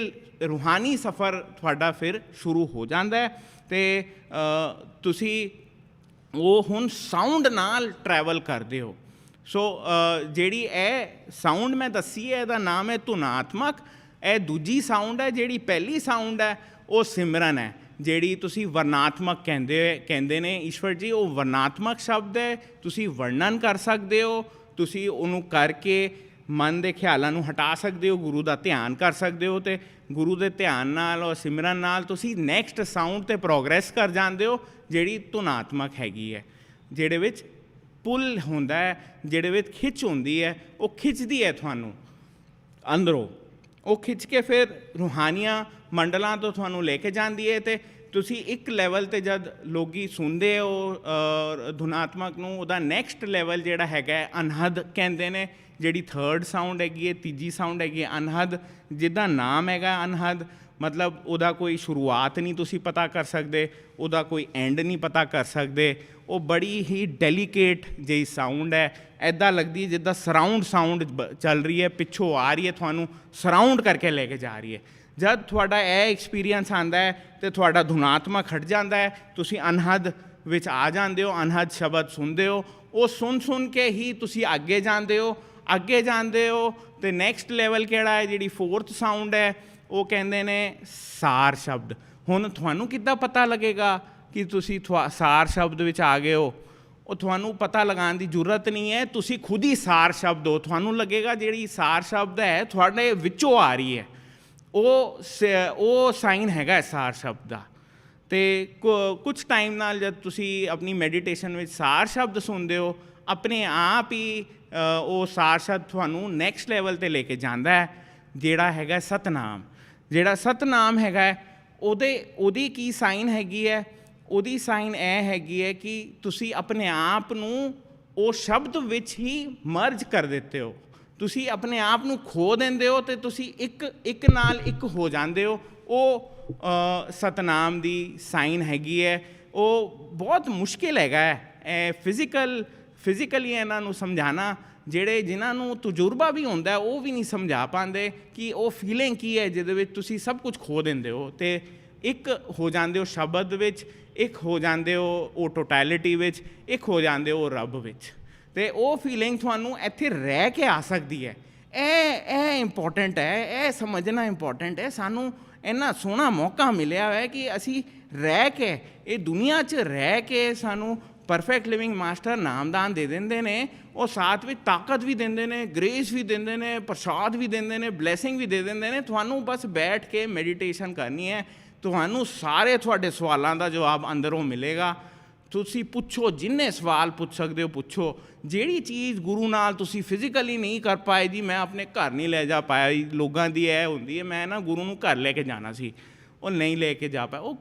Speaker 5: ਰੂਹਾਨੀ ਸਫ਼ਰ ਤੁਹਾਡਾ ਫਿਰ ਸ਼ੁਰੂ ਹੋ ਜਾਂਦਾ ਹੈ, ਅਤੇ ਤੁਸੀਂ ਉਹ ਹੁਣ ਸਾਊਂਡ ਨਾਲ ਟਰੈਵਲ ਕਰਦੇ ਹੋ। ਸੋ ਜਿਹੜੀ ਇਹ ਸਾਊਂਡ ਮੈਂ ਦੱਸੀ ਹੈ, ਇਹਦਾ ਨਾਮ ਹੈ ਧੁਨਾਤਮਕ। ਇਹ ਦੂਜੀ ਸਾਊਂਡ ਹੈ। ਜਿਹੜੀ ਪਹਿਲੀ ਸਾਊਂਡ ਹੈ ਉਹ ਸਿਮਰਨ ਹੈ, ਜਿਹੜੀ ਤੁਸੀਂ ਵਰਨਾਤਮਕ ਕਹਿੰਦੇ ਨੇ ਈਸ਼ਵਰ ਜੀ, ਉਹ ਵਰਨਾਤਮਕ ਸ਼ਬਦ ਹੈ। ਤੁਸੀਂ ਵਰਣਨ ਕਰ ਸਕਦੇ ਹੋ, ਤੁਸੀਂ ਉਹਨੂੰ ਕਰਕੇ ਮਨ ਦੇ ਖਿਆਲਾਂ ਨੂੰ ਹਟਾ ਸਕਦੇ ਹੋ, ਗੁਰੂ ਦਾ ਧਿਆਨ ਕਰ ਸਕਦੇ ਹੋ, ਅਤੇ ਗੁਰੂ ਦੇ ਧਿਆਨ ਨਾਲ ਔਰ ਸਿਮਰਨ ਨਾਲ ਤੁਸੀਂ ਨੈਕਸਟ ਸਾਊਂਡ 'ਤੇ ਪ੍ਰੋਗਰੈਸ ਕਰ ਜਾਂਦੇ ਹੋ, ਜਿਹੜੀ ਧੁਨਾਤਮਕ ਹੈਗੀ ਹੈ, ਜਿਹੜੇ ਵਿੱਚ ਪੁੱਲ ਹੁੰਦਾ ਹੈ, ਜਿਹੜੇ ਵਿੱਚ ਖਿੱਚ ਹੁੰਦੀ ਹੈ। ਉਹ ਖਿੱਚਦੀ ਹੈ ਤੁਹਾਨੂੰ ਅੰਦਰੋਂ, ਉਹ ਖਿੱਚ ਕੇ ਫਿਰ ਰੂਹਾਨੀਆਂ ਮੰਡਲਾਂ ਤੋਂ ਤੁਹਾਨੂੰ ਲੈ ਕੇ ਜਾਂਦੀ ਹੈ। ਅਤੇ ਤੁਸੀਂ ਇੱਕ ਲੈਵਲ 'ਤੇ ਜਦ ਲੋਕੀ ਸੁਣਦੇ ਹੋ ਧੁਨਾਤਮਕ ਨੂੰ, ਉਹਦਾ ਨੈਕਸਟ ਲੈਵਲ ਜਿਹੜਾ ਹੈਗਾ ਅਨਹਦ ਕਹਿੰਦੇ ਨੇ, ਜਿਹੜੀ ਥਰਡ ਸਾਊਂਡ ਹੈਗੀ ਹੈ। ਤੀਜੀ ਸਾਊਂਡ ਹੈਗੀ ਹੈ ਅਨਹਦ, ਜਿੱਦਾਂ ਨਾਮ ਹੈਗਾ ਅਨਹਦ, ਮਤਲਬ ਉਹਦਾ ਕੋਈ ਸ਼ੁਰੂਆਤ ਨਹੀਂ ਤੁਸੀਂ ਪਤਾ ਕਰ ਸਕਦੇ, ਉਹਦਾ ਕੋਈ ਐਂਡ ਨਹੀਂ ਪਤਾ ਕਰ ਸਕਦੇ। ਉਹ ਬੜੀ ਹੀ ਡੈਲੀਕੇਟ ਜਿਹੀ ਸਾਊਂਡ ਹੈ, ਇੱਦਾਂ ਲੱਗਦੀ ਜਿੱਦਾਂ ਸਰਾਊਂਡ ਸਾਊਂਡ ਚੱਲ ਰਹੀ ਹੈ, ਪਿੱਛੋਂ ਆ ਰਹੀ ਹੈ, ਤੁਹਾਨੂੰ ਸਰਾਊਂਡ ਕਰਕੇ ਲੈ ਕੇ ਜਾ ਰਹੀ ਹੈ। ਜਦ ਤੁਹਾਡਾ ਇਹ ਐਕਸਪੀਰੀਅੰਸ ਆਉਂਦਾ ਹੈ ਅਤੇ ਤੁਹਾਡਾ ਧੁਨਾਤਮਕ ਹਟ ਜਾਂਦਾ ਹੈ, ਤੁਸੀਂ ਅਨਹਦ ਵਿੱਚ ਆ ਜਾਂਦੇ ਹੋ, ਅਨਹਦ ਸ਼ਬਦ ਸੁਣਦੇ ਹੋ। ਉਹ ਸੁਣ ਕੇ ਹੀ ਤੁਸੀਂ ਅੱਗੇ ਜਾਂਦੇ ਹੋ ਅਤੇ ਨੈਕਸਟ ਲੈਵਲ ਕਿਹੜਾ ਹੈ, ਜਿਹੜੀ ਫੋਰਥ ਸਾਊਂਡ ਹੈ, ਉਹ ਕਹਿੰਦੇ ਨੇ ਸਾਰ ਸ਼ਬਦ। ਹੁਣ ਤੁਹਾਨੂੰ ਕਿੱਦਾਂ ਪਤਾ ਲੱਗੇਗਾ ਕਿ ਤੁਸੀਂ ਸਾਰ ਸ਼ਬਦ ਵਿੱਚ ਆ ਗਏ ਹੋ? ਉਹ ਤੁਹਾਨੂੰ ਪਤਾ ਲਗਾਉਣ ਦੀ ਜ਼ਰੂਰਤ ਨਹੀਂ ਹੈ, ਤੁਸੀਂ ਖੁਦ ਹੀ ਸਾਰ ਸ਼ਬਦ ਹੋ। ਤੁਹਾਨੂੰ ਲੱਗੇਗਾ ਜਿਹੜੀ ਸਾਰ ਸ਼ਬਦ ਹੈ ਤੁਹਾਡੇ ਵਿੱਚੋਂ ਆ ਰਹੀ ਹੈ, ਉਹ ਸਾਈਨ ਹੈਗਾ ਸਾਰ ਸ਼ਬਦ ਦਾ। ਅਤੇ ਕੁਛ ਟਾਈਮ ਨਾਲ ਜਦ ਤੁਸੀਂ ਆਪਣੀ ਮੈਡੀਟੇਸ਼ਨ ਵਿੱਚ ਸਾਰ ਸ਼ਬਦ ਸੁਣਦੇ ਹੋ, ਆਪਣੇ ਆਪ ਹੀ ਉਹ ਸਾਰ ਸ਼ਬਦ ਤੁਹਾਨੂੰ ਨੈਕਸਟ ਲੈਵਲ 'ਤੇ ਲੈ ਕੇ ਜਾਂਦਾ ਹੈ, ਜਿਹੜਾ ਹੈਗਾ ਸਤਨਾਮ। ਜਿਹੜਾ ਸਤਨਾਮ ਹੈਗਾ ਉਹਦੀ ਕੀ ਸਾਈਨ ਹੈਗੀ ਹੈ? ਉਹਦੀ ਸਾਈਨ ਇਹ ਹੈਗੀ ਹੈ ਕਿ ਤੁਸੀਂ ਆਪਣੇ ਆਪ ਨੂੰ ਉਹ ਸ਼ਬਦ ਵਿੱਚ ਹੀ ਮਰਜ ਕਰ ਦਿੱਤੇ ਹੋ, ਤੁਸੀਂ ਆਪਣੇ ਆਪ ਨੂੰ ਖੋ ਦਿੰਦੇ ਹੋ ਅਤੇ ਤੁਸੀਂ ਇੱਕ ਨਾਲ ਇੱਕ ਹੋ ਜਾਂਦੇ ਹੋ। ਉਹ ਸਤਨਾਮ ਦੀ ਸਾਈਨ ਹੈਗੀ ਹੈ। ਉਹ ਬਹੁਤ ਮੁਸ਼ਕਿਲ ਹੈਗਾ ਹੈ ਫਿਜ਼ੀਕਲੀ ਇਹਨਾਂ ਨੂੰ ਸਮਝਾਉਣਾ। ਜਿਨ੍ਹਾਂ ਨੂੰ ਤਜੁਰਬਾ ਵੀ ਹੁੰਦਾ ਉਹ ਵੀ ਨਹੀਂ ਸਮਝਾ ਪਾਉਂਦੇ ਕਿ ਉਹ ਫੀਲਿੰਗ ਕੀ ਹੈ ਜਿਹਦੇ ਵਿੱਚ ਤੁਸੀਂ ਸਭ ਕੁਝ ਖੋ ਦਿੰਦੇ ਹੋ ਅਤੇ ਇੱਕ ਹੋ ਜਾਂਦੇ ਹੋ ਸ਼ਬਦ ਵਿੱਚ, ਇੱਕ ਹੋ ਜਾਂਦੇ ਹੋ ਉਹ ਟੋਟੈਲਿਟੀ ਵਿੱਚ, ਇੱਕ ਹੋ ਜਾਂਦੇ ਹੋ ਰੱਬ ਵਿੱਚ। ਅਤੇ ਉਹ ਫੀਲਿੰਗ ਤੁਹਾਨੂੰ ਇੱਥੇ ਰਹਿ ਕੇ ਆ ਸਕਦੀ ਹੈ। ਇਹ ਇੰਪੋਰਟੈਂਟ ਹੈ, ਇਹ ਸਮਝਣਾ ਇੰਪੋਰਟੈਂਟ ਹੈ। ਸਾਨੂੰ ਇੰਨਾ ਸੋਹਣਾ ਮੌਕਾ ਮਿਲਿਆ ਹੈ ਕਿ ਅਸੀਂ ਰਹਿ ਕੇ, ਇਹ ਦੁਨੀਆ 'ਚ ਰਹਿ ਕੇ ਸਾਨੂੰ ਪਰਫੈਕਟ ਲਿਵਿੰਗ ਮਾਸਟਰ ਨਾਮਦਾਨ ਦੇ ਦਿੰਦੇ ਨੇ, ਉਹ ਸਾਥ ਵਿੱਚ ਤਾਕਤ ਵੀ ਦਿੰਦੇ ਨੇ, ਗ੍ਰੇਸ ਵੀ ਦਿੰਦੇ ਨੇ, ਪ੍ਰਸਾਦ ਵੀ ਦਿੰਦੇ ਨੇ, ਬਲੈਸਿੰਗ ਵੀ ਦੇ ਦਿੰਦੇ ਨੇ। ਤੁਹਾਨੂੰ ਬਸ ਬੈਠ ਕੇ ਮੈਡੀਟੇਸ਼ਨ ਕਰਨੀ ਹੈ, ਤੁਹਾਨੂੰ ਸਾਰੇ ਤੁਹਾਡੇ ਸਵਾਲਾਂ ਦਾ ਜਵਾਬ ਅੰਦਰੋਂ ਮਿਲੇਗਾ। ਤੁਸੀਂ ਪੁੱਛੋ, ਜਿੰਨੇ ਸਵਾਲ ਪੁੱਛ ਸਕਦੇ ਹੋ ਪੁੱਛੋ। ਜਿਹੜੀ ਚੀਜ਼ ਗੁਰੂ ਨਾਲ ਤੁਸੀਂ ਫਿਜ਼ੀਕਲੀ ਨਹੀਂ ਕਰ ਪਾਏ, ਜੀ ਮੈਂ ਆਪਣੇ ਘਰ ਨਹੀਂ ਲੈ ਜਾ ਪਾਇਆ, ਲੋਕਾਂ ਦੀ ਇਹ ਹੁੰਦੀ ਹੈ ਮੈਂ ਨਾ ਗੁਰੂ ਨੂੰ ਘਰ ਲੈ ਕੇ ਜਾਣਾ ਸੀ, ਉਹ ਨਹੀਂ ਲੈ ਕੇ ਜਾ ਪਾਇਆ। ਉਹ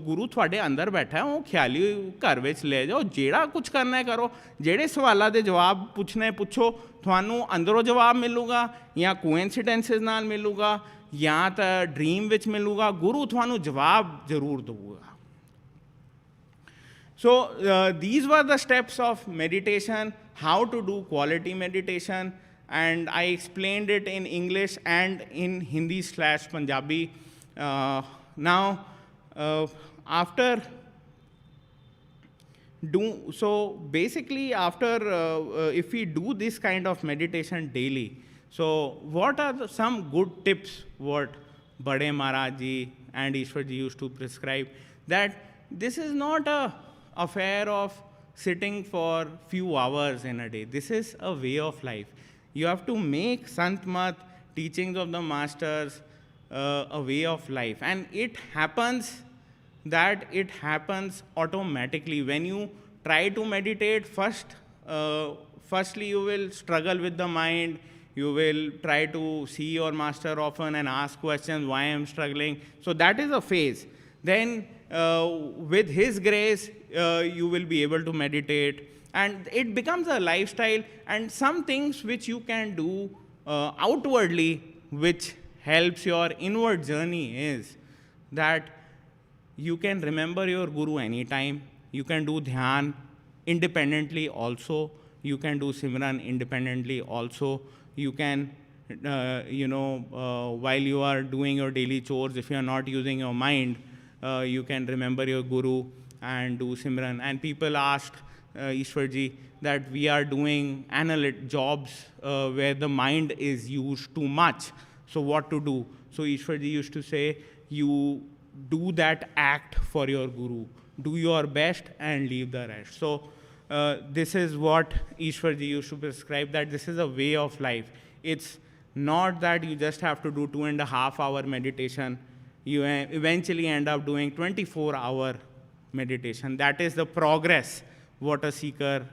Speaker 5: ਗੁਰੂ ਤੁਹਾਡੇ ਅੰਦਰ ਬੈਠਾ, ਉਹ ਖਿਆਲੀ ਘਰ ਵਿੱਚ ਲੈ ਜਾਓ, ਜਿਹੜਾ ਕੁਝ ਕਰਨਾ ਹੈ ਕਰੋ। ਜਿਹੜੇ ਸਵਾਲਾਂ ਦੇ ਜਵਾਬ ਪੁੱਛਣੇ ਪੁੱਛੋ, ਤੁਹਾਨੂੰ ਅੰਦਰੋਂ ਜਵਾਬ ਮਿਲੂਗਾ, ਜਾਂ ਕੋਇਨਸੀਡੈਂਸਿਸ ਨਾਲ ਮਿਲੂਗਾ, ਜਾਂ ਤਾਂ ਡ੍ਰੀਮ ਵਿੱਚ ਮਿਲੂਗਾ। ਗੁਰੂ ਤੁਹਾਨੂੰ ਜਵਾਬ ਜ਼ਰੂਰ ਦੇਊਗਾ। So these were the steps of meditation, how to do quality meditation, and I explained it in English and in Hindi/Punjabi. Now, after if we do this kind of meditation daily, so what are some good tips what Bade Maharaj Ji and Ishwar Ji used to prescribe? That this is not a affair of sitting for few hours in a day. This is a way of life. You have to make Sant Mat, teachings of the masters, a way of life. And it happens automatically. When you try to meditate, firstly you will struggle with the mind. You will try to see your master often and ask questions, why I am struggling. So that is a phase. Then with his grace, you will be able to meditate, and it becomes a lifestyle. And some things which you can do outwardly, which helps your inward journey, is that you can remember your guru anytime. You can do dhyan independently also. You can do Simran independently also. You can, while you are doing your daily chores, if you are not using your mind, you can remember your guru and do Simran. And people asked Ishwar Ji that we are doing jobs where the mind is used too much. So what to do? So Ishwar Ji used to say, you do that act for your guru. Do your best and leave the rest. So this is what Ishwar Ji used to prescribe, that this is a way of life. It's not that you just have to do 2.5 hour meditation. You eventually end up doing 24-hour meditation. That is the progress what a seeker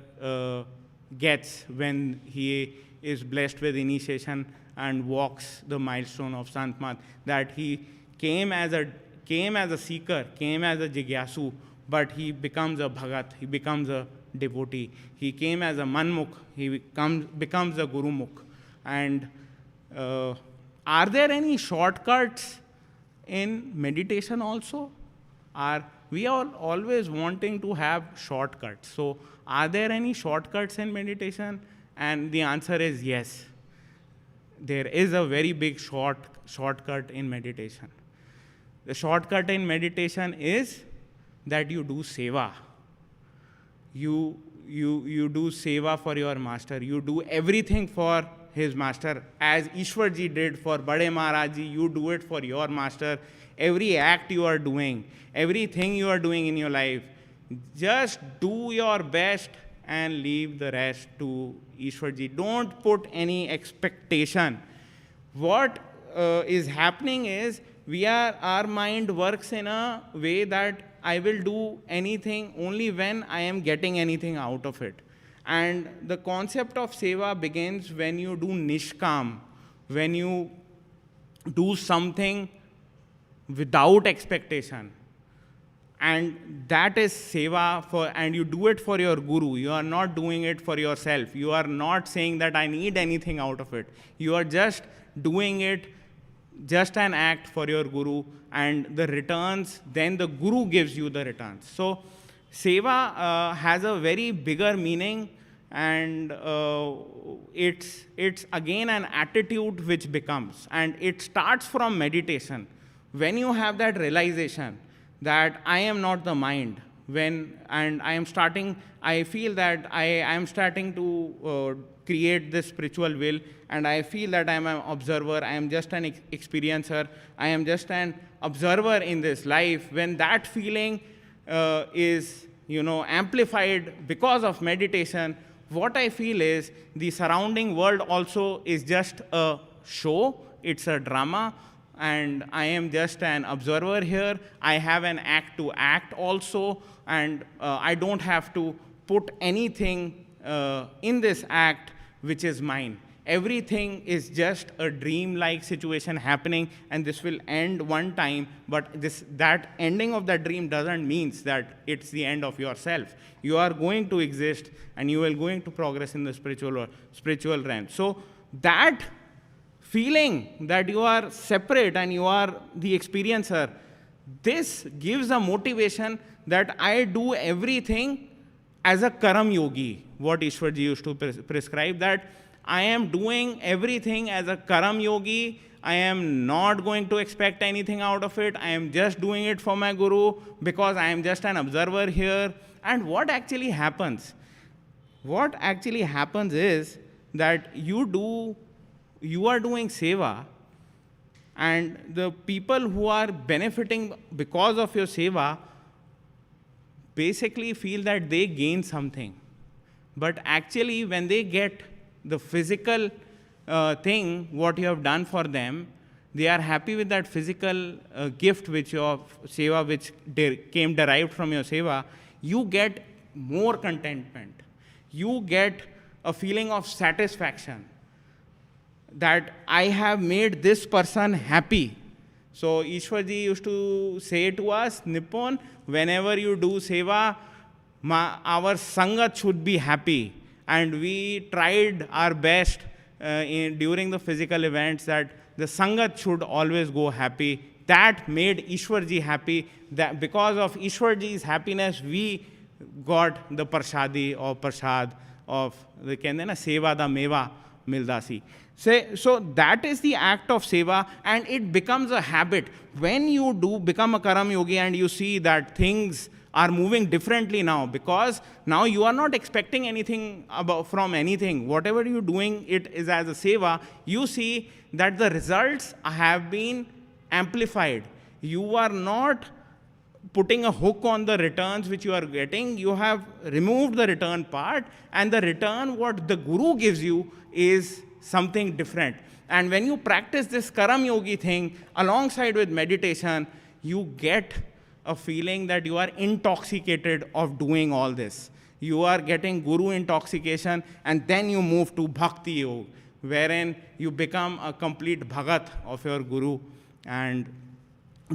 Speaker 5: gets when he is blessed with initiation and walks the milestone of Sant Mat. That he came as a seeker, came as a jigyasu, but he becomes a bhagat, he becomes a devotee. He came as a manmukh, he becomes a gurumukh. And are there any shortcuts in meditation also? We are always wanting to have shortcuts. So are there any shortcuts in meditation? And the answer is yes. There is a very big shortcut in meditation. The shortcut in meditation is that you do seva. You do seva for your master. You do everything for his master. As Ishwar Ji did for Bade Maharaj Ji, you do it for your master. Every act you are doing, everything you are doing in your life, just do your best and leave the rest to Ishwar Ji. Don't put any expectation. What is happening is our mind works in a way that I will do anything only when I am getting anything out of it. And the concept of seva begins when you do nishkam, when you do something without expectation. And that is seva, and you do it for your guru. You are not doing it for yourself. You are not saying that I need anything out of it. You are just doing it, just an act for your guru, and the returns, then the guru gives you the returns. So seva has a very bigger meaning, and it's again an attitude which becomes, and it starts from meditation. When you have that realization that I am not the mind, I feel that I am starting to create this spiritual will, and I feel that I am an observer, I am just an experiencer, I am just an observer in this life. When that feeling is amplified because of meditation, what I feel is the surrounding world also is just a show, it's a drama, and I am just an observer here. I have an act to act also, and I don't have to put anything in this act which is mine. Everything is just a dream-like situation happening, and this will end one time, but that ending of that dream doesn't mean that it's the end of yourself. You are going to exist, and you are going to progress in the spiritual realm. So that feeling that you are separate and you are the experiencer, this gives a motivation that I do everything as a karam yogi, what Ishwarji used to prescribe, that I am doing everything as a karam yogi. I am not going to expect anything out of it. I am just doing it for my guru because I am just an observer here. And what actually happens? What actually happens is that you are doing seva, and the people who are benefiting because of your seva basically feel that they gain something. But actually, when they get the physical thing, what you have done for them, they are happy with that physical gift which your seva, which came derived from your seva. You get more contentment. You get a feeling of satisfaction that I have made this person happy. So Ishwarji used to say to us, Nippon, whenever you do seva, our sangat should be happy. And we tried our best during the physical events that the sangat should always go happy. That made Ishwarji happy. That because of Ishwarji's happiness, we got the prasadi or prasad of the seva da meva mildasi. So that is the act of seva, and it becomes a habit. When you do become a karam yogi and you see that things are moving differently now, because now you are not expecting anything from anything. Whatever you're doing, it is as a seva, you see that the results have been amplified. You are not putting a hook on the returns which you are getting. You have removed the return part, and the return what the guru gives you is something different. And when you practice this karam yogi thing alongside with meditation, you get a feeling that you are intoxicated of doing all this. You are getting guru intoxication, and then you move to bhakti yoga, wherein you become a complete bhagat of your guru and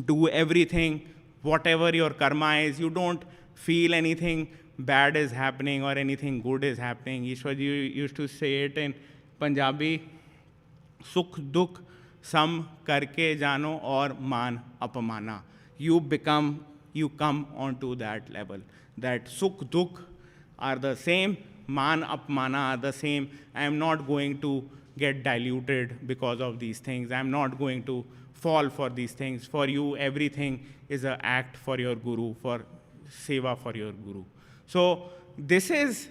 Speaker 5: do everything, whatever your karma is. You don't feel anything bad is happening or anything good is happening. Ishwarji used to say it in Punjabi, sukh dukh sam karke jano aur man apamana. You come onto that level, that sukh dukh are the same, man apmana are the same. I am not going to get diluted because of these things. I am not going to fall for these things. For you, everything is an act for your guru, for seva for your guru. So this was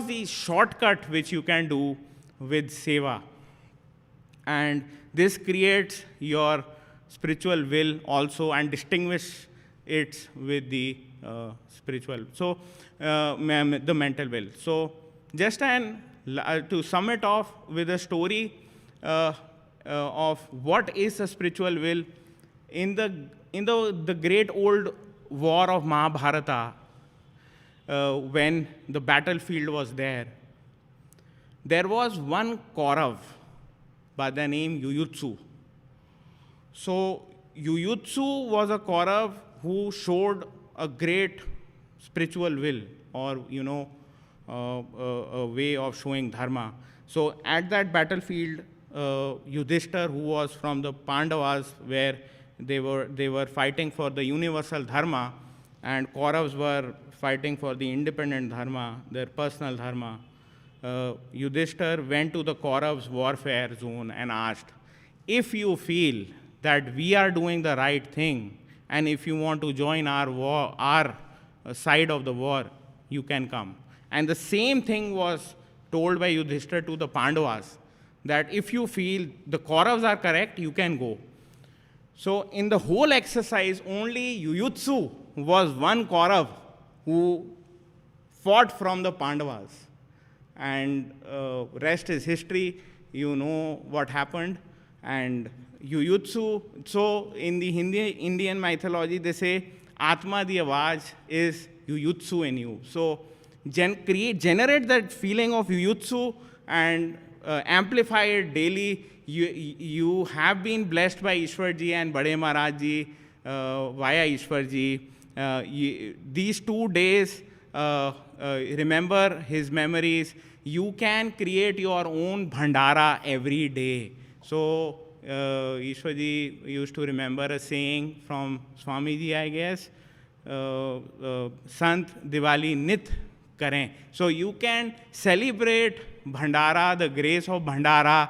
Speaker 5: the shortcut which you can do with seva. And this creates your spiritual will also and distinguish it with the spiritual. So the mental will. So just to sum it off with a story of what is a spiritual will. In the great old war of Mahabharata, when the battlefield was there was one Kaurav by the name Yuyutsu. So Yuyutsu was a Kaurav who showed a great spiritual will, or a way of showing dharma. So at that battlefield, Yudhishthir, who was from the Pandavas, where they were fighting for the universal dharma, and Kauravas were fighting for the independent dharma, their personal dharma. Yudhishthir went to the Kauravas' warfare zone and asked, if you feel that we are doing the right thing, and if you want to join our side of the war, you can come. And the same thing was told by Yudhishthir to the Pandavas, that if you feel the Kauravas are correct, you can go. So in the whole exercise, only Yuyutsu was one Kaurav who fought from the Pandavas. And rest is history. You know what happened. And Yujutsu, so in the Indian mythology, they say, Atma the Avaj is Yujutsu in you. So generate that feeling of Yujutsu and amplify it daily. You have been blessed by Ishwar ji and Bade Maharaj ji via Ishwar ji. These 2 days, remember his memories. You can create your own Bhandara every day. So Ishwar ji used to remember a saying from Swamiji, I guess, Sant Diwali Nit Karen. So you can celebrate Bhandara, the grace of Bhandara.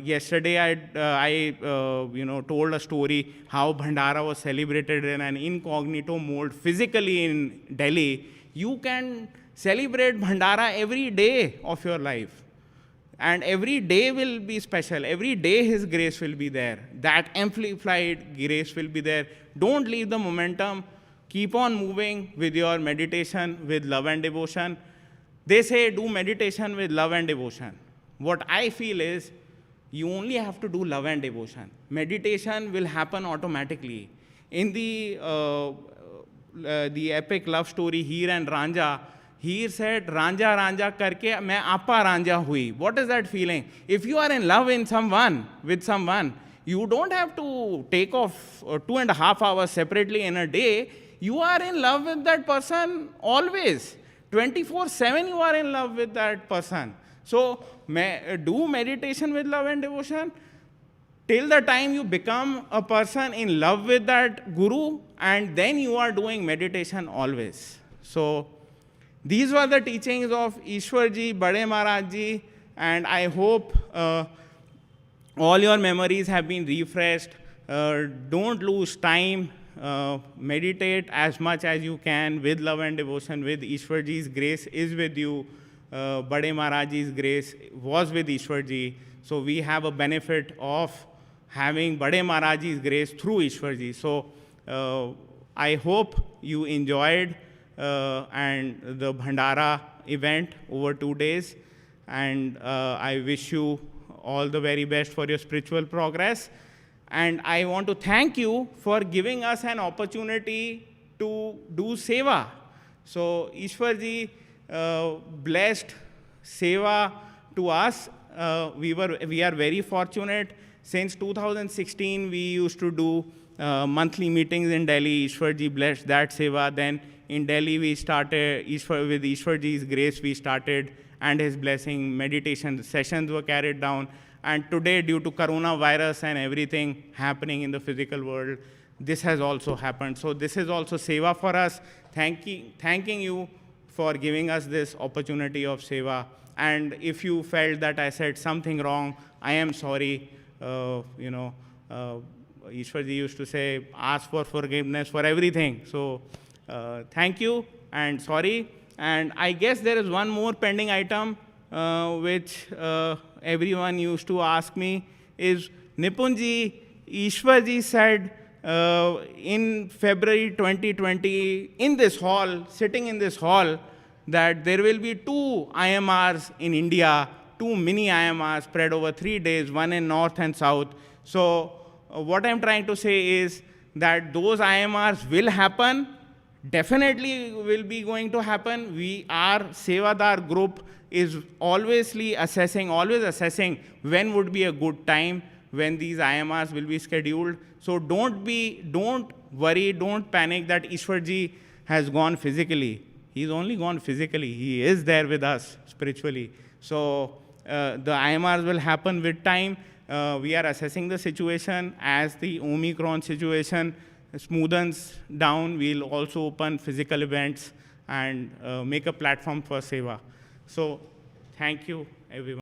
Speaker 5: Yesterday I told a story how Bhandara was celebrated in an incognito mode physically in Delhi. You can celebrate Bhandara every day of your life. And every day will be special. Every day His grace will be there. That amplified grace will be there. Don't leave the momentum. Keep on moving with your meditation, with love and devotion. They say do meditation with love and devotion. What I feel is you only have to do love and devotion. Meditation will happen automatically. In the epic love story, Heer and Ranja, Heer said, Ranja, Ranja karke, main appa Ranja hui. What is that feeling? If you are in love with someone, you don't have to take off 2.5 hours separately in a day. You are in love with that person always. 24/7 you are in love with that person. So do meditation with love and devotion till the time you become a person in love with that guru, and then you are doing meditation always. So these were the teachings of Ishwar ji, Bade Maharaj ji, and I hope all your memories have been refreshed. Don't lose time. Meditate as much as you can with love and devotion, with Ishwar ji's grace is with you. Bade Maharaj ji's grace was with Ishwar ji. So we have a benefit of having Bade Maharaj ji's grace through Ishwar ji. So I hope you enjoyed and the Bhandara event over 2 days. And I wish you all the very best for your spiritual progress. And I want to thank you for giving us an opportunity to do seva. So Ishwar ji blessed seva to us. We are very fortunate. Since 2016, we used to do monthly meetings in Delhi. Ishwar ji blessed that seva. Then in Delhi, we started, with Ishwar ji's grace, we started, and his blessing, meditation sessions were carried down. And today, due to coronavirus and everything happening in the physical world, this has also happened. So this is also seva for us. Thanking you for giving us this opportunity of seva. And if you felt that I said something wrong, I am sorry. Ishwar ji used to say, ask for forgiveness for everything. So thank you and sorry. And I guess there is one more pending item which everyone used to ask me is, Nipunji, Ishwar ji said in February 2020 in this hall, sitting in this hall, that there will be 2 IMRs in India, 2 mini IMRs spread over 3 days, one in north and south. So what I'm trying to say is that those IMRs will happen, definitely will be going to happen. Our Sevadar group is always assessing when would be a good time when these IMRs will be scheduled. So don't worry, don't panic that Ishwar ji has gone physically. He's only gone physically. He is there with us spiritually. So the IMRs will happen with time. We are assessing the situation. As the Omicron situation smoothens down, we'll also open physical events and make a platform for seva. So thank you, everyone.